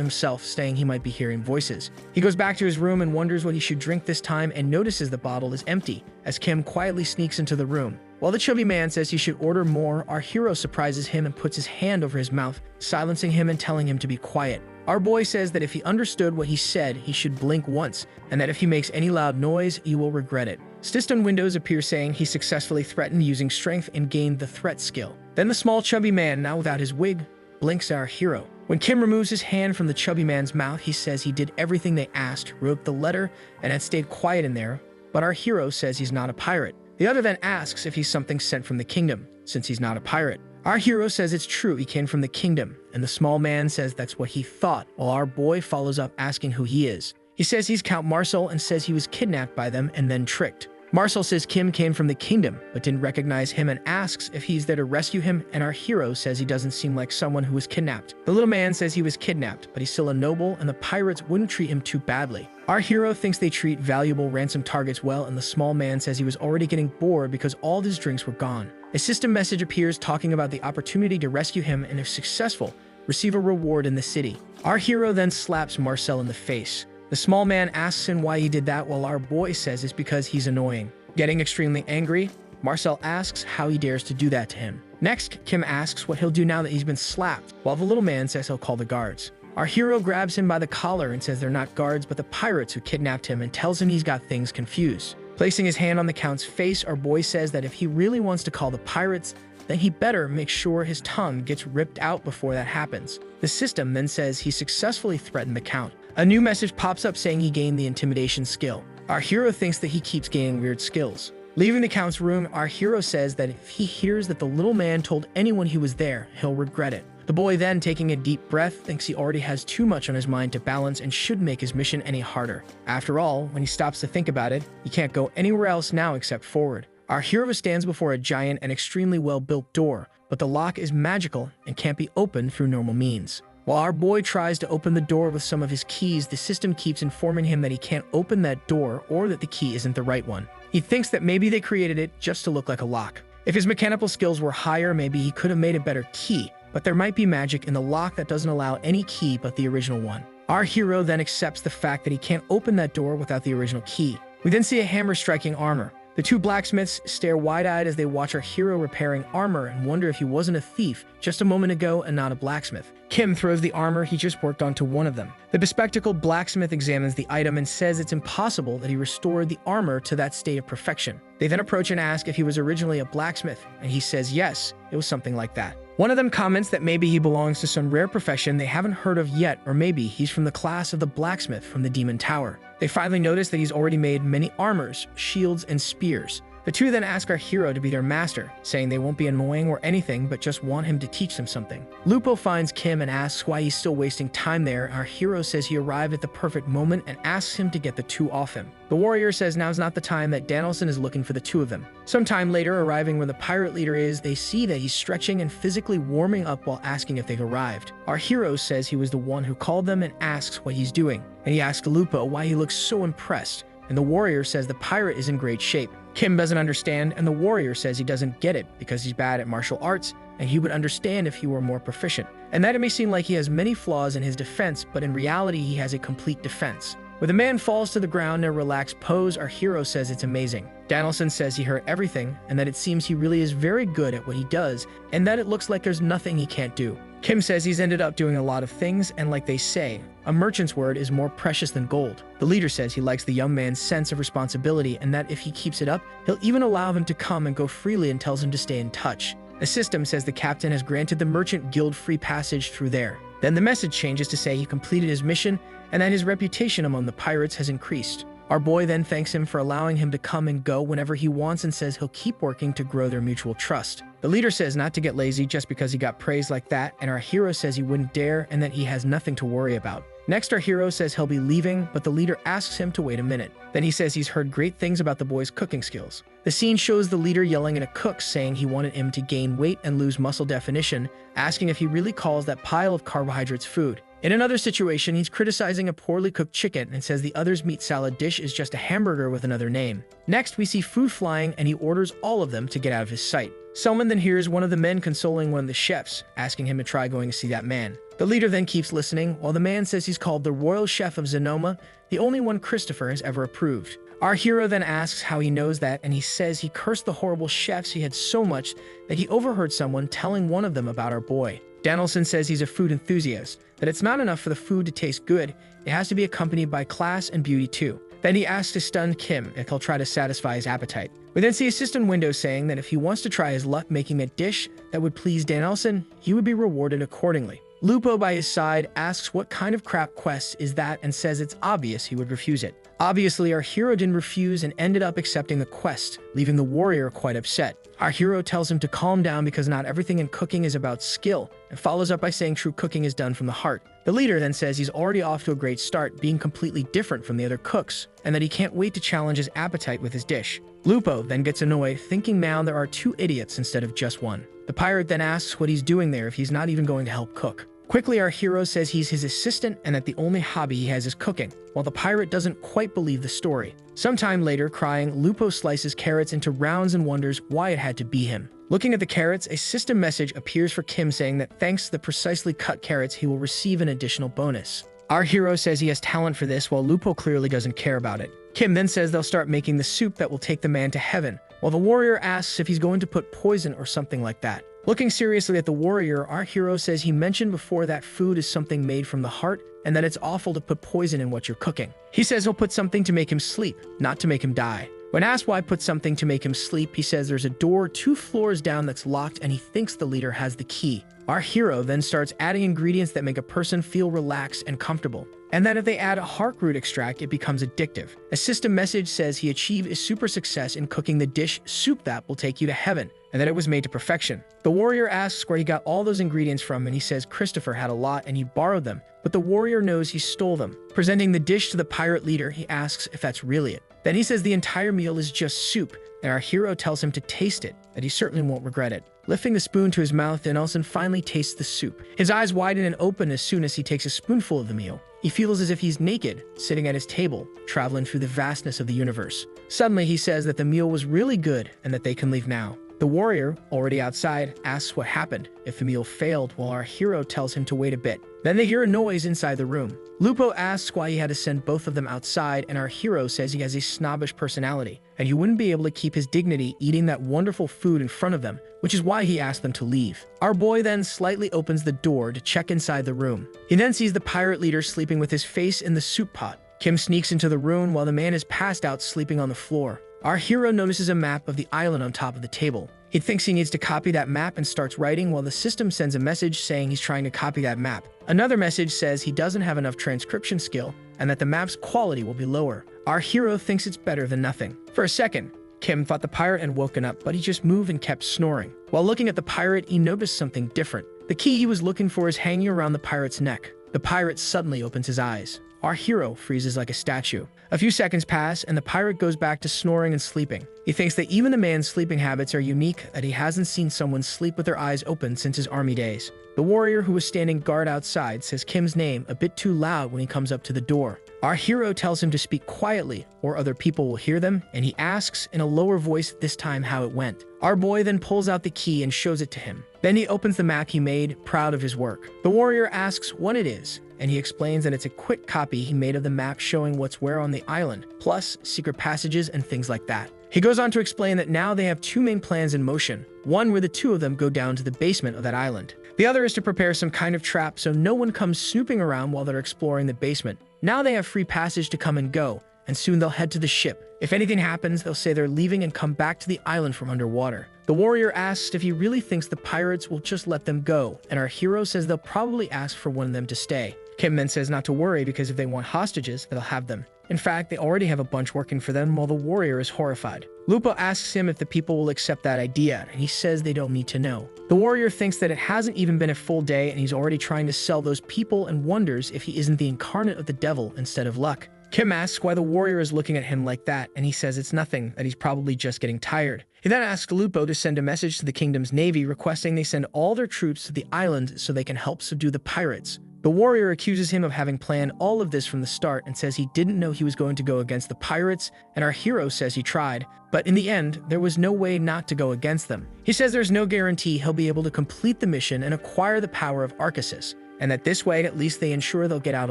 himself, saying he might be hearing voices. He goes back to his room and wonders what he should drink this time and notices the bottle is empty, as Kim quietly sneaks into the room. While the chubby man says he should order more, our hero surprises him and puts his hand over his mouth, silencing him and telling him to be quiet. Our boy says that if he understood what he said, he should blink once, and that if he makes any loud noise, you will regret it. Stist on Windows appears saying he successfully threatened using strength and gained the threat skill. Then the small chubby man, now without his wig, blinks at our hero. When Kim removes his hand from the chubby man's mouth, he says he did everything they asked, wrote the letter, and had stayed quiet in there, but our hero says he's not a pirate. The other then asks if he's something sent from the kingdom, since he's not a pirate. Our hero says it's true, he came from the kingdom, and the small man says that's what he thought, while our boy follows up asking who he is. He says he's Count Marcel and says he was kidnapped by them and then tricked. Marcel says Kim came from the kingdom, but didn't recognize him and asks if he's there to rescue him, and our hero says he doesn't seem like someone who was kidnapped. The little man says he was kidnapped, but he's still a noble and the pirates wouldn't treat him too badly. Our hero thinks they treat valuable ransom targets well, and the small man says he was already getting bored because all of his drinks were gone. A system message appears talking about the opportunity to rescue him and if successful, receive a reward in the city. Our hero then slaps Marcel in the face. The small man asks him why he did that, while our boy says it's because he's annoying. Getting extremely angry, Marcel asks how he dares to do that to him. Next, Kim asks what he'll do now that he's been slapped, while the little man says he'll call the guards. Our hero grabs him by the collar and says they're not guards but the pirates who kidnapped him, and tells him he's got things confused. Placing his hand on the Count's face, our boy says that if he really wants to call the pirates, then he better make sure his tongue gets ripped out before that happens. The system then says he successfully threatened the Count. A new message pops up saying he gained the intimidation skill. Our hero thinks that he keeps gaining weird skills. Leaving the Count's room, our hero says that if he hears that the little man told anyone he was there, he'll regret it. The boy then, taking a deep breath, thinks he already has too much on his mind to balance and should make his mission any harder. After all, when he stops to think about it, he can't go anywhere else now except forward. Our hero stands before a giant and extremely well-built door, but the lock is magical and can't be opened through normal means. While our boy tries to open the door with some of his keys, the system keeps informing him that he can't open that door or that the key isn't the right one. He thinks that maybe they created it just to look like a lock. If his mechanical skills were higher, maybe he could have made a better key, but there might be magic in the lock that doesn't allow any key but the original one. Our hero then accepts the fact that he can't open that door without the original key. We then see a hammer striking armor. The two blacksmiths stare wide-eyed as they watch our hero repairing armor and wonder if he wasn't a thief just a moment ago and not a blacksmith. Kim throws the armor he just worked on to one of them. The bespectacled blacksmith examines the item and says it's impossible that he restored the armor to that state of perfection. They then approach and ask if he was originally a blacksmith, and he says yes, it was something like that. One of them comments that maybe he belongs to some rare profession they haven't heard of yet, or maybe he's from the class of the blacksmith from the Demon Tower. They finally notice that he's already made many armors, shields, and spears. The two then ask our hero to be their master, saying they won't be annoying or anything but just want him to teach them something. Lupo finds Kim and asks why he's still wasting time there. Our hero says he arrived at the perfect moment and asks him to get the two off him. The warrior says now's not the time, that Danielson is looking for the two of them. Sometime later, arriving where the pirate leader is, they see that he's stretching and physically warming up while asking if they've arrived. Our hero says he was the one who called them and asks what he's doing, and he asks Lupo why he looks so impressed, and the warrior says the pirate is in great shape. Kim doesn't understand, and the warrior says he doesn't get it because he's bad at martial arts, and he would understand if he were more proficient, and that it may seem like he has many flaws in his defense, but in reality he has a complete defense. When the man falls to the ground in a relaxed pose, our hero says it's amazing. Danielson says he heard everything, and that it seems he really is very good at what he does, and that it looks like there's nothing he can't do. Kim says he's ended up doing a lot of things, and like they say, a merchant's word is more precious than gold. The leader says he likes the young man's sense of responsibility, and that if he keeps it up, he'll even allow him to come and go freely, and tells him to stay in touch. The system says the captain has granted the merchant guild free passage through there. Then the message changes to say he completed his mission, and that his reputation among the pirates has increased. Our boy then thanks him for allowing him to come and go whenever he wants, and says he'll keep working to grow their mutual trust. The leader says not to get lazy just because he got praised like that, and our hero says he wouldn't dare, and that he has nothing to worry about. Next, our hero says he'll be leaving, but the leader asks him to wait a minute. Then he says he's heard great things about the boy's cooking skills. The scene shows the leader yelling at a cook, saying he wanted him to gain weight and lose muscle definition, asking if he really calls that pile of carbohydrates food. In another situation, he's criticizing a poorly cooked chicken and says the other's meat salad dish is just a hamburger with another name. Next, we see food flying, and he orders all of them to get out of his sight. Selman then hears one of the men consoling one of the chefs, asking him to try going to see that man. The leader then keeps listening, while the man says he's called the royal chef of Zenoma, the only one Christopher has ever approved. Our hero then asks how he knows that, and he says he cursed the horrible chefs he had so much that he overheard someone telling one of them about our boy. Danielson says he's a food enthusiast, that it's not enough for the food to taste good, it has to be accompanied by class and beauty too. Then he asks to stun Kim if he'll try to satisfy his appetite. We then see assistant Window saying that if he wants to try his luck making a dish that would please Danielson, he would be rewarded accordingly. Lupo by his side asks what kind of crap quest is that, and says it's obvious he would refuse it. Obviously, our hero didn't refuse and ended up accepting the quest, leaving the warrior quite upset. Our hero tells him to calm down because not everything in cooking is about skill, and follows up by saying true cooking is done from the heart. The leader then says he's already off to a great start, being completely different from the other cooks, and that he can't wait to challenge his appetite with his dish. Lupo then gets annoyed, thinking now there are two idiots instead of just one. The pirate then asks what he's doing there if he's not even going to help cook. Quickly, our hero says he's his assistant and that the only hobby he has is cooking, while the pirate doesn't quite believe the story. Sometime later, crying, Lupo slices carrots into rounds and wonders why it had to be him. Looking at the carrots, a system message appears for Kim saying that thanks to the precisely cut carrots, he will receive an additional bonus. Our hero says he has talent for this, while Lupo clearly doesn't care about it. Kim then says they'll start making the soup that will take the man to heaven, while the warrior asks if he's going to put poison or something like that. Looking seriously at the warrior, our hero says he mentioned before that food is something made from the heart, and that it's awful to put poison in what you're cooking. He says he'll put something to make him sleep, not to make him die. When asked why put something to make him sleep, he says there's a door 2 floors down that's locked, and he thinks the leader has the key. Our hero then starts adding ingredients that make a person feel relaxed and comfortable, and that if they add a heart root extract, it becomes addictive. A system message says he achieved a super success in cooking the dish soup that will take you to heaven, and that it was made to perfection. The warrior asks where he got all those ingredients from, and he says Christopher had a lot and he borrowed them, but the warrior knows he stole them. Presenting the dish to the pirate leader, he asks if that's really it. Then he says the entire meal is just soup, and our hero tells him to taste it, that he certainly won't regret it. Lifting the spoon to his mouth, Danielson finally tastes the soup. His eyes widen and open as soon as he takes a spoonful of the meal. He feels as if he's naked, sitting at his table, traveling through the vastness of the universe. Suddenly, he says that the meal was really good and that they can leave now. The warrior, already outside, asks what happened if the meal failed, while our hero tells him to wait a bit. Then they hear a noise inside the room. Lupo asks why he had to send both of them outside, and our hero says he has a snobbish personality, and he wouldn't be able to keep his dignity eating that wonderful food in front of them, which is why he asked them to leave. Our boy then slightly opens the door to check inside the room. He then sees the pirate leader sleeping with his face in the soup pot. Kim sneaks into the room while the man is passed out sleeping on the floor. Our hero notices a map of the island on top of the table. He thinks he needs to copy that map and starts writing, while the system sends a message saying he's trying to copy that map. Another message says he doesn't have enough transcription skill and that the map's quality will be lower. Our hero thinks it's better than nothing. For a second, Kim thought the pirate had woken up, but he just moved and kept snoring. While looking at the pirate, he noticed something different. The key he was looking for is hanging around the pirate's neck. The pirate suddenly opens his eyes. Our hero freezes like a statue. A few seconds pass, and the pirate goes back to snoring and sleeping. He thinks that even the man's sleeping habits are unique, that he hasn't seen someone sleep with their eyes open since his army days. The warrior who was standing guard outside says Kim's name a bit too loud when he comes up to the door. Our hero tells him to speak quietly, or other people will hear them, and he asks in a lower voice this time how it went. Our boy then pulls out the key and shows it to him. Then he opens the map he made, proud of his work. The warrior asks what it is, and he explains that it's a quick copy he made of the map showing what's where on the island, plus secret passages and things like that. He goes on to explain that now they have two main plans in motion, one where the two of them go down to the basement of that island. The other is to prepare some kind of trap so no one comes snooping around while they're exploring the basement. Now they have free passage to come and go, and soon they'll head to the ship. If anything happens, they'll say they're leaving and come back to the island from underwater. The warrior asks if he really thinks the pirates will just let them go, and our hero says they'll probably ask for one of them to stay. Kim then says not to worry because if they want hostages, they'll have them. In fact, they already have a bunch working for them while the warrior is horrified. Lupo asks him if the people will accept that idea, and he says they don't need to know. The warrior thinks that it hasn't even been a full day and he's already trying to sell those people and wonders if he isn't the incarnate of the devil instead of luck. Kim asks why the warrior is looking at him like that, and he says it's nothing, that he's probably just getting tired. He then asks Lupo to send a message to the kingdom's navy requesting they send all their troops to the island so they can help subdue the pirates. The warrior accuses him of having planned all of this from the start and says he didn't know he was going to go against the pirates, and our hero says he tried, but in the end, there was no way not to go against them. He says there's no guarantee he'll be able to complete the mission and acquire the power of Arceus, and that this way at least they ensure they'll get out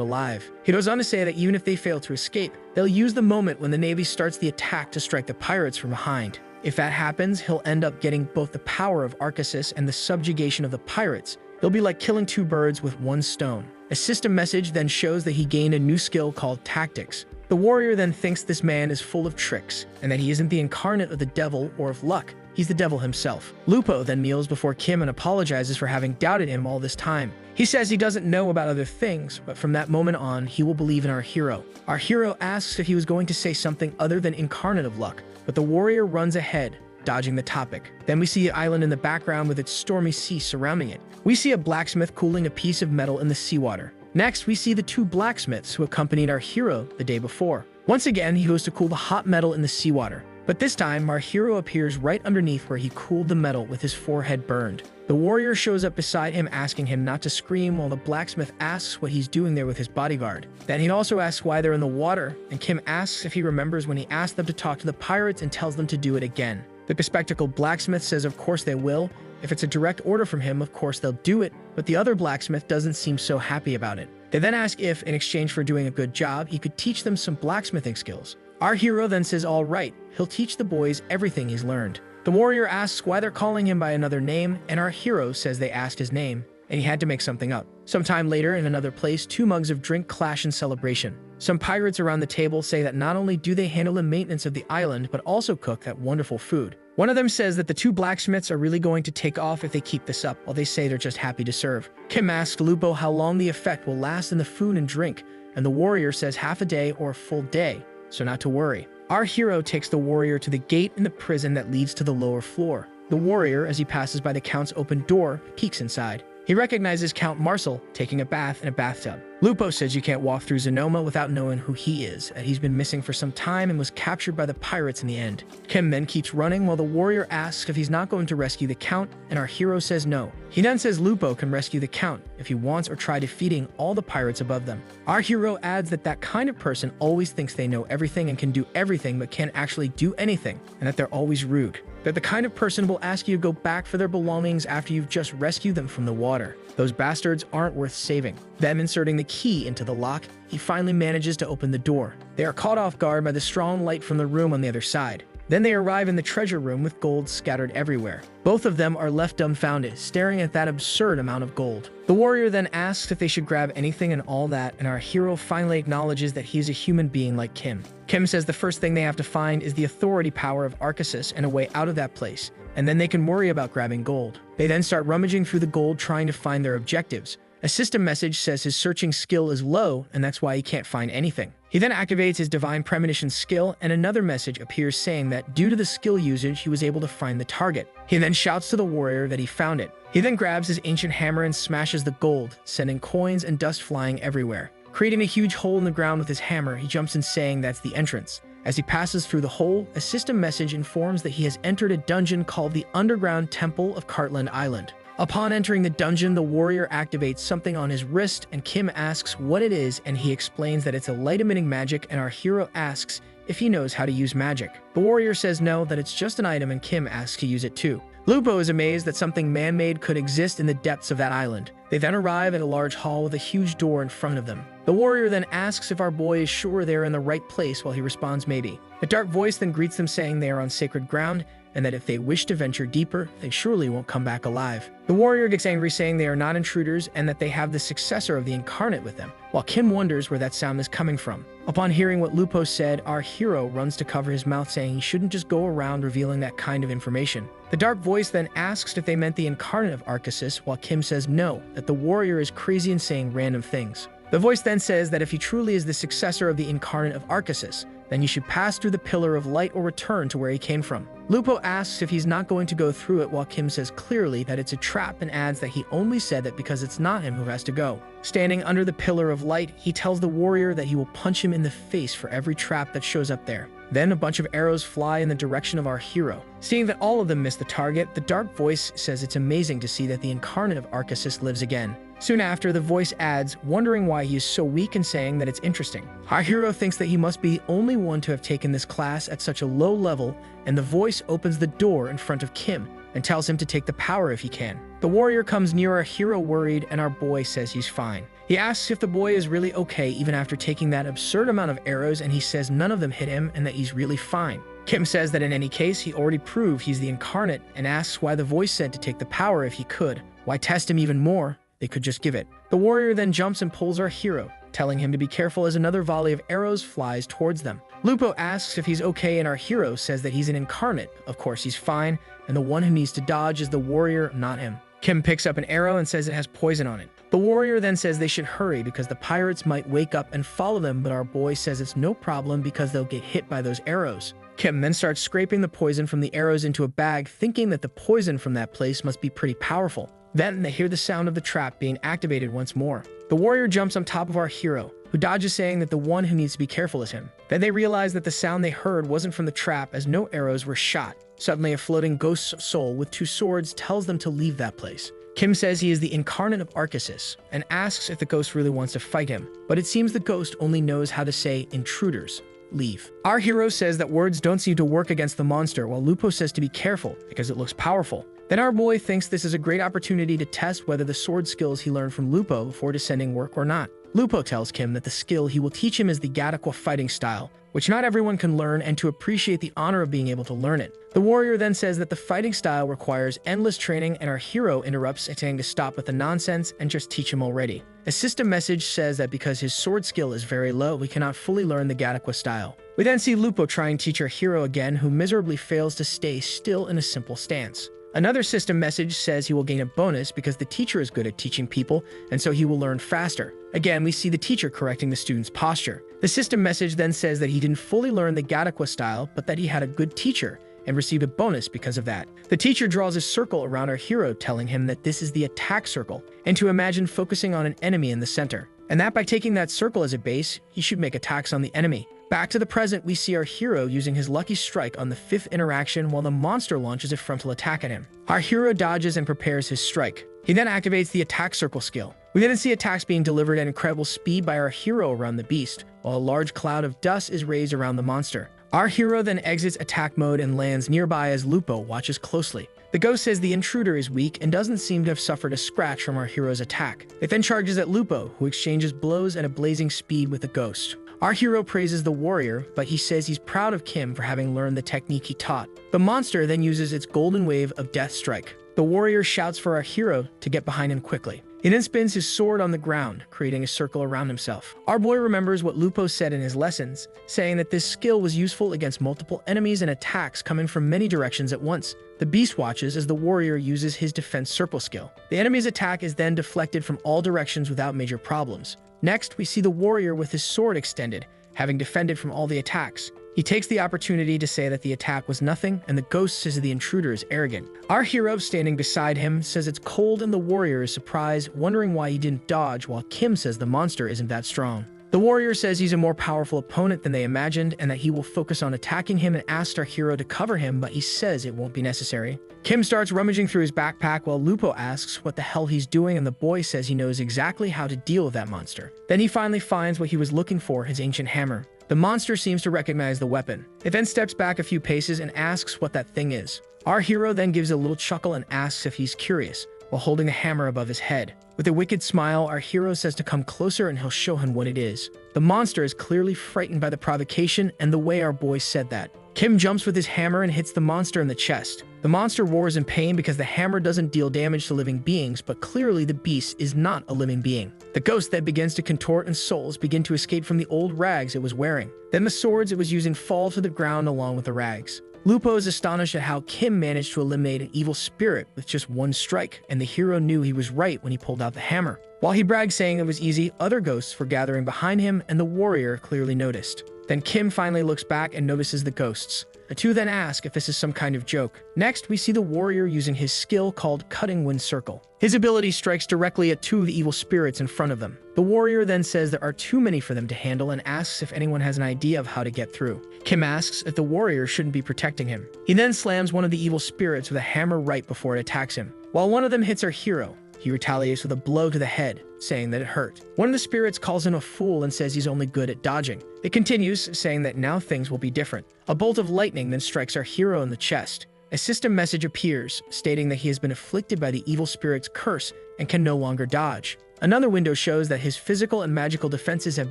alive. He goes on to say that even if they fail to escape, they'll use the moment when the Navy starts the attack to strike the pirates from behind. If that happens, he'll end up getting both the power of Arceus and the subjugation of the pirates. It'll be like killing two birds with one stone. A system message then shows that he gained a new skill called tactics. The warrior then thinks this man is full of tricks, and that he isn't the incarnate of the devil or of luck. He's the devil himself. Lupo then kneels before Kim and apologizes for having doubted him all this time. He says he doesn't know about other things, but from that moment on, he will believe in our hero. Our hero asks if he was going to say something other than incarnate of luck, but the warrior runs ahead, dodging the topic. Then we see an island in the background with its stormy sea surrounding it. We see a blacksmith cooling a piece of metal in the seawater. Next, we see the two blacksmiths who accompanied our hero the day before. Once again, he goes to cool the hot metal in the seawater. But this time, our hero appears right underneath where he cooled the metal with his forehead burned. The warrior shows up beside him asking him not to scream while the blacksmith asks what he's doing there with his bodyguard. Then he also asks why they're in the water, and Kim asks if he remembers when he asked them to talk to the pirates and tells them to do it again. The bespectacled blacksmith says of course they will. If it's a direct order from him, of course they'll do it, but the other blacksmith doesn't seem so happy about it. They then ask if, in exchange for doing a good job, he could teach them some blacksmithing skills. Our hero then says all right, he'll teach the boys everything he's learned. The warrior asks why they're calling him by another name, and our hero says they asked his name, and he had to make something up. Sometime later, in another place, two mugs of drink clash in celebration. Some pirates around the table say that not only do they handle the maintenance of the island, but also cook that wonderful food. One of them says that the two blacksmiths are really going to take off if they keep this up, while they say they're just happy to serve. Kim asks Lupo how long the effect will last in the food and drink, and the warrior says half a day or a full day, so not to worry. Our hero takes the warrior to the gate in the prison that leads to the lower floor. The warrior, as he passes by the Count's open door, peeks inside. He recognizes Count Marcel taking a bath in a bathtub. Lupo says you can't walk through Zenoma without knowing who he is, and he's been missing for some time and was captured by the pirates in the end. Kim then keeps running while the warrior asks if he's not going to rescue the Count, and our hero says no. He then says Lupo can rescue the Count if he wants or try defeating all the pirates above them. Our hero adds that that kind of person always thinks they know everything and can do everything but can't actually do anything, and that they're always rude. They're the kind of person who will ask you to go back for their belongings after you've just rescued them from the water. Those bastards aren't worth saving. Them inserting the key into the lock, he finally manages to open the door. They are caught off guard by the strong light from the room on the other side. Then they arrive in the treasure room with gold scattered everywhere. Both of them are left dumbfounded, staring at that absurd amount of gold. The warrior then asks if they should grab anything and all that, and our hero finally acknowledges that he's a human being like Kim. Kim says the first thing they have to find is the authority power of Arceus and a way out of that place, and then they can worry about grabbing gold. They then start rummaging through the gold trying to find their objectives. A system message says his searching skill is low, and that's why he can't find anything. He then activates his Divine Premonition skill, and another message appears saying that due to the skill usage, he was able to find the target. He then shouts to the warrior that he found it. He then grabs his ancient hammer and smashes the gold, sending coins and dust flying everywhere. Creating a huge hole in the ground with his hammer, he jumps in saying that's the entrance. As he passes through the hole, a system message informs that he has entered a dungeon called the Underground Temple of Cartland Island. Upon entering the dungeon, the warrior activates something on his wrist, and Kim asks what it is, and he explains that it's a light-emitting magic, and our hero asks if he knows how to use magic. The warrior says no, that it's just an item, and Kim asks to use it too. Lupo is amazed that something man-made could exist in the depths of that island. They then arrive at a large hall with a huge door in front of them. The warrior then asks if our boy is sure they're in the right place, while he responds maybe. A dark voice then greets them saying they are on sacred ground, and that if they wish to venture deeper, they surely won't come back alive. The warrior gets angry saying they are not intruders and that they have the successor of the incarnate with them, while Kim wonders where that sound is coming from. Upon hearing what Lupo said, our hero runs to cover his mouth saying he shouldn't just go around revealing that kind of information. The dark voice then asks if they meant the incarnate of Arceus, while Kim says no, that the warrior is crazy and saying random things. The voice then says that if he truly is the successor of the incarnate of Arceus, then he should pass through the Pillar of Light or return to where he came from. Lupo asks if he's not going to go through it, while Kim says clearly that it's a trap and adds that he only said that because it's not him who has to go. Standing under the Pillar of Light, he tells the warrior that he will punch him in the face for every trap that shows up there. Then a bunch of arrows fly in the direction of our hero. Seeing that all of them miss the target, the dark voice says it's amazing to see that the incarnate of Arceus lives again. Soon after, the voice adds, wondering why he is so weak and saying that it's interesting. Our hero thinks that he must be the only one to have taken this class at such a low level, and the voice opens the door in front of Kim and tells him to take the power if he can. The warrior comes near our hero worried, and our boy says he's fine. He asks if the boy is really okay even after taking that absurd amount of arrows, and he says none of them hit him and that he's really fine. Kim says that in any case, he already proved he's the incarnate and asks why the voice said to take the power if he could. Why test him even more? They could just give it. The warrior then jumps and pulls our hero, telling him to be careful as another volley of arrows flies towards them. Lupo asks if he's okay, and our hero says that he's an incarnate. Of course he's fine, and the one who needs to dodge is the warrior, not him. Kim picks up an arrow and says it has poison on it. The warrior then says they should hurry because the pirates might wake up and follow them, but our boy says it's no problem because they'll get hit by those arrows. Kim then starts scraping the poison from the arrows into a bag, thinking that the poison from that place must be pretty powerful. Then they hear the sound of the trap being activated once more. The warrior jumps on top of our hero, who dodges saying that the one who needs to be careful is him. Then they realize that the sound they heard wasn't from the trap as no arrows were shot. Suddenly a floating ghost soul with two swords tells them to leave that place. Kim says he is the incarnate of Arceus and asks if the ghost really wants to fight him, but it seems the ghost only knows how to say intruders. Leave. Our hero says that words don't seem to work against the monster, while Lupo says to be careful because it looks powerful. Then our boy thinks this is a great opportunity to test whether the sword skills he learned from Lupo before descending work or not. Lupo tells Kim that the skill he will teach him is the Gatakwa fighting style, which not everyone can learn, and to appreciate the honor of being able to learn it. The warrior then says that the fighting style requires endless training, and our hero interrupts, saying to stop with the nonsense and just teach him already. A system message says that because his sword skill is very low, we cannot fully learn the Gatakwa style. We then see Lupo try and teach our hero again, who miserably fails to stay still in a simple stance. Another system message says he will gain a bonus because the teacher is good at teaching people, and so he will learn faster. Again, we see the teacher correcting the student's posture. The system message then says that he didn't fully learn the Gatakwa style, but that he had a good teacher and received a bonus because of that. The teacher draws a circle around our hero, telling him that this is the attack circle, and to imagine focusing on an enemy in the center, and that by taking that circle as a base, he should make attacks on the enemy. Back to the present, we see our hero using his lucky strike on the 5th interaction while the monster launches a frontal attack at him. Our hero dodges and prepares his strike. He then activates the attack circle skill. We then see attacks being delivered at incredible speed by our hero around the beast, while a large cloud of dust is raised around the monster. Our hero then exits attack mode and lands nearby as Lupo watches closely. The ghost says the intruder is weak and doesn't seem to have suffered a scratch from our hero's attack. It then charges at Lupo, who exchanges blows at a blazing speed with the ghost. Our hero praises the warrior, but he says he's proud of Kim for having learned the technique he taught. The monster then uses its golden wave of death strike. The warrior shouts for our hero to get behind him quickly. He then spins his sword on the ground, creating a circle around himself. Our boy remembers what Lupo said in his lessons, saying that this skill was useful against multiple enemies and attacks coming from many directions at once. The beast watches as the warrior uses his defense circle skill. The enemy's attack is then deflected from all directions without major problems. Next, we see the warrior with his sword extended, having defended from all the attacks. He takes the opportunity to say that the attack was nothing, and the ghost says the intruder is arrogant. Our hero, standing beside him, says it's cold, and the warrior is surprised, wondering why he didn't dodge, while Kim says the monster isn't that strong. The warrior says he's a more powerful opponent than they imagined, and that he will focus on attacking him, and asks our hero to cover him, but he says it won't be necessary. Kim starts rummaging through his backpack while Lupo asks what the hell he's doing, and the boy says he knows exactly how to deal with that monster. Then he finally finds what he was looking for, his ancient hammer. The monster seems to recognize the weapon. It then steps back a few paces and asks what that thing is. Our hero then gives a little chuckle and asks if he's curious, while holding the hammer above his head. With a wicked smile, our hero says to come closer and he'll show him what it is. The monster is clearly frightened by the provocation and the way our boy said that. Kim jumps with his hammer and hits the monster in the chest. The monster roars in pain because the hammer doesn't deal damage to living beings, but clearly the beast is not a living being. The ghost then begins to contort and souls begin to escape from the old rags it was wearing. Then the swords it was using fall to the ground along with the rags. Lupo is astonished at how Kim managed to eliminate an evil spirit with just one strike, and the hero knew he was right when he pulled out the hammer. While he bragged saying it was easy, other ghosts were gathering behind him, and the warrior clearly noticed. Then Kim finally looks back and notices the ghosts. The two then ask if this is some kind of joke. Next, we see the warrior using his skill called Cutting Wind Circle. His ability strikes directly at two of the evil spirits in front of them. The warrior then says there are too many for them to handle and asks if anyone has an idea of how to get through. Kim asks if the warrior shouldn't be protecting him. He then slams one of the evil spirits with a hammer right before it attacks him. While one of them hits our hero, he retaliates with a blow to the head, saying that it hurt. One of the spirits calls him a fool and says he's only good at dodging. It continues, saying that now things will be different. A bolt of lightning then strikes our hero in the chest. A system message appears, stating that he has been afflicted by the evil spirit's curse and can no longer dodge. Another window shows that his physical and magical defenses have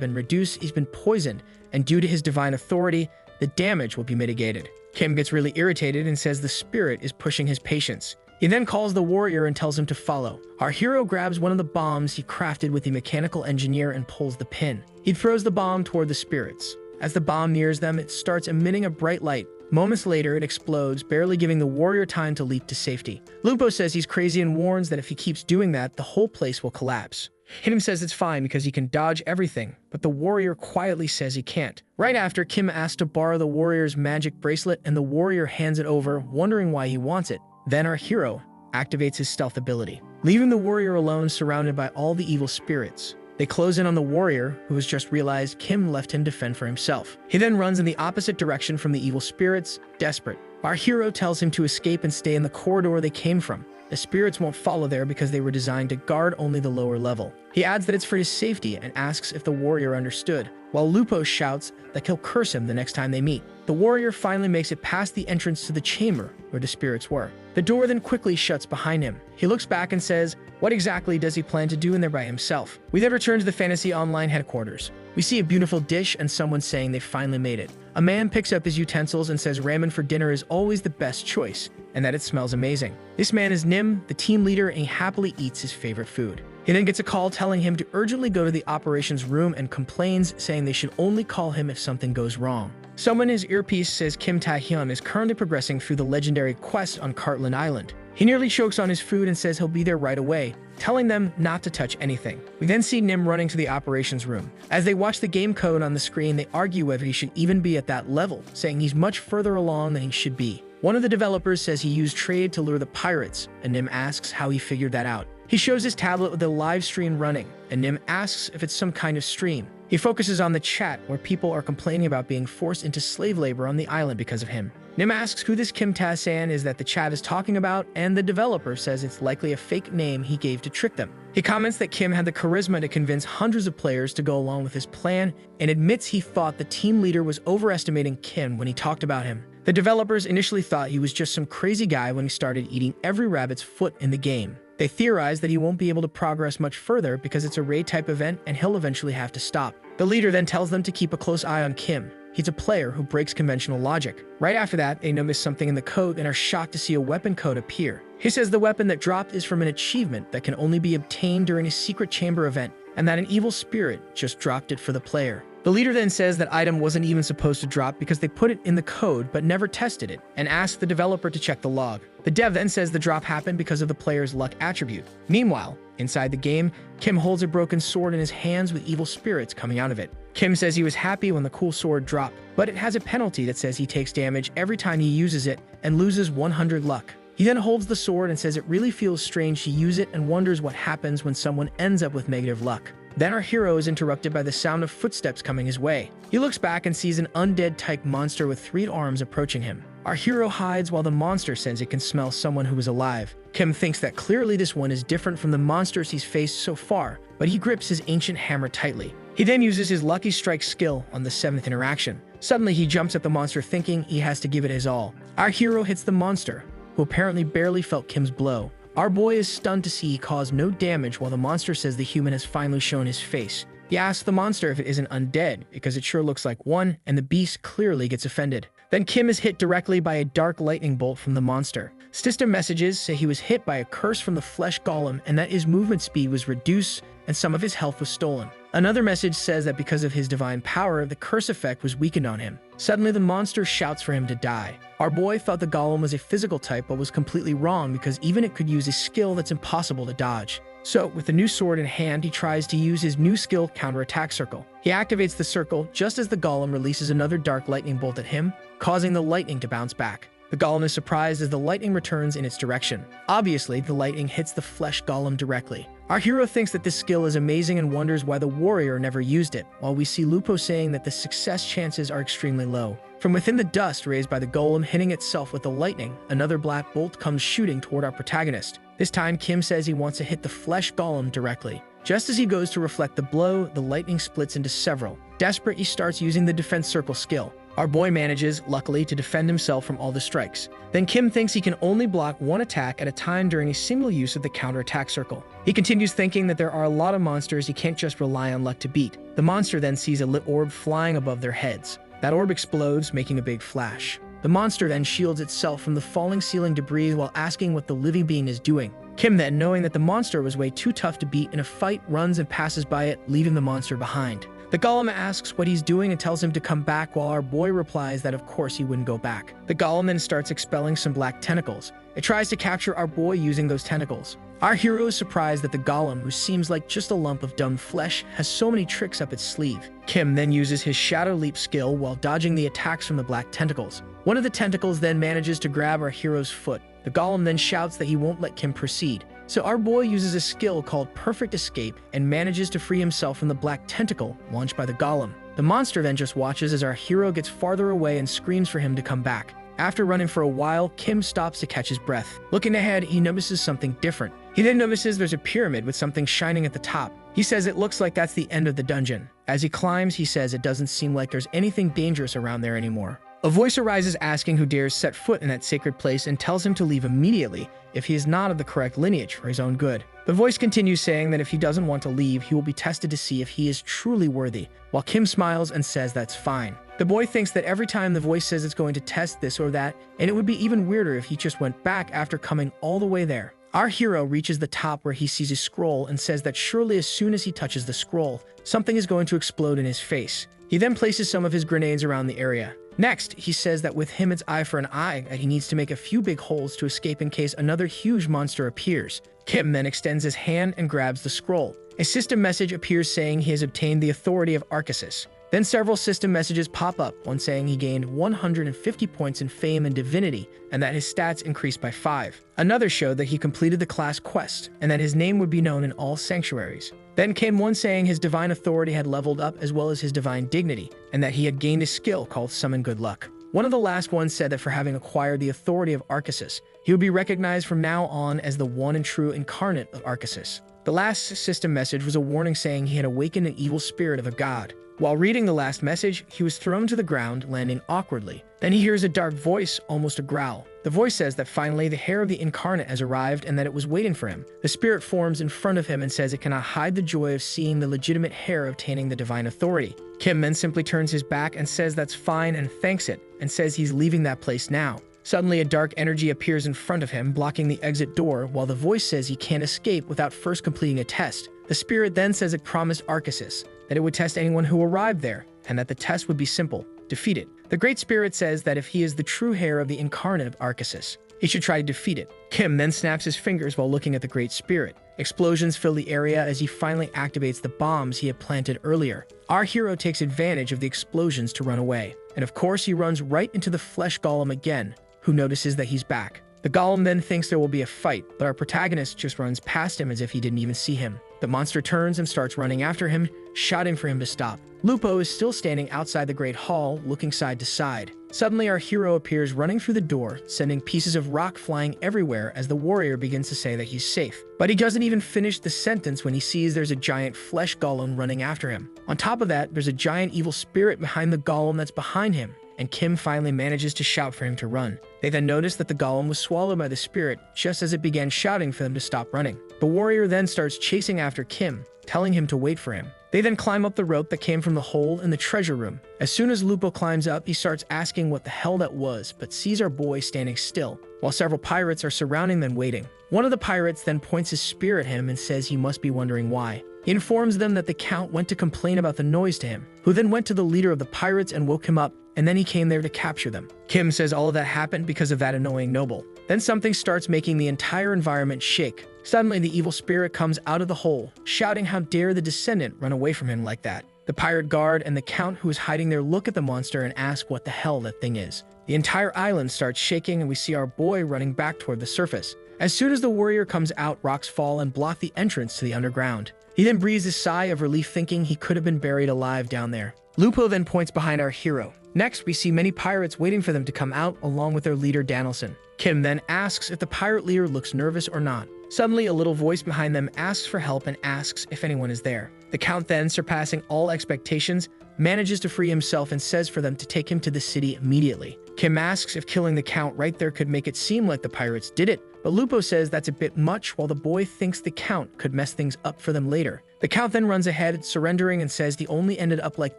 been reduced, he's been poisoned, and due to his divine authority, the damage will be mitigated. Kim gets really irritated and says the spirit is pushing his patience. He then calls the warrior and tells him to follow. Our hero grabs one of the bombs he crafted with the mechanical engineer and pulls the pin. He throws the bomb toward the spirits. As the bomb nears them, it starts emitting a bright light. Moments later, it explodes, barely giving the warrior time to leap to safety. Lupo says he's crazy and warns that if he keeps doing that, the whole place will collapse. Kim says it's fine because he can dodge everything, but the warrior quietly says he can't. Right after, Kim asks to borrow the warrior's magic bracelet, and the warrior hands it over, wondering why he wants it. Then our hero activates his stealth ability, leaving the warrior alone surrounded by all the evil spirits. They close in on the warrior, who has just realized Kim left him to fend for himself. He then runs in the opposite direction from the evil spirits, desperate. Our hero tells him to escape and stay in the corridor they came from. The spirits won't follow there because they were designed to guard only the lower level. He adds that it's for his safety and asks if the warrior understood, while Lupo shouts that he'll curse him the next time they meet. The warrior finally makes it past the entrance to the chamber where the spirits were. The door then quickly shuts behind him. He looks back and says, what exactly does he plan to do in there by himself? We then return to the Fantasy Online headquarters. We see a beautiful dish and someone saying they finally made it. A man picks up his utensils and says ramen for dinner is always the best choice, and that it smells amazing. This man is Nim, the team leader, and he happily eats his favorite food. He then gets a call telling him to urgently go to the operations room and complains, saying they should only call him if something goes wrong. Someone in his earpiece says Kim Tae-hyun is currently progressing through the legendary quest on Cartland Island. He nearly chokes on his food and says he'll be there right away, telling them not to touch anything. We then see Nim running to the operations room. As they watch the game code on the screen, they argue whether he should even be at that level, saying he's much further along than he should be. One of the developers says he used trade to lure the pirates, and Nim asks how he figured that out. He shows his tablet with the live stream running, and Nim asks if it's some kind of stream. He focuses on the chat, where people are complaining about being forced into slave labor on the island because of him. Nim asks who this Kim Tae-san is that the chat is talking about, and the developer says it's likely a fake name he gave to trick them. He comments that Kim had the charisma to convince hundreds of players to go along with his plan, and admits he thought the team leader was overestimating Kim when he talked about him. The developers initially thought he was just some crazy guy when he started eating every rabbit's foot in the game. They theorize that he won't be able to progress much further because it's a raid-type event and he'll eventually have to stop. The leader then tells them to keep a close eye on Kim. He's a player who breaks conventional logic. Right after that, they notice something in the code and are shocked to see a weapon code appear. He says the weapon that dropped is from an achievement that can only be obtained during a secret chamber event, and that an evil spirit just dropped it for the player. The leader then says that item wasn't even supposed to drop because they put it in the code but never tested it, and asks the developer to check the log. The dev then says the drop happened because of the player's luck attribute. Meanwhile, inside the game, Kim holds a broken sword in his hands with evil spirits coming out of it. Kim says he was happy when the cool sword dropped, but it has a penalty that says he takes damage every time he uses it and loses 100 luck. He then holds the sword and says it really feels strange to use it and wonders what happens when someone ends up with negative luck. Then our hero is interrupted by the sound of footsteps coming his way. He looks back and sees an undead-type monster with 3 arms approaching him. Our hero hides while the monster says it can smell someone who is alive. Kim thinks that clearly this one is different from the monsters he's faced so far, but he grips his ancient hammer tightly. He then uses his Lucky Strike skill on the 7th interaction. Suddenly, he jumps at the monster thinking he has to give it his all. Our hero hits the monster, who apparently barely felt Kim's blow. Our boy is stunned to see he caused no damage while the monster says the human has finally shown his face. He asks the monster if it isn't undead, because it sure looks like one, and the beast clearly gets offended. Then Kim is hit directly by a dark lightning bolt from the monster. System messages say he was hit by a curse from the flesh golem and that his movement speed was reduced and some of his health was stolen. Another message says that because of his divine power, the curse effect was weakened on him. Suddenly, the monster shouts for him to die. Our boy thought the golem was a physical type, but was completely wrong because even it could use a skill that's impossible to dodge. So, with the new sword in hand, he tries to use his new skill, Counterattack Circle. He activates the circle just as the golem releases another dark lightning bolt at him, causing the lightning to bounce back. The golem is surprised as the lightning returns in its direction. Obviously, the lightning hits the flesh golem directly. Our hero thinks that this skill is amazing and wonders why the warrior never used it, while we see Lupo saying that the success chances are extremely low. From within the dust raised by the golem hitting itself with the lightning, another black bolt comes shooting toward our protagonist. This time, Kim says he wants to hit the flesh golem directly. Just as he goes to reflect the blow, the lightning splits into several. Desperate, he starts using the defense circle skill. Our boy manages, luckily, to defend himself from all the strikes. Then Kim thinks he can only block one attack at a time during a single use of the counterattack circle. He continues thinking that there are a lot of monsters he can't just rely on luck to beat. The monster then sees a lit orb flying above their heads. That orb explodes, making a big flash. The monster then shields itself from the falling ceiling debris while asking what the living being is doing. Kim then, knowing that the monster was way too tough to beat in a fight, runs and passes by it, leaving the monster behind. The golem asks what he's doing and tells him to come back, while our boy replies that of course he wouldn't go back. The golem then starts expelling some black tentacles. It tries to capture our boy using those tentacles. Our hero is surprised that the golem, who seems like just a lump of dumb flesh, has so many tricks up its sleeve. Kim then uses his Shadow Leap skill while dodging the attacks from the black tentacles. One of the tentacles then manages to grab our hero's foot. The golem then shouts that he won't let Kim proceed. So our boy uses a skill called Perfect Escape and manages to free himself from the black tentacle launched by the golem. The monster then just watches as our hero gets farther away and screams for him to come back. After running for a while, Kim stops to catch his breath. Looking ahead, he notices something different. He then notices there's a pyramid with something shining at the top. He says it looks like that's the end of the dungeon. As he climbs, he says it doesn't seem like there's anything dangerous around there anymore. A voice arises asking who dares set foot in that sacred place and tells him to leave immediately if he is not of the correct lineage for his own good. The voice continues saying that if he doesn't want to leave, he will be tested to see if he is truly worthy, while Kim smiles and says that's fine. The boy thinks that every time the voice says it's going to test this or that, and it would be even weirder if he just went back after coming all the way there. Our hero reaches the top where he sees a scroll and says that surely as soon as he touches the scroll, something is going to explode in his face. He then places some of his grenades around the area. Next, he says that with him it's eye for an eye, that he needs to make a few big holes to escape in case another huge monster appears. Kim then extends his hand and grabs the scroll. A system message appears saying he has obtained the authority of Arceus. Then several system messages pop up, one saying he gained 150 points in fame and divinity, and that his stats increased by 5. Another showed that he completed the class quest, and that his name would be known in all sanctuaries. Then came one saying his divine authority had leveled up as well as his divine dignity, and that he had gained a skill called Summon Good Luck. One of the last ones said that for having acquired the authority of Arceus, he would be recognized from now on as the one and true incarnate of Arceus. The last system message was a warning saying he had awakened an evil spirit of a god. While reading the last message, he was thrown to the ground, landing awkwardly. Then he hears a dark voice, almost a growl. The voice says that finally the hair of the incarnate has arrived and that it was waiting for him. The spirit forms in front of him and says it cannot hide the joy of seeing the legitimate hair obtaining the divine authority. Kim then simply turns his back and says that's fine and thanks it, and says he's leaving that place now. Suddenly, a dark energy appears in front of him, blocking the exit door, while the voice says he can't escape without first completing a test. The spirit then says it promised Arceus that it would test anyone who arrived there, and that the test would be simple: defeat it. The Great Spirit says that if he is the true heir of the incarnate of Arceus, he should try to defeat it. Kim then snaps his fingers while looking at the Great Spirit. Explosions fill the area as he finally activates the bombs he had planted earlier. Our hero takes advantage of the explosions to run away. And of course, he runs right into the flesh golem again, who notices that he's back. The golem then thinks there will be a fight, but our protagonist just runs past him as if he didn't even see him. The monster turns and starts running after him, shouting for him to stop. Lupo is still standing outside the Great Hall, looking side to side. Suddenly, our hero appears running through the door, sending pieces of rock flying everywhere as the warrior begins to say that he's safe. But he doesn't even finish the sentence when he sees there's a giant flesh golem running after him. On top of that, there's a giant evil spirit behind the golem that's behind him, and Kim finally manages to shout for him to run. They then notice that the golem was swallowed by the spirit just as it began shouting for them to stop running. The warrior then starts chasing after Kim, telling him to wait for him. They then climb up the rope that came from the hole in the treasure room. As soon as Lupo climbs up, he starts asking what the hell that was, but sees our boy standing still, while several pirates are surrounding them waiting. One of the pirates then points his spear at him and says he must be wondering why. He informs them that the Count went to complain about the noise to him, who then went to the leader of the pirates and woke him up, and then he came there to capture them. Kim says all of that happened because of that annoying noble. Then something starts making the entire environment shake. Suddenly, the evil spirit comes out of the hole, shouting how dare the descendant run away from him like that. The pirate guard and the Count who is hiding there look at the monster and ask what the hell that thing is. The entire island starts shaking and we see our boy running back toward the surface. As soon as the warrior comes out, rocks fall and block the entrance to the underground. He then breathes a sigh of relief thinking he could have been buried alive down there. Lupo then points behind our hero. Next, we see many pirates waiting for them to come out along with their leader Danielson. Kim then asks if the pirate leader looks nervous or not. Suddenly, a little voice behind them asks for help and asks if anyone is there. The Count then, surpassing all expectations, manages to free himself and says for them to take him to the city immediately. Kim asks if killing the Count right there could make it seem like the pirates did it, but Lupo says that's a bit much while the boy thinks the Count could mess things up for them later. The Count then runs ahead, surrendering and says he only ended up like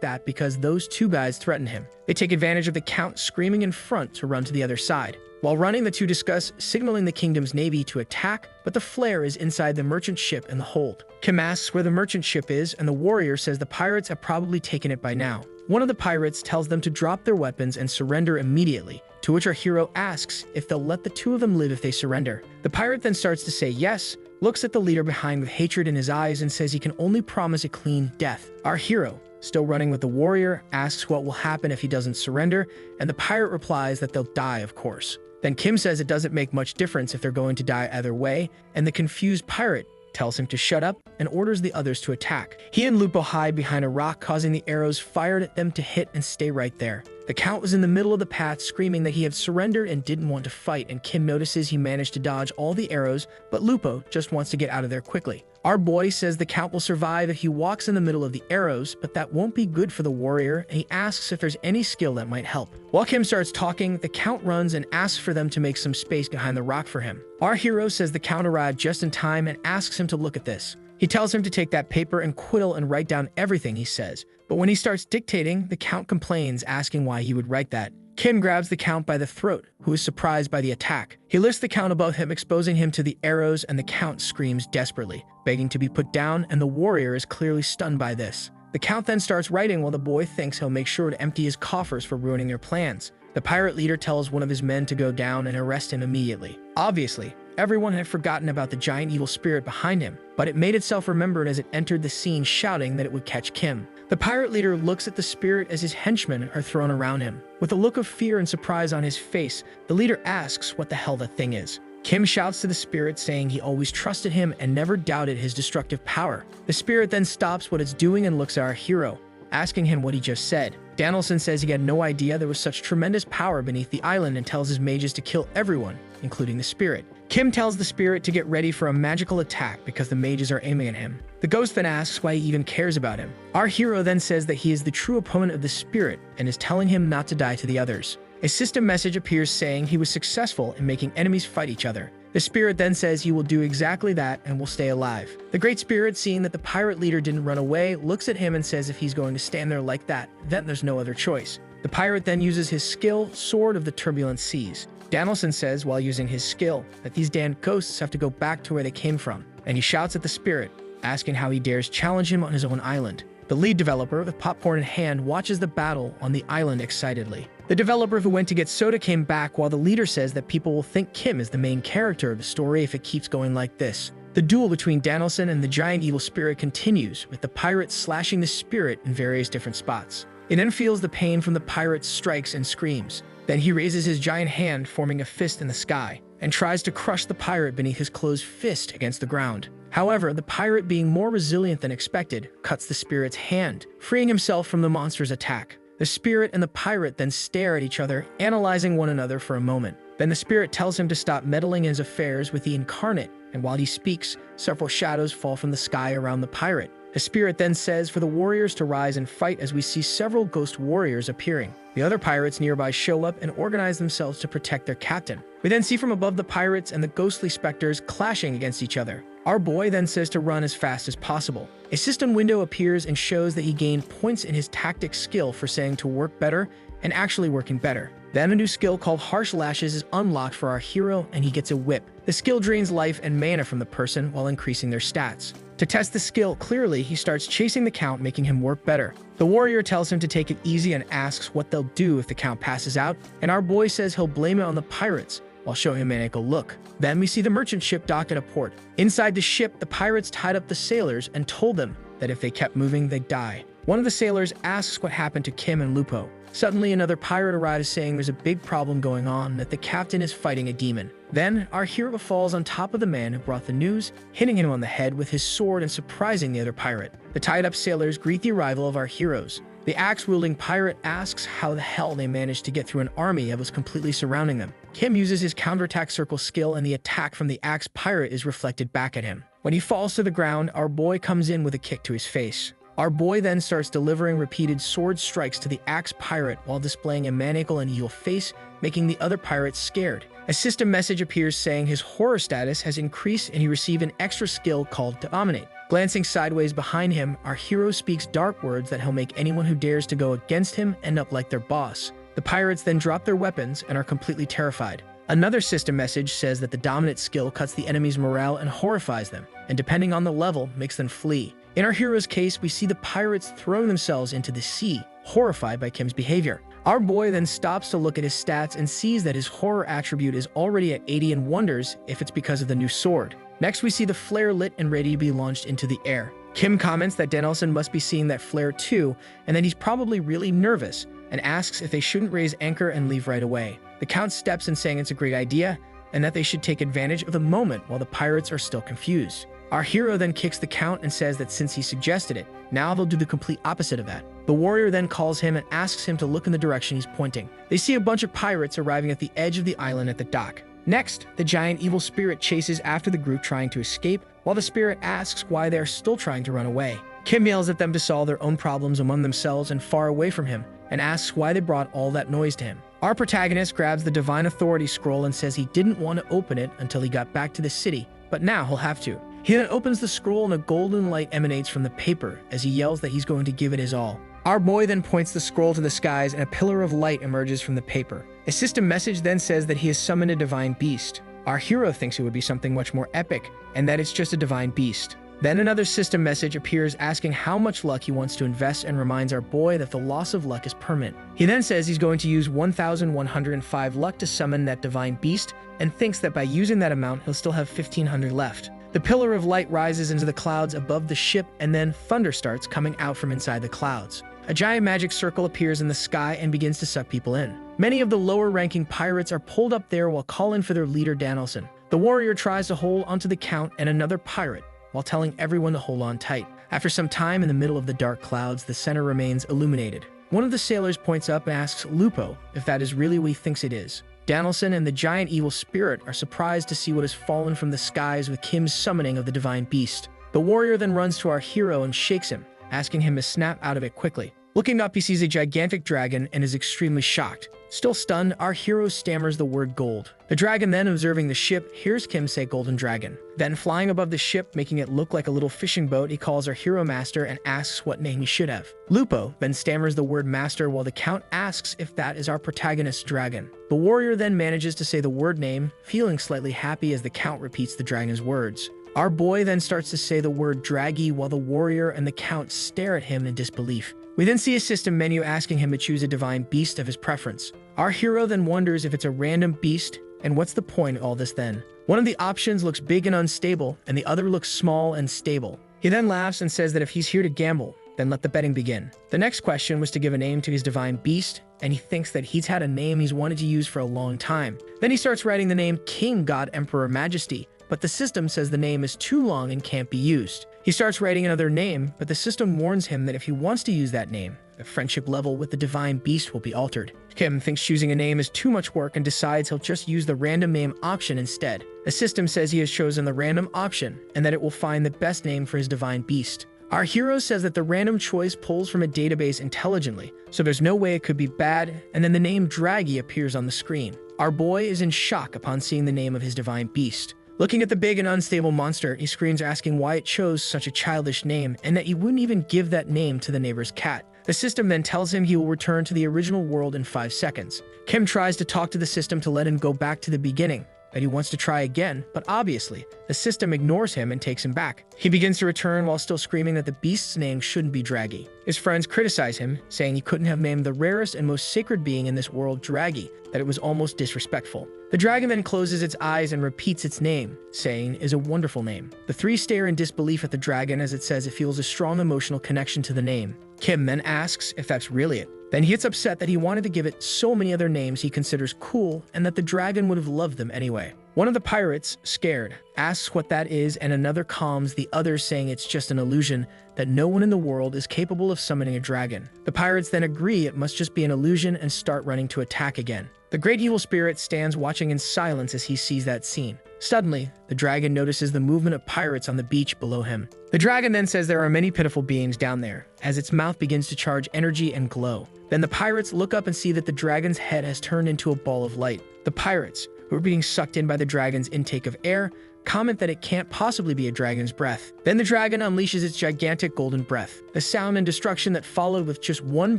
that because those two guys threatened him. They take advantage of the Count screaming in front to run to the other side. While running, the two discuss signaling the kingdom's navy to attack, but the flare is inside the merchant ship in the hold. Kim asks where the merchant ship is, and the warrior says the pirates have probably taken it by now. One of the pirates tells them to drop their weapons and surrender immediately, to which our hero asks if they'll let the two of them live if they surrender. The pirate then starts to say yes, looks at the leader behind with hatred in his eyes and says he can only promise a clean death. Our hero, still running with the warrior, asks what will happen if he doesn't surrender, and the pirate replies that they'll die, of course. Then Kim says it doesn't make much difference if they're going to die either way, and the confused pirate tells him to shut up and orders the others to attack. He and Lupo hide behind a rock, causing the arrows fired at them to hit and stay right there. The Count was in the middle of the path screaming that he had surrendered and didn't want to fight, and Kim notices he managed to dodge all the arrows, but Lupo just wants to get out of there quickly. Our boy says the Count will survive if he walks in the middle of the arrows, but that won't be good for the warrior, and he asks if there's any skill that might help. While Kim starts talking, the Count runs and asks for them to make some space behind the rock for him. Our hero says the Count arrived just in time and asks him to look at this. He tells him to take that paper and quill and write down everything he says, but when he starts dictating, the Count complains, asking why he would write that. Kim grabs the Count by the throat, who is surprised by the attack. He lifts the Count above him, exposing him to the arrows, and the Count screams desperately, begging to be put down, and the warrior is clearly stunned by this. The Count then starts writing while the boy thinks he'll make sure to empty his coffers for ruining their plans. The pirate leader tells one of his men to go down and arrest him immediately. Obviously, everyone had forgotten about the giant evil spirit behind him, but it made itself remembered as it entered the scene, shouting that it would catch Kim. The pirate leader looks at the spirit as his henchmen are thrown around him. With a look of fear and surprise on his face, the leader asks what the hell that thing is. Kim shouts to the spirit, saying he always trusted him and never doubted his destructive power. The spirit then stops what it's doing and looks at our hero, asking him what he just said. Danielson says he had no idea there was such tremendous power beneath the island and tells his mages to kill everyone, including the spirit. Kim tells the spirit to get ready for a magical attack because the mages are aiming at him. The ghost then asks why he even cares about him. Our hero then says that he is the true opponent of the spirit and is telling him not to die to the others. A system message appears saying he was successful in making enemies fight each other. The spirit then says he will do exactly that and will stay alive. The great spirit, seeing that the pirate leader didn't run away, looks at him and says if he's going to stand there like that, then there's no other choice. The pirate then uses his skill, Sword of the Turbulent Seas. Danielson says, while using his skill, that these damned ghosts have to go back to where they came from, and he shouts at the spirit, asking how he dares challenge him on his own island. The lead developer, with popcorn in hand, watches the battle on the island excitedly. The developer who went to get soda came back, while the leader says that people will think Kim is the main character of the story if it keeps going like this. The The duel between Danielson and the giant evil spirit continues, with the pirate slashing the spirit in various different spots. He then feels the pain from the pirate's strikes and screams. Then he raises his giant hand, forming a fist in the sky, and tries to crush the pirate beneath his closed fist against the ground. However, the pirate, being more resilient than expected, cuts the spirit's hand, freeing himself from the monster's attack. The spirit and the pirate then stare at each other, analyzing one another for a moment. Then the spirit tells him to stop meddling in his affairs with the incarnate, and while he speaks, several shadows fall from the sky around the pirate. The spirit then says for the warriors to rise and fight, as we see several ghost warriors appearing. The other pirates nearby show up and organize themselves to protect their captain. We then see from above the pirates and the ghostly specters clashing against each other. Our boy then says to run as fast as possible. A system window appears and shows that he gained points in his tactic skill for saying to work better and actually working better. Then a new skill called Harsh Lashes is unlocked for our hero, and he gets a whip. The skill drains life and mana from the person while increasing their stats. To test the skill clearly, he starts chasing the count, making him work better. The warrior tells him to take it easy and asks what they'll do if the count passes out, and our boy says he'll blame it on the pirates, while showing a maniacal look. Then we see the merchant ship dock at a port. Inside the ship, the pirates tied up the sailors and told them that if they kept moving, they'd die. One of the sailors asks what happened to Kim and Lupo. Suddenly, another pirate arrives saying there's a big problem going on, that the captain is fighting a demon. Then, our hero falls on top of the man who brought the news, hitting him on the head with his sword and surprising the other pirate. The tied-up sailors greet the arrival of our heroes. The axe-wielding pirate asks how the hell they managed to get through an army that was completely surrounding them. Kim uses his counterattack circle skill, and the attack from the axe pirate is reflected back at him. When he falls to the ground, our boy comes in with a kick to his face. Our boy then starts delivering repeated sword strikes to the axe pirate while displaying a maniacal and evil face, making the other pirates scared. A system message appears saying his horror status has increased and he received an extra skill called Dominate. Glancing sideways behind him, our hero speaks dark words that he'll make anyone who dares to go against him end up like their boss. The pirates then drop their weapons and are completely terrified. Another system message says that the Dominate skill cuts the enemy's morale and horrifies them, and depending on the level, makes them flee. In our hero's case, we see the pirates throwing themselves into the sea, horrified by Kim's behavior. Our boy then stops to look at his stats and sees that his horror attribute is already at 80 and wonders if it's because of the new sword. Next, we see the flare lit and ready to be launched into the air. Kim comments that Danielson must be seeing that flare too, and that he's probably really nervous, and asks if they shouldn't raise anchor and leave right away. The Count steps in saying it's a great idea, and that they should take advantage of the moment while the pirates are still confused. Our hero then kicks the Count and says that since he suggested it, now they'll do the complete opposite of that. The warrior then calls him and asks him to look in the direction he's pointing. They see a bunch of pirates arriving at the edge of the island at the dock. Next, the giant evil spirit chases after the group trying to escape, while the spirit asks why they're still trying to run away. Kim yells at them to solve their own problems among themselves and far away from him, and asks why they brought all that noise to him. Our protagonist grabs the Divine Authority scroll and says he didn't want to open it until he got back to the city, but now he'll have to. He then opens the scroll and a golden light emanates from the paper as he yells that he's going to give it his all. Our boy then points the scroll to the skies and a pillar of light emerges from the paper. A system message then says that he has summoned a divine beast. Our hero thinks it would be something much more epic, and that it's just a divine beast. Then another system message appears asking how much luck he wants to invest and reminds our boy that the loss of luck is permanent. He then says he's going to use 1,105 luck to summon that divine beast and thinks that by using that amount he'll still have 1,500 left. The pillar of light rises into the clouds above the ship and then thunder starts coming out from inside the clouds. A giant magic circle appears in the sky and begins to suck people in. Many of the lower-ranking pirates are pulled up there while calling for their leader Danielson. The warrior tries to hold onto the Count and another pirate, while telling everyone to hold on tight. After some time in the middle of the dark clouds, the center remains illuminated. One of the sailors points up and asks Lupo if that is really what he thinks it is. Danielson and the giant evil spirit are surprised to see what has fallen from the skies with Kim's summoning of the divine beast. The warrior then runs to our hero and shakes him, asking him to snap out of it quickly. Looking up, he sees a gigantic dragon and is extremely shocked. Still stunned, our hero stammers the word gold. The dragon then, observing the ship, hears Kim say golden dragon. Then flying above the ship, making it look like a little fishing boat, he calls our hero master and asks what name he should have. Lupo then stammers the word master while the Count asks if that is our protagonist's dragon. The warrior then manages to say the word name, feeling slightly happy as the Count repeats the dragon's words. Our boy then starts to say the word draggy while the warrior and the Count stare at him in disbelief. We then see a system menu asking him to choose a divine beast of his preference. Our hero then wonders if it's a random beast, and what's the point of all this then? One of the options looks big and unstable, and the other looks small and stable. He then laughs and says that if he's here to gamble, then let the betting begin. The next question was to give a name to his divine beast, and he thinks that he's had a name he's wanted to use for a long time. Then he starts writing the name King, God, Emperor, Majesty, but the system says the name is too long and can't be used. He starts writing another name, but the system warns him that if he wants to use that name, the friendship level with the divine beast will be altered. Kim thinks choosing a name is too much work and decides he'll just use the random name option instead. The system says he has chosen the random option and that it will find the best name for his divine beast. Our hero says that the random choice pulls from a database intelligently, so there's no way it could be bad, and then the name Draggy appears on the screen. Our boy is in shock upon seeing the name of his divine beast. Looking at the big and unstable monster, he screams asking why it chose such a childish name and that he wouldn't even give that name to the neighbor's cat. The system then tells him he will return to the original world in 5 seconds. Kim tries to talk to the system to let him go back to the beginning, that he wants to try again, but obviously, the system ignores him and takes him back. He begins to return while still screaming that the beast's name shouldn't be Draggy. His friends criticize him, saying he couldn't have named the rarest and most sacred being in this world Draggy, that it was almost disrespectful. The dragon then closes its eyes and repeats its name, saying is a wonderful name. The three stare in disbelief at the dragon as it says it feels a strong emotional connection to the name. Kim then asks if that's really it. Then he gets upset that he wanted to give it so many other names he considers cool and that the dragon would have loved them anyway. One of the pirates, scared, asks what that is and another calms the other saying it's just an illusion, that no one in the world is capable of summoning a dragon. The pirates then agree it must just be an illusion and start running to attack again. The great evil spirit stands watching in silence as he sees that scene. Suddenly, the dragon notices the movement of pirates on the beach below him. The dragon then says there are many pitiful beings down there, as its mouth begins to charge energy and glow. Then the pirates look up and see that the dragon's head has turned into a ball of light. The pirates, who are being sucked in by the dragon's intake of air, comment that it can't possibly be a dragon's breath. Then the dragon unleashes its gigantic golden breath. The sound and destruction that followed with just one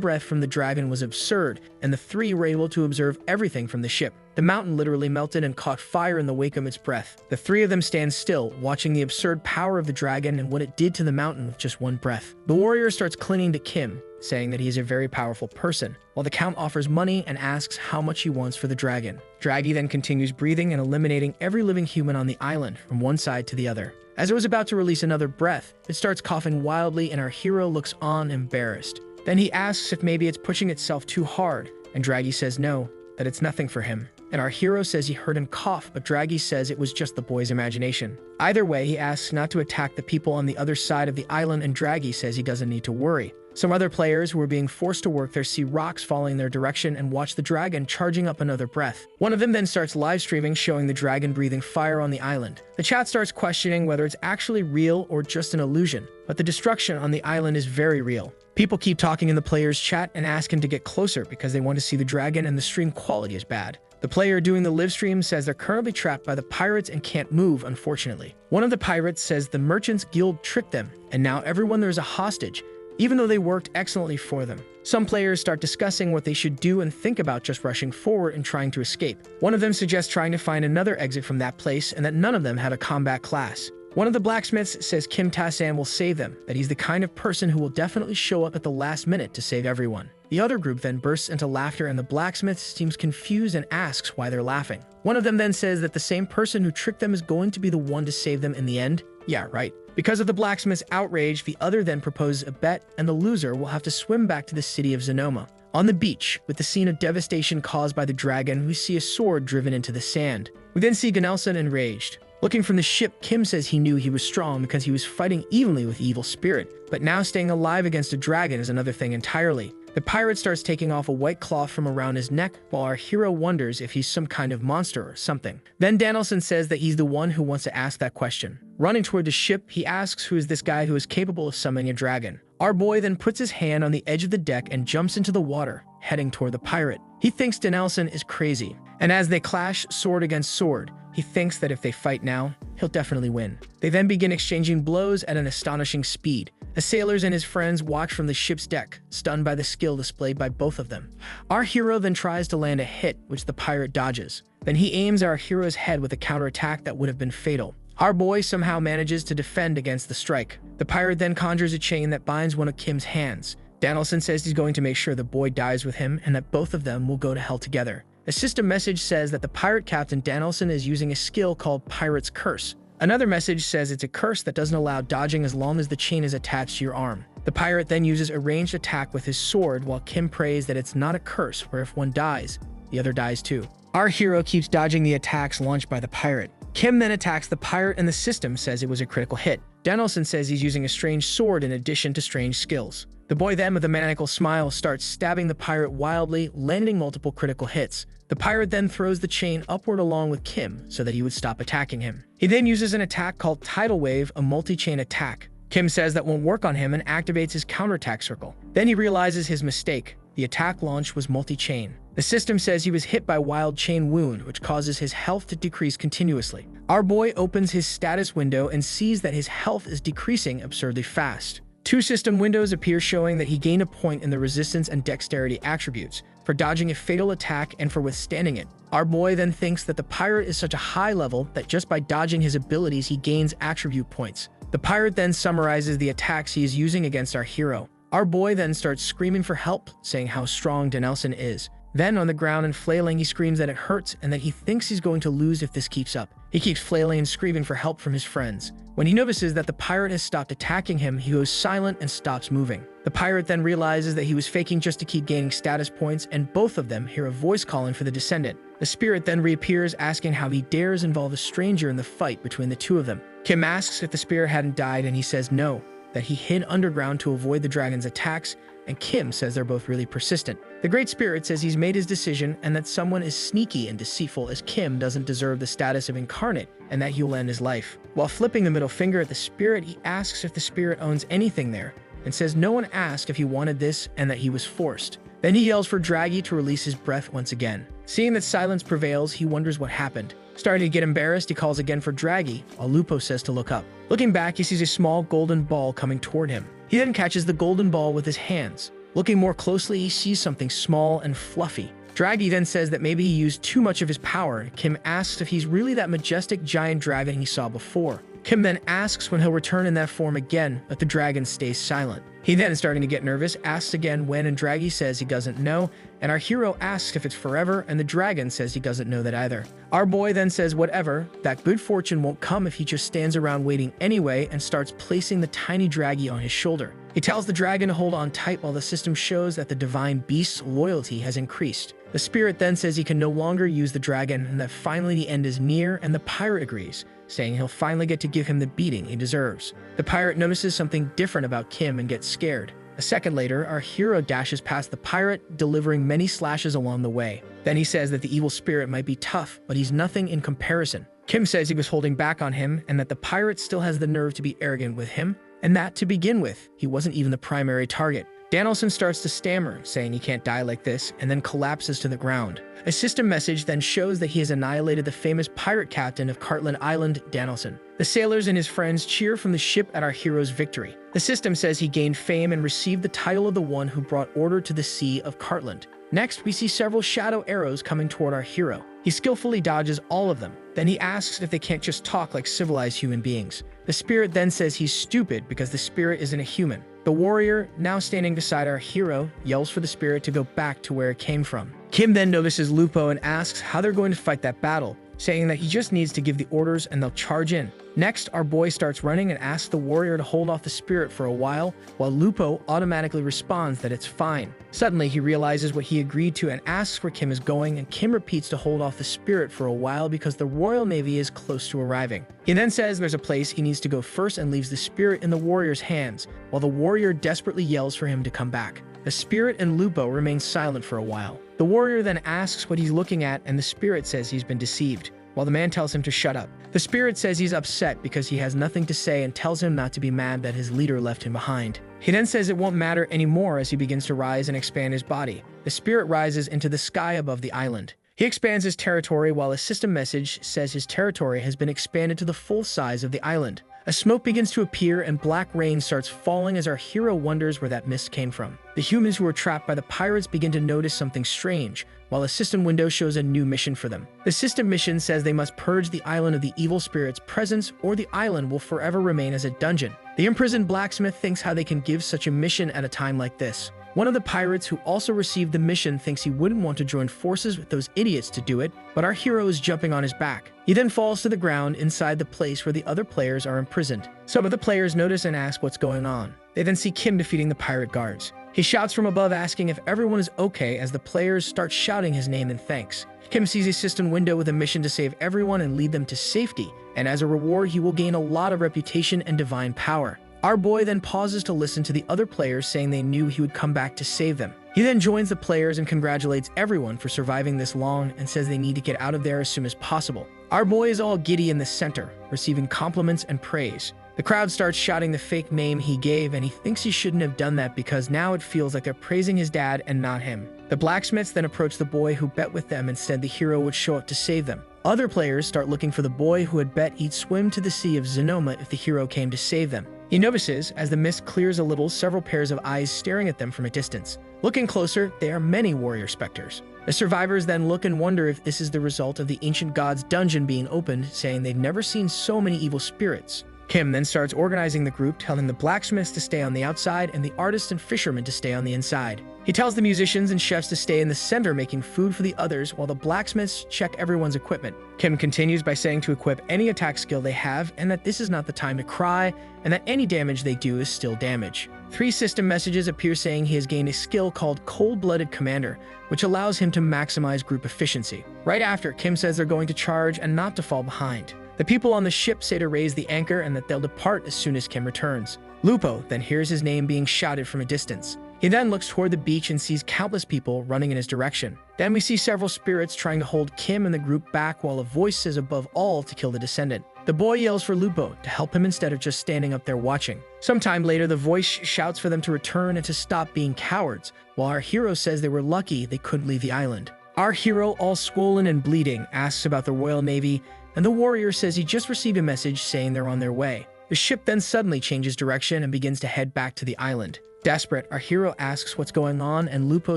breath from the dragon was absurd, and the three were able to observe everything from the ship. The mountain literally melted and caught fire in the wake of its breath. The three of them stand still, watching the absurd power of the dragon and what it did to the mountain with just one breath. The warrior starts clinging to Kim, saying that he is a very powerful person, while the count offers money and asks how much he wants for the dragon. Draggy then continues breathing and eliminating every living human on the island from one side to the other. As it was about to release another breath, it starts coughing wildly and our hero looks on embarrassed. Then he asks if maybe it's pushing itself too hard, and Draggy says no, that it's nothing for him. And our hero says he heard him cough, but Draggy says it was just the boy's imagination. Either way, he asks not to attack the people on the other side of the island, and Draggy says he doesn't need to worry. Some other players who are being forced to work there see rocks falling in their direction and watch the dragon charging up another breath. One of them then starts live streaming showing the dragon breathing fire on the island. The chat starts questioning whether it's actually real or just an illusion, but the destruction on the island is very real. People keep talking in the players' chat and ask him to get closer because they want to see the dragon and the stream quality is bad. The player doing the live stream says they're currently trapped by the pirates and can't move, unfortunately. One of the pirates says the Merchants Guild tricked them, and now everyone there is a hostage, even though they worked excellently for them. Some players start discussing what they should do and think about just rushing forward and trying to escape. One of them suggests trying to find another exit from that place and that none of them had a combat class. One of the blacksmiths says Kim Ta-san will save them, that he's the kind of person who will definitely show up at the last minute to save everyone. The other group then bursts into laughter and the blacksmith seems confused and asks why they're laughing. One of them then says that the same person who tricked them is going to be the one to save them in the end. Yeah, right. Because of the blacksmith's outrage, the other then proposes a bet and the loser will have to swim back to the city of Zenoma. On the beach, with the scene of devastation caused by the dragon, we see a sword driven into the sand. We then see Ganelson enraged. Looking from the ship, Kim says he knew he was strong because he was fighting evenly with the evil spirit, but now staying alive against a dragon is another thing entirely. The pirate starts taking off a white cloth from around his neck, while our hero wonders if he's some kind of monster or something. Then Danielson says that he's the one who wants to ask that question. Running toward the ship, he asks who is this guy who is capable of summoning a dragon. Our boy then puts his hand on the edge of the deck and jumps into the water, heading toward the pirate. He thinks Danielson is crazy, and as they clash sword against sword, he thinks that if they fight now, he'll definitely win. They then begin exchanging blows at an astonishing speed. The sailors and his friends watch from the ship's deck, stunned by the skill displayed by both of them. Our hero then tries to land a hit, which the pirate dodges. Then he aims our hero's head with a counterattack that would have been fatal. Our boy somehow manages to defend against the strike. The pirate then conjures a chain that binds one of Kim's hands. Danielson says he's going to make sure the boy dies with him and that both of them will go to hell together. A system message says that the pirate captain Danielson is using a skill called Pirate's Curse. Another message says it's a curse that doesn't allow dodging as long as the chain is attached to your arm. The pirate then uses a ranged attack with his sword, while Kim prays that it's not a curse where if one dies, the other dies too. Our hero keeps dodging the attacks launched by the pirate. Kim then attacks the pirate and the system says it was a critical hit. Danielson says he's using a strange sword in addition to strange skills. The boy then, with a maniacal smile, starts stabbing the pirate wildly, landing multiple critical hits. The pirate then throws the chain upward along with Kim so that he would stop attacking him. He then uses an attack called Tidal Wave, a multi-chain attack. Kim says that won't work on him and activates his counterattack circle. Then he realizes his mistake. The attack launch was multi-chain. The system says he was hit by Wild Chain Wound, which causes his health to decrease continuously. Our boy opens his status window and sees that his health is decreasing absurdly fast. Two system windows appear showing that he gained a point in the resistance and dexterity attributes for dodging a fatal attack and for withstanding it. Our boy then thinks that the pirate is such a high level that just by dodging his abilities he gains attribute points. The pirate then summarizes the attacks he is using against our hero. Our boy then starts screaming for help, saying how strong Danielson is. Then on the ground and flailing, he screams that it hurts and that he thinks he's going to lose if this keeps up. He keeps flailing and screaming for help from his friends. When he notices that the pirate has stopped attacking him, he goes silent and stops moving. The pirate then realizes that he was faking just to keep gaining status points, and both of them hear a voice calling for the descendant. The spirit then reappears, asking how he dares involve a stranger in the fight between the two of them. Kim asks if the spirit hadn't died, and he says no, that he hid underground to avoid the dragon's attacks, and Kim says they're both really persistent. The Great Spirit says he's made his decision and that someone is sneaky and deceitful, as Kim doesn't deserve the status of incarnate and that he'll end his life. While flipping the middle finger at the spirit, he asks if the spirit owns anything there and says no one asked if he wanted this and that he was forced. Then he yells for Draghi to release his breath once again. Seeing that silence prevails, he wonders what happened. Starting to get embarrassed, he calls again for Draghi, while Lupo says to look up. Looking back, he sees a small golden ball coming toward him. He then catches the golden ball with his hands. Looking more closely, he sees something small and fluffy. Draghi then says that maybe he used too much of his power. Kim asks if he's really that majestic giant dragon he saw before. Kim then asks when he'll return in that form again, but the dragon stays silent. He then, starting to get nervous, asks again when, and Draghi says he doesn't know, and our hero asks if it's forever, and the dragon says he doesn't know that either. Our boy then says whatever, that good fortune won't come if he just stands around waiting anyway, and starts placing the tiny Draghi on his shoulder. He tells the dragon to hold on tight while the system shows that the divine beast's loyalty has increased. The spirit then says he can no longer use the dragon and that finally the end is near, and the pirate agrees, saying he'll finally get to give him the beating he deserves. The pirate notices something different about Kim and gets scared. A second later, our hero dashes past the pirate, delivering many slashes along the way. Then he says that the evil spirit might be tough, but he's nothing in comparison. Kim says he was holding back on him and that the pirate still has the nerve to be arrogant with him, and that, to begin with, he wasn't even the primary target. Danielson starts to stammer, saying he can't die like this, and then collapses to the ground. A system message then shows that he has annihilated the famous pirate captain of Cartland Island, Danielson. The sailors and his friends cheer from the ship at our hero's victory. The system says he gained fame and received the title of the one who brought order to the sea of Cartland. Next, we see several shadow arrows coming toward our hero. He skillfully dodges all of them. Then he asks if they can't just talk like civilized human beings. The spirit then says he's stupid because the spirit isn't a human. The warrior, now standing beside our hero, yells for the spirit to go back to where it came from. Kim then notices Lupo and asks how they're going to fight that battle, saying that he just needs to give the orders and they'll charge in. Next, our boy starts running and asks the warrior to hold off the spirit for a while Lupo automatically responds that it's fine. Suddenly, he realizes what he agreed to and asks where Kim is going, and Kim repeats to hold off the spirit for a while because the Royal Navy is close to arriving. He then says there's a place he needs to go first and leaves the spirit in the warrior's hands, while the warrior desperately yells for him to come back. The spirit and Lupo remain silent for a while. The warrior then asks what he's looking at, and the spirit says he's been deceived, while the man tells him to shut up. The spirit says he's upset because he has nothing to say and tells him not to be mad that his leader left him behind. He then says it won't matter anymore as he begins to rise and expand his body. The spirit rises into the sky above the island. He expands his territory while a system message says his territory has been expanded to the full size of the island. A smoke begins to appear and black rain starts falling as our hero wonders where that mist came from. The humans who are trapped by the pirates begin to notice something strange, while a system window shows a new mission for them. The system mission says they must purge the island of the evil spirit's presence or the island will forever remain as a dungeon. The imprisoned blacksmith thinks how they can give such a mission at a time like this. One of the pirates who also received the mission thinks he wouldn't want to join forces with those idiots to do it, but our hero is jumping on his back. He then falls to the ground inside the place where the other players are imprisoned. Some of the players notice and ask what's going on. They then see Kim defeating the pirate guards. He shouts from above asking if everyone is okay as the players start shouting his name in thanks. Kim sees a cistern window with a mission to save everyone and lead them to safety, and as a reward he will gain a lot of reputation and divine power. Our boy then pauses to listen to the other players saying they knew he would come back to save them. He then joins the players and congratulates everyone for surviving this long and says they need to get out of there as soon as possible. Our boy is all giddy in the center, receiving compliments and praise. The crowd starts shouting the fake name he gave, and he thinks he shouldn't have done that because now it feels like they're praising his dad and not him. The blacksmiths then approach the boy who bet with them and said the hero would show up to save them. Other players start looking for the boy who had bet he'd swim to the Sea of Zenoma if the hero came to save them. He notices, as the mist clears a little, several pairs of eyes staring at them from a distance. Looking closer, there are many warrior specters. The survivors then look and wonder if this is the result of the ancient god's dungeon being opened, saying they've never seen so many evil spirits. Kim then starts organizing the group, telling the blacksmiths to stay on the outside and the artists and fishermen to stay on the inside. He tells the musicians and chefs to stay in the center making food for the others while the blacksmiths check everyone's equipment. Kim continues by saying to equip any attack skill they have and that this is not the time to cry and that any damage they do is still damage. 3 system messages appear saying he has gained a skill called Cold-Blooded Commander, which allows him to maximize group efficiency. Right after, Kim says they're going to charge and not to fall behind. The people on the ship say to raise the anchor and that they'll depart as soon as Kim returns. Lupo then hears his name being shouted from a distance. He then looks toward the beach and sees countless people running in his direction. Then we see several spirits trying to hold Kim and the group back while a voice says above all to kill the descendant. The boy yells for Lupo to help him instead of just standing up there watching. Sometime later, the voice shouts for them to return and to stop being cowards, while our hero says they were lucky they couldn't leave the island. Our hero, all swollen and bleeding, asks about the Royal Navy, and the warrior says he just received a message saying they're on their way. The ship then suddenly changes direction and begins to head back to the island. Desperate, our hero asks what's going on, and Lupo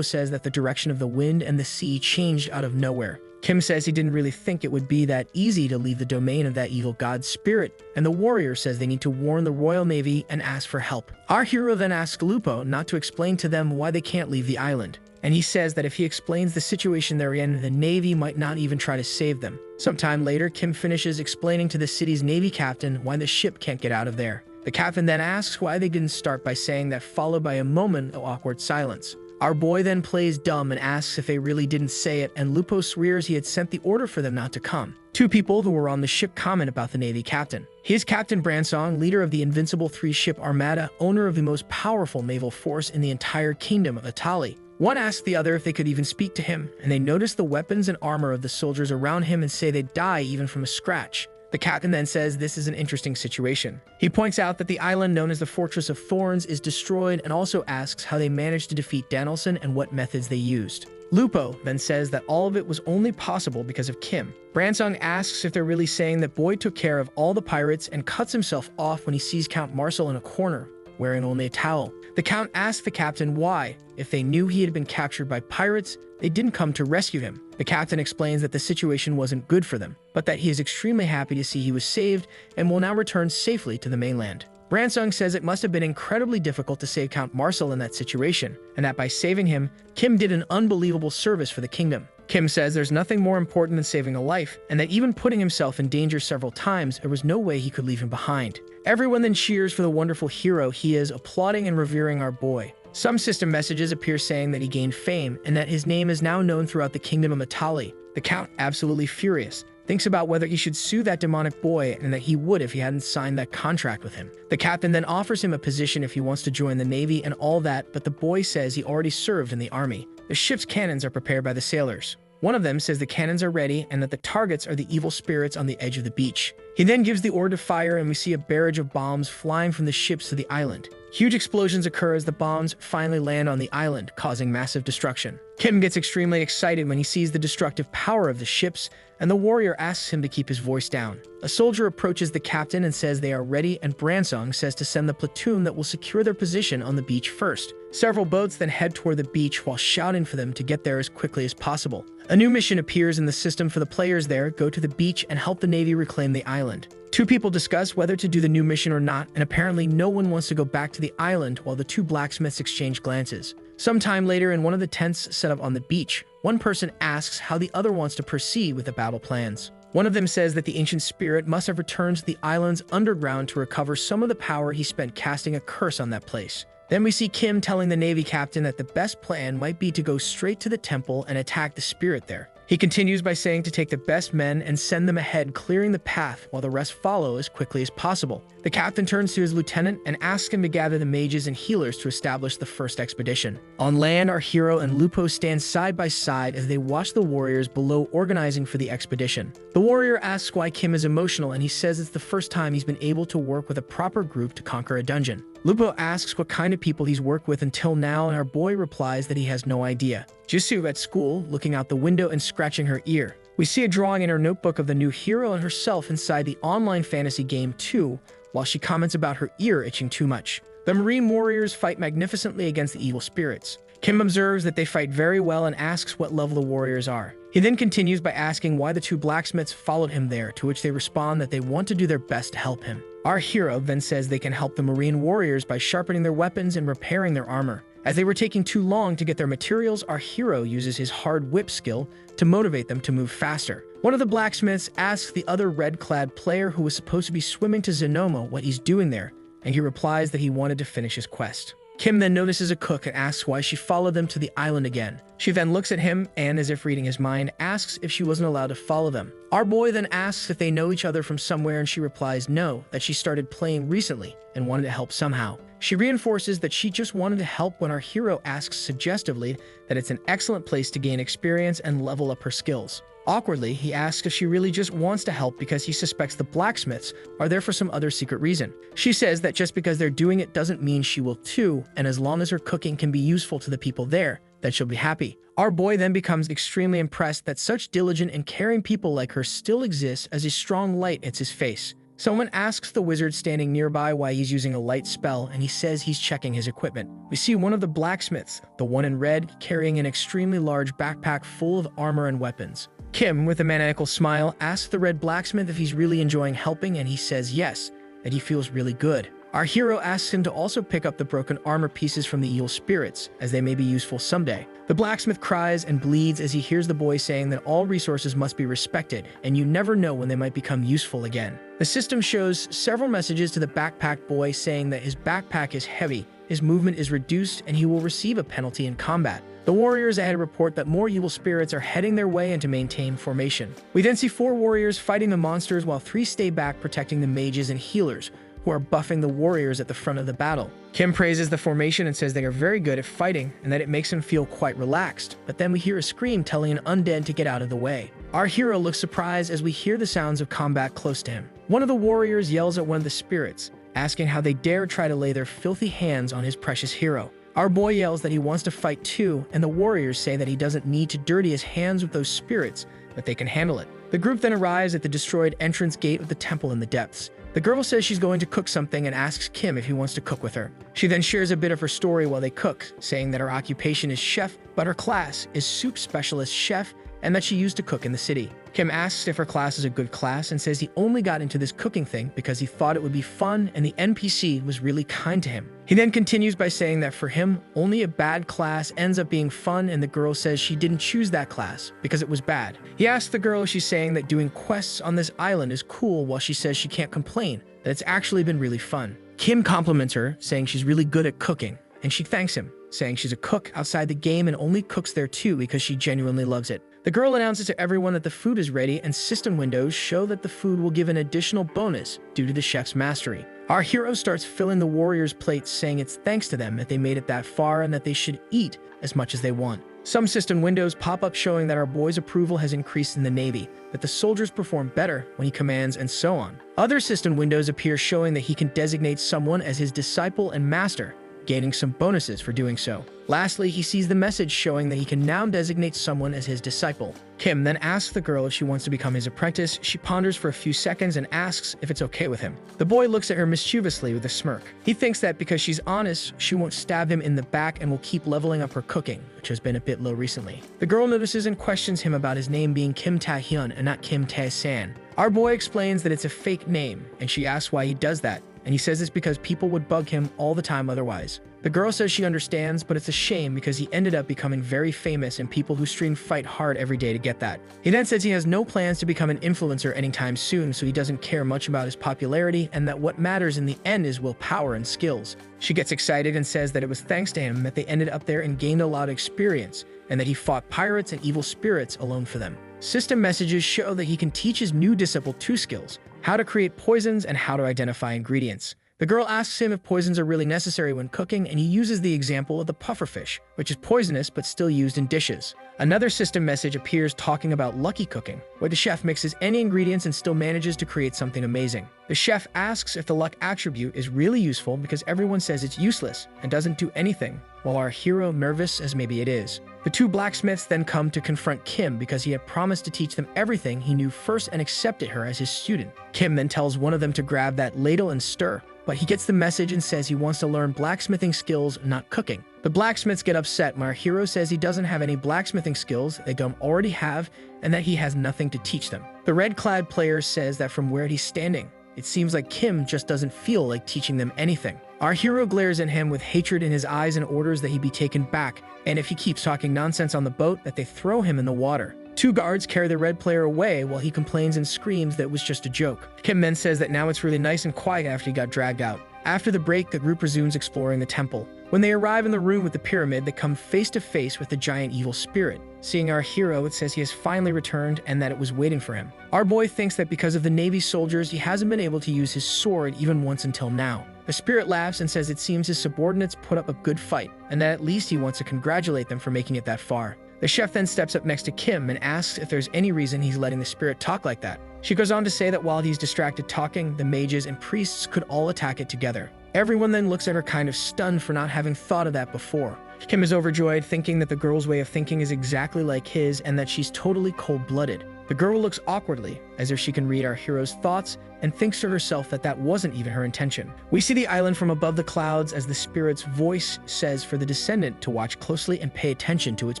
says that the direction of the wind and the sea changed out of nowhere. Kim says he didn't really think it would be that easy to leave the domain of that evil god's spirit, and the warrior says they need to warn the Royal Navy and ask for help. Our hero then asks Lupo not to explain to them why they can't leave the island, and he says that if he explains the situation they're in, the Navy might not even try to save them. Sometime later, Kim finishes explaining to the city's Navy captain why the ship can't get out of there. The captain then asks why they didn't start by saying that, followed by a moment of awkward silence. Our boy then plays dumb and asks if they really didn't say it, and Lupo swears he had sent the order for them not to come. 2 people who were on the ship comment about the Navy captain. He is Captain Bransong, leader of the Invincible 3-ship Armada, owner of the most powerful naval force in the entire kingdom of Italy. One asked the other if they could even speak to him, and they notice the weapons and armor of the soldiers around him and say they'd die even from a scratch. The captain then says this is an interesting situation. He points out that the island known as the Fortress of Thorns is destroyed and also asks how they managed to defeat Danielson and what methods they used. Lupo then says that all of it was only possible because of Kim. Bransong asks if they're really saying that Boy took care of all the pirates and cuts himself off when he sees Count Marcel in a corner, wearing only a towel. The Count asks the captain why, if they knew he had been captured by pirates, they didn't come to rescue him. The captain explains that the situation wasn't good for them, but that he is extremely happy to see he was saved and will now return safely to the mainland. Bransong says it must have been incredibly difficult to save Count Marcel in that situation, and that by saving him, Kim did an unbelievable service for the kingdom. Kim says there's nothing more important than saving a life, and that even putting himself in danger several times, there was no way he could leave him behind. Everyone then cheers for the wonderful hero he is, applauding and revering our boy. Some system messages appear saying that he gained fame, and that his name is now known throughout the kingdom of Italy. The Count, absolutely furious, thinks about whether he should sue that demonic boy, and that he would if he hadn't signed that contract with him. The captain then offers him a position if he wants to join the Navy and all that, but the boy says he already served in the army. The ship's cannons are prepared by the sailors. One of them says the cannons are ready and that the targets are the evil spirits on the edge of the beach. He then gives the order to fire, and we see a barrage of bombs flying from the ships to the island. Huge explosions occur as the bombs finally land on the island, causing massive destruction. Kim gets extremely excited when he sees the destructive power of the ships, and the warrior asks him to keep his voice down. A soldier approaches the captain and says they are ready, and Bransong says to send the platoon that will secure their position on the beach first. Several boats then head toward the beach while shouting for them to get there as quickly as possible. A new mission appears in the system for the players there. Go to the beach and help the Navy reclaim the island. Two people discuss whether to do the new mission or not, and apparently no one wants to go back to the island while the two blacksmiths exchange glances. Sometime later, in one of the tents set up on the beach, one person asks how the other wants to proceed with the battle plans. One of them says that the ancient spirit must have returned to the island's underground to recover some of the power he spent casting a curse on that place. Then we see Kim telling the Navy captain that the best plan might be to go straight to the temple and attack the spirit there. He continues by saying to take the best men and send them ahead, clearing the path while the rest follow as quickly as possible. The captain turns to his lieutenant and asks him to gather the mages and healers to establish the first expedition. On land, our hero and Lupo stand side by side as they watch the warriors below organizing for the expedition. The warrior asks why Kim is emotional, and he says it's the first time he's been able to work with a proper group to conquer a dungeon. Lupo asks what kind of people he's worked with until now, and our boy replies that he has no idea. Jisoo at school, looking out the window and scratching her ear. We see a drawing in her notebook of the new hero and herself inside the online fantasy game 2, while she comments about her ear itching too much. The marine warriors fight magnificently against the evil spirits. Kim observes that they fight very well and asks what level the warriors are. He then continues by asking why the two blacksmiths followed him there, to which they respond that they want to do their best to help him. Our hero then says they can help the marine warriors by sharpening their weapons and repairing their armor. As they were taking too long to get their materials, our hero uses his hard whip skill to motivate them to move faster. One of the blacksmiths asks the other red-clad player who was supposed to be swimming to Zenomo what he's doing there, and he replies that he wanted to finish his quest. Kim then notices a cook and asks why she followed them to the island again. She then looks at him and, as if reading his mind, asks if she wasn't allowed to follow them. Our boy then asks if they know each other from somewhere, and she replies no, that she started playing recently and wanted to help somehow. She reinforces that she just wanted to help when our hero asks suggestively that it's an excellent place to gain experience and level up her skills. Awkwardly, he asks if she really just wants to help because he suspects the blacksmiths are there for some other secret reason. She says that just because they're doing it doesn't mean she will too, and as long as her cooking can be useful to the people there, that she'll be happy. Our boy then becomes extremely impressed that such diligent and caring people like her still exist as a strong light hits his face. Someone asks the wizard standing nearby why he's using a light spell, and he says he's checking his equipment. We see one of the blacksmiths, the one in red, carrying an extremely large backpack full of armor and weapons. Kim, with a maniacal smile, asks the red blacksmith if he's really enjoying helping, and he says yes, that he feels really good. Our hero asks him to also pick up the broken armor pieces from the evil spirits, as they may be useful someday. The blacksmith cries and bleeds as he hears the boy saying that all resources must be respected, and you never know when they might become useful again. The system shows several messages to the backpack boy saying that his backpack is heavy, his movement is reduced, and he will receive a penalty in combat. The warriors ahead report that more evil spirits are heading their way and to maintain formation. We then see 4 warriors fighting the monsters while 3 stay back protecting the mages and healers, who are buffing the warriors at the front of the battle. Kim praises the formation and says they are very good at fighting and that it makes him feel quite relaxed, but then we hear a scream telling an undead to get out of the way. Our hero looks surprised as we hear the sounds of combat close to him. One of the warriors yells at one of the spirits, asking how they dare try to lay their filthy hands on his precious hero. Our boy yells that he wants to fight too, and the warriors say that he doesn't need to dirty his hands with those spirits, but they can handle it. The group then arrives at the destroyed entrance gate of the temple in the depths. The girl says she's going to cook something and asks Kim if he wants to cook with her. She then shares a bit of her story while they cook, saying that her occupation is chef, but her class is soup specialist chef, and that she used to cook in the city. Kim asks if her class is a good class and says he only got into this cooking thing because he thought it would be fun and the NPC was really kind to him. He then continues by saying that for him, only a bad class ends up being fun, and the girl says she didn't choose that class because it was bad. He asks the girl if she's saying that doing quests on this island is cool, while she says she can't complain, that it's actually been really fun. Kim compliments her, saying she's really good at cooking, and she thanks him, saying she's a cook outside the game and only cooks there too because she genuinely loves it. The girl announces to everyone that the food is ready, and system windows show that the food will give an additional bonus due to the chef's mastery. Our hero starts filling the warriors' plates, saying it's thanks to them that they made it that far and that they should eat as much as they want. Some system windows pop up showing that our boy's approval has increased in the Navy, that the soldiers perform better when he commands, and so on. Other system windows appear showing that he can designate someone as his disciple and master, gaining some bonuses for doing so. Lastly, he sees the message showing that he can now designate someone as his disciple. Kim then asks the girl if she wants to become his apprentice. She ponders for a few seconds and asks if it's okay with him. The boy looks at her mischievously with a smirk. He thinks that because she's honest, she won't stab him in the back and will keep leveling up her cooking, which has been a bit low recently. The girl notices and questions him about his name being Kim Tae-hyun and not Kim Tae-san. Our boy explains that it's a fake name, and she asks why he does that, and he says it's because people would bug him all the time otherwise. The girl says she understands, but it's a shame because he ended up becoming very famous and people who stream fight hard every day to get that. He then says he has no plans to become an influencer anytime soon, so he doesn't care much about his popularity and that what matters in the end is willpower and skills. She gets excited and says that it was thanks to him that they ended up there and gained a lot of experience, and that he fought pirates and evil spirits alone for them. System messages show that he can teach his new disciple 2 skills: how to create poisons and how to identify ingredients. The girl asks him if poisons are really necessary when cooking, and he uses the example of the pufferfish, which is poisonous but still used in dishes. Another system message appears talking about lucky cooking, where the chef mixes any ingredients and still manages to create something amazing. The chef asks if the luck attribute is really useful because everyone says it's useless and doesn't do anything, while our hero nervous as maybe it is. The 2 blacksmiths then come to confront Kim because he had promised to teach them everything he knew first and accepted her as his student. Kim then tells one of them to grab that ladle and stir, but he gets the message and says he wants to learn blacksmithing skills, not cooking. The blacksmiths get upset when our hero says he doesn't have any blacksmithing skills they don't already have and that he has nothing to teach them. The red-clad player says that from where he's standing, it seems like Kim just doesn't feel like teaching them anything. Our hero glares at him with hatred in his eyes and orders that he be taken back, and if he keeps talking nonsense on the boat, that they throw him in the water. 2 guards carry the red player away while he complains and screams that it was just a joke. Kim then says that now it's really nice and quiet after he got dragged out. After the break, the group resumes exploring the temple. When they arrive in the room with the pyramid, they come face to face with the giant evil spirit. Seeing our hero, it says he has finally returned and that it was waiting for him. Our boy thinks that because of the Navy soldiers, he hasn't been able to use his sword even once until now. The spirit laughs and says it seems his subordinates put up a good fight, and that at least he wants to congratulate them for making it that far. The chef then steps up next to Kim and asks if there's any reason he's letting the spirit talk like that. She goes on to say that while he's distracted talking, the mages and priests could all attack it together. Everyone then looks at her kind of stunned for not having thought of that before. Kim is overjoyed, thinking that the girl's way of thinking is exactly like his and that she's totally cold-blooded. The girl looks awkwardly, as if she can read our hero's thoughts, and thinks to herself that that wasn't even her intention. We see the island from above the clouds as the spirit's voice says for the descendant to watch closely and pay attention to its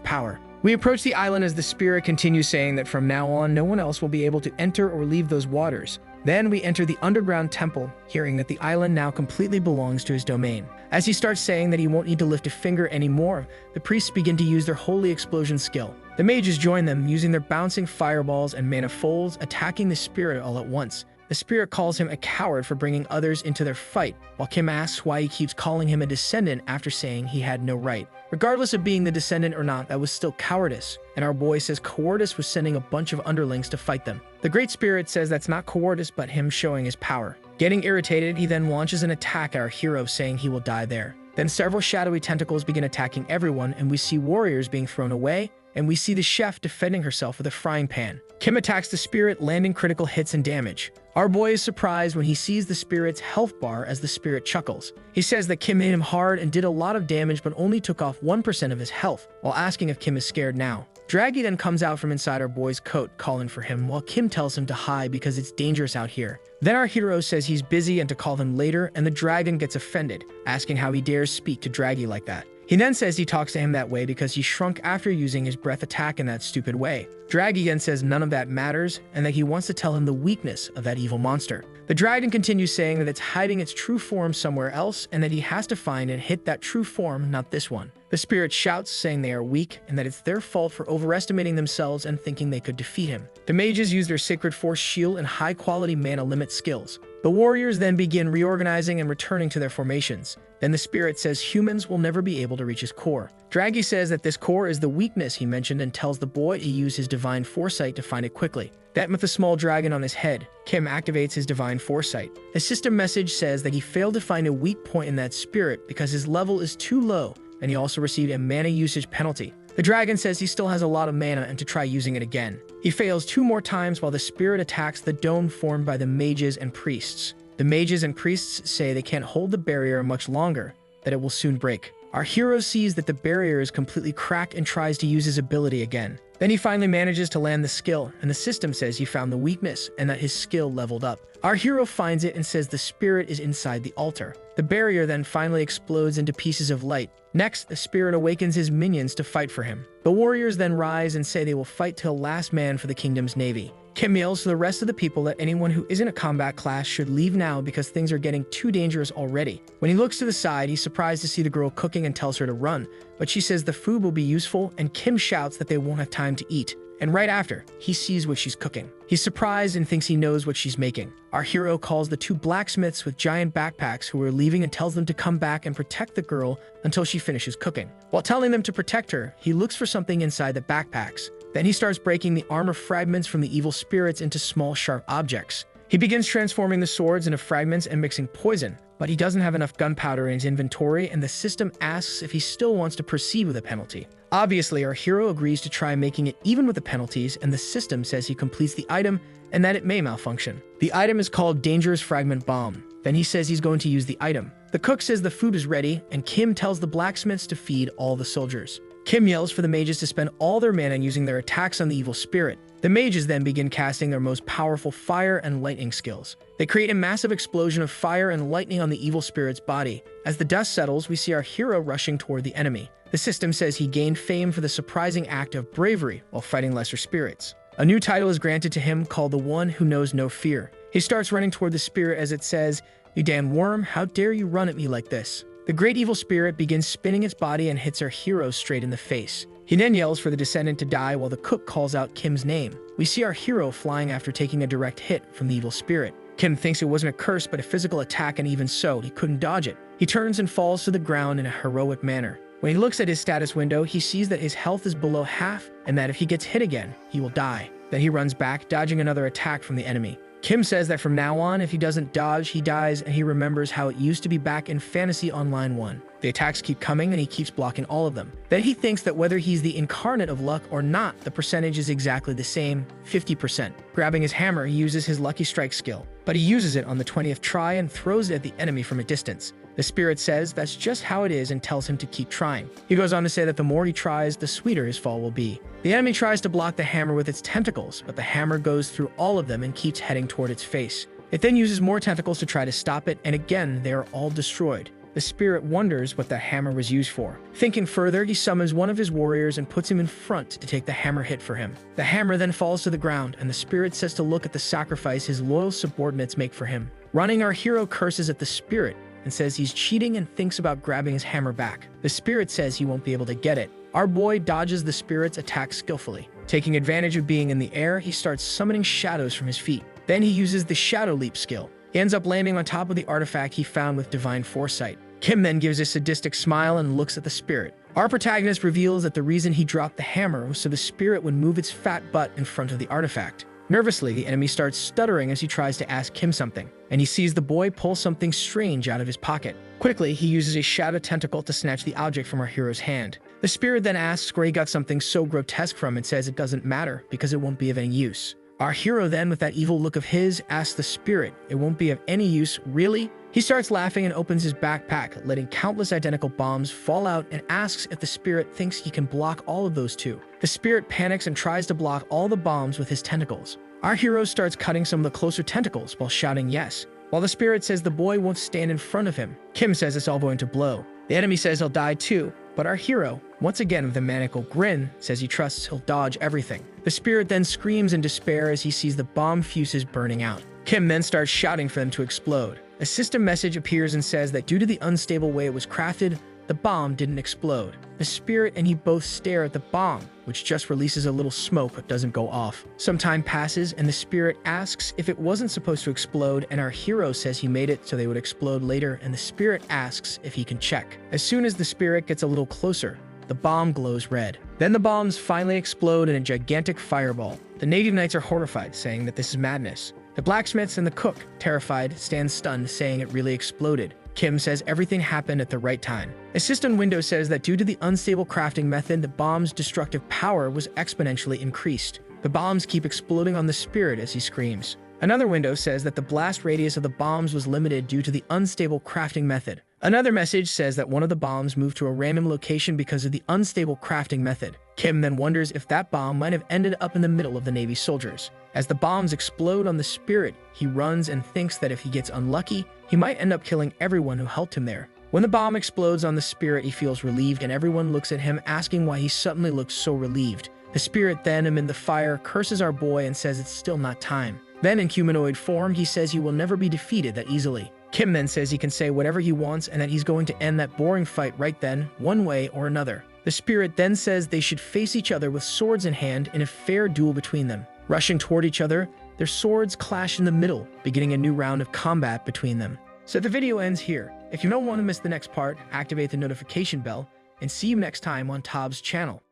power. We approach the island as the spirit continues saying that from now on, no one else will be able to enter or leave those waters. Then we enter the underground temple, hearing that the island now completely belongs to his domain. As he starts saying that he won't need to lift a finger anymore, the priests begin to use their holy explosion skill. The mages join them, using their bouncing fireballs and manifolds, attacking the spirit all at once. The spirit calls him a coward for bringing others into their fight, while Kim asks why he keeps calling him a descendant after saying he had no right. Regardless of being the descendant or not, that was still cowardice, and our boy says cowardice was sending a bunch of underlings to fight them. The Great Spirit says that's not cowardice but him showing his power. Getting irritated, he then launches an attack at our hero, saying he will die there. Then several shadowy tentacles begin attacking everyone, and we see warriors being thrown away, and we see the chef defending herself with a frying pan. Kim attacks the spirit, landing critical hits and damage. Our boy is surprised when he sees the spirit's health bar as the spirit chuckles. He says that Kim hit him hard and did a lot of damage but only took off 1% of his health, while asking if Kim is scared now. Draggy then comes out from inside our boy's coat, calling for him, while Kim tells him to hide because it's dangerous out here. Then our hero says he's busy and to call him later, and the dragon gets offended, asking how he dares speak to Draggy like that. He then says he talks to him that way because he shrunk after using his breath attack in that stupid way. Draggy then says none of that matters, and that he wants to tell him the weakness of that evil monster. The dragon continues saying that it's hiding its true form somewhere else, and that he has to find and hit that true form, not this one. The spirit shouts, saying they are weak, and that it's their fault for overestimating themselves and thinking they could defeat him. The mages use their Sacred Force shield and high-quality mana limit skills. The warriors then begin reorganizing and returning to their formations. Then the spirit says humans will never be able to reach his core. Draggy says that this core is the weakness he mentioned and tells the boy to use his divine foresight to find it quickly. That with a small dragon on his head, Kim activates his divine foresight. The system message says that he failed to find a weak point in that spirit because his level is too low, and he also received a mana usage penalty. The dragon says he still has a lot of mana and to try using it again. He fails 2 more times while the spirit attacks the dome formed by the mages and priests. The mages and priests say they can't hold the barrier much longer, that it will soon break. Our hero sees that the barrier is completely cracked and tries to use his ability again. Then he finally manages to land the skill, and the system says he found the weakness and that his skill leveled up. Our hero finds it and says the spirit is inside the altar. The barrier then finally explodes into pieces of light. Next, the spirit awakens his minions to fight for him. The warriors then rise and say they will fight till last man for the kingdom's navy. Kim yells to the rest of the people that anyone who isn't a combat class should leave now because things are getting too dangerous already. When he looks to the side, he's surprised to see the girl cooking and tells her to run, but she says the food will be useful, and Kim shouts that they won't have time to eat. And right after, he sees what she's cooking. He's surprised and thinks he knows what she's making. Our hero calls the two blacksmiths with giant backpacks who are leaving and tells them to come back and protect the girl until she finishes cooking. While telling them to protect her, he looks for something inside the backpacks. Then he starts breaking the armor fragments from the evil spirits into small, sharp objects. He begins transforming the swords into fragments and mixing poison, but he doesn't have enough gunpowder in his inventory, and the system asks if he still wants to proceed with a penalty. Obviously, our hero agrees to try making it even with the penalties, and the system says he completes the item and that it may malfunction. The item is called Dangerous Fragment Bomb. Then he says he's going to use the item. The cook says the food is ready, and Kim tells the blacksmiths to feed all the soldiers. Kim yells for the mages to spend all their mana using their attacks on the evil spirit. The mages then begin casting their most powerful fire and lightning skills. They create a massive explosion of fire and lightning on the evil spirit's body. As the dust settles, we see our hero rushing toward the enemy. The system says he gained fame for the surprising act of bravery while fighting lesser spirits. A new title is granted to him called the One Who Knows No Fear. He starts running toward the spirit as it says, "You damn worm, how dare you run at me like this?" The great evil spirit begins spinning its body and hits our hero straight in the face. He then yells for the descendant to die while the cook calls out Kim's name. We see our hero flying after taking a direct hit from the evil spirit. Kim thinks it wasn't a curse but a physical attack, and even so, he couldn't dodge it. He turns and falls to the ground in a heroic manner. When he looks at his status window, he sees that his health is below half and that if he gets hit again, he will die. Then he runs back, dodging another attack from the enemy. Kim says that from now on, if he doesn't dodge, he dies, and he remembers how it used to be back in Fantasy Online 1. The attacks keep coming, and he keeps blocking all of them. Then he thinks that whether he's the incarnate of luck or not, the percentage is exactly the same, 50%. Grabbing his hammer, he uses his Lucky Strike skill, but he uses it on the 20th try and throws it at the enemy from a distance. The spirit says that's just how it is and tells him to keep trying. He goes on to say that the more he tries, the sweeter his fall will be. The enemy tries to block the hammer with its tentacles, but the hammer goes through all of them and keeps heading toward its face. It then uses more tentacles to try to stop it, and again, they are all destroyed. The spirit wonders what the hammer was used for. Thinking further, he summons one of his warriors and puts him in front to take the hammer hit for him. The hammer then falls to the ground, and the spirit says to look at the sacrifice his loyal subordinates make for him. Running, our hero curses at the spirit and says he's cheating and thinks about grabbing his hammer back. The spirit says he won't be able to get it. Our boy dodges the spirit's attack skillfully. Taking advantage of being in the air, he starts summoning shadows from his feet. Then he uses the Shadow Leap skill. He ends up landing on top of the artifact he found with divine foresight. Kim then gives a sadistic smile and looks at the spirit. Our protagonist reveals that the reason he dropped the hammer was so the spirit would move its fat butt in front of the artifact. Nervously, the enemy starts stuttering as he tries to ask Kim something, and he sees the boy pull something strange out of his pocket. Quickly, he uses a shadow tentacle to snatch the object from our hero's hand. The spirit then asks where he got something so grotesque from and says it doesn't matter because it won't be of any use. Our hero then, with that evil look of his, asks the spirit, "It won't be of any use, really?" He starts laughing and opens his backpack, letting countless identical bombs fall out, and asks if the spirit thinks he can block all of those too. The spirit panics and tries to block all the bombs with his tentacles. Our hero starts cutting some of the closer tentacles while shouting yes, while the spirit says the boy won't stand in front of him. Kim says it's all going to blow. The enemy says he'll die too, but our hero, once again with a maniacal grin, says he trusts he'll dodge everything. The spirit then screams in despair as he sees the bomb fuses burning out. Kim then starts shouting for them to explode. A system message appears and says that due to the unstable way it was crafted, the bomb didn't explode. The spirit and he both stare at the bomb, which just releases a little smoke but doesn't go off. Some time passes and the spirit asks if it wasn't supposed to explode, and our hero says he made it so they would explode later, and the spirit asks if he can check. As soon as the spirit gets a little closer, the bomb glows red. Then the bombs finally explode in a gigantic fireball. The native knights are horrified, saying that this is madness. The blacksmiths and the cook, terrified, stand stunned, saying it really exploded. Kim says everything happened at the right time. A system window says that due to the unstable crafting method, the bomb's destructive power was exponentially increased. The bombs keep exploding on the spirit as he screams. Another window says that the blast radius of the bombs was limited due to the unstable crafting method. Another message says that one of the bombs moved to a random location because of the unstable crafting method. Kim then wonders if that bomb might have ended up in the middle of the Navy soldiers. As the bombs explode on the spirit, he runs and thinks that if he gets unlucky, he might end up killing everyone who helped him there. When the bomb explodes on the spirit, he feels relieved and everyone looks at him asking why he suddenly looks so relieved. The spirit then, amid the fire, curses our boy and says it's still not time. Then in humanoid form, he says he will never be defeated that easily. Kim then says he can say whatever he wants and that he's going to end that boring fight right then, one way or another. The spirit then says they should face each other with swords in hand in a fair duel between them. Rushing toward each other, their swords clash in the middle, beginning a new round of combat between them. So the video ends here. If you don't want to miss the next part, activate the notification bell, and see you next time on Tob's channel.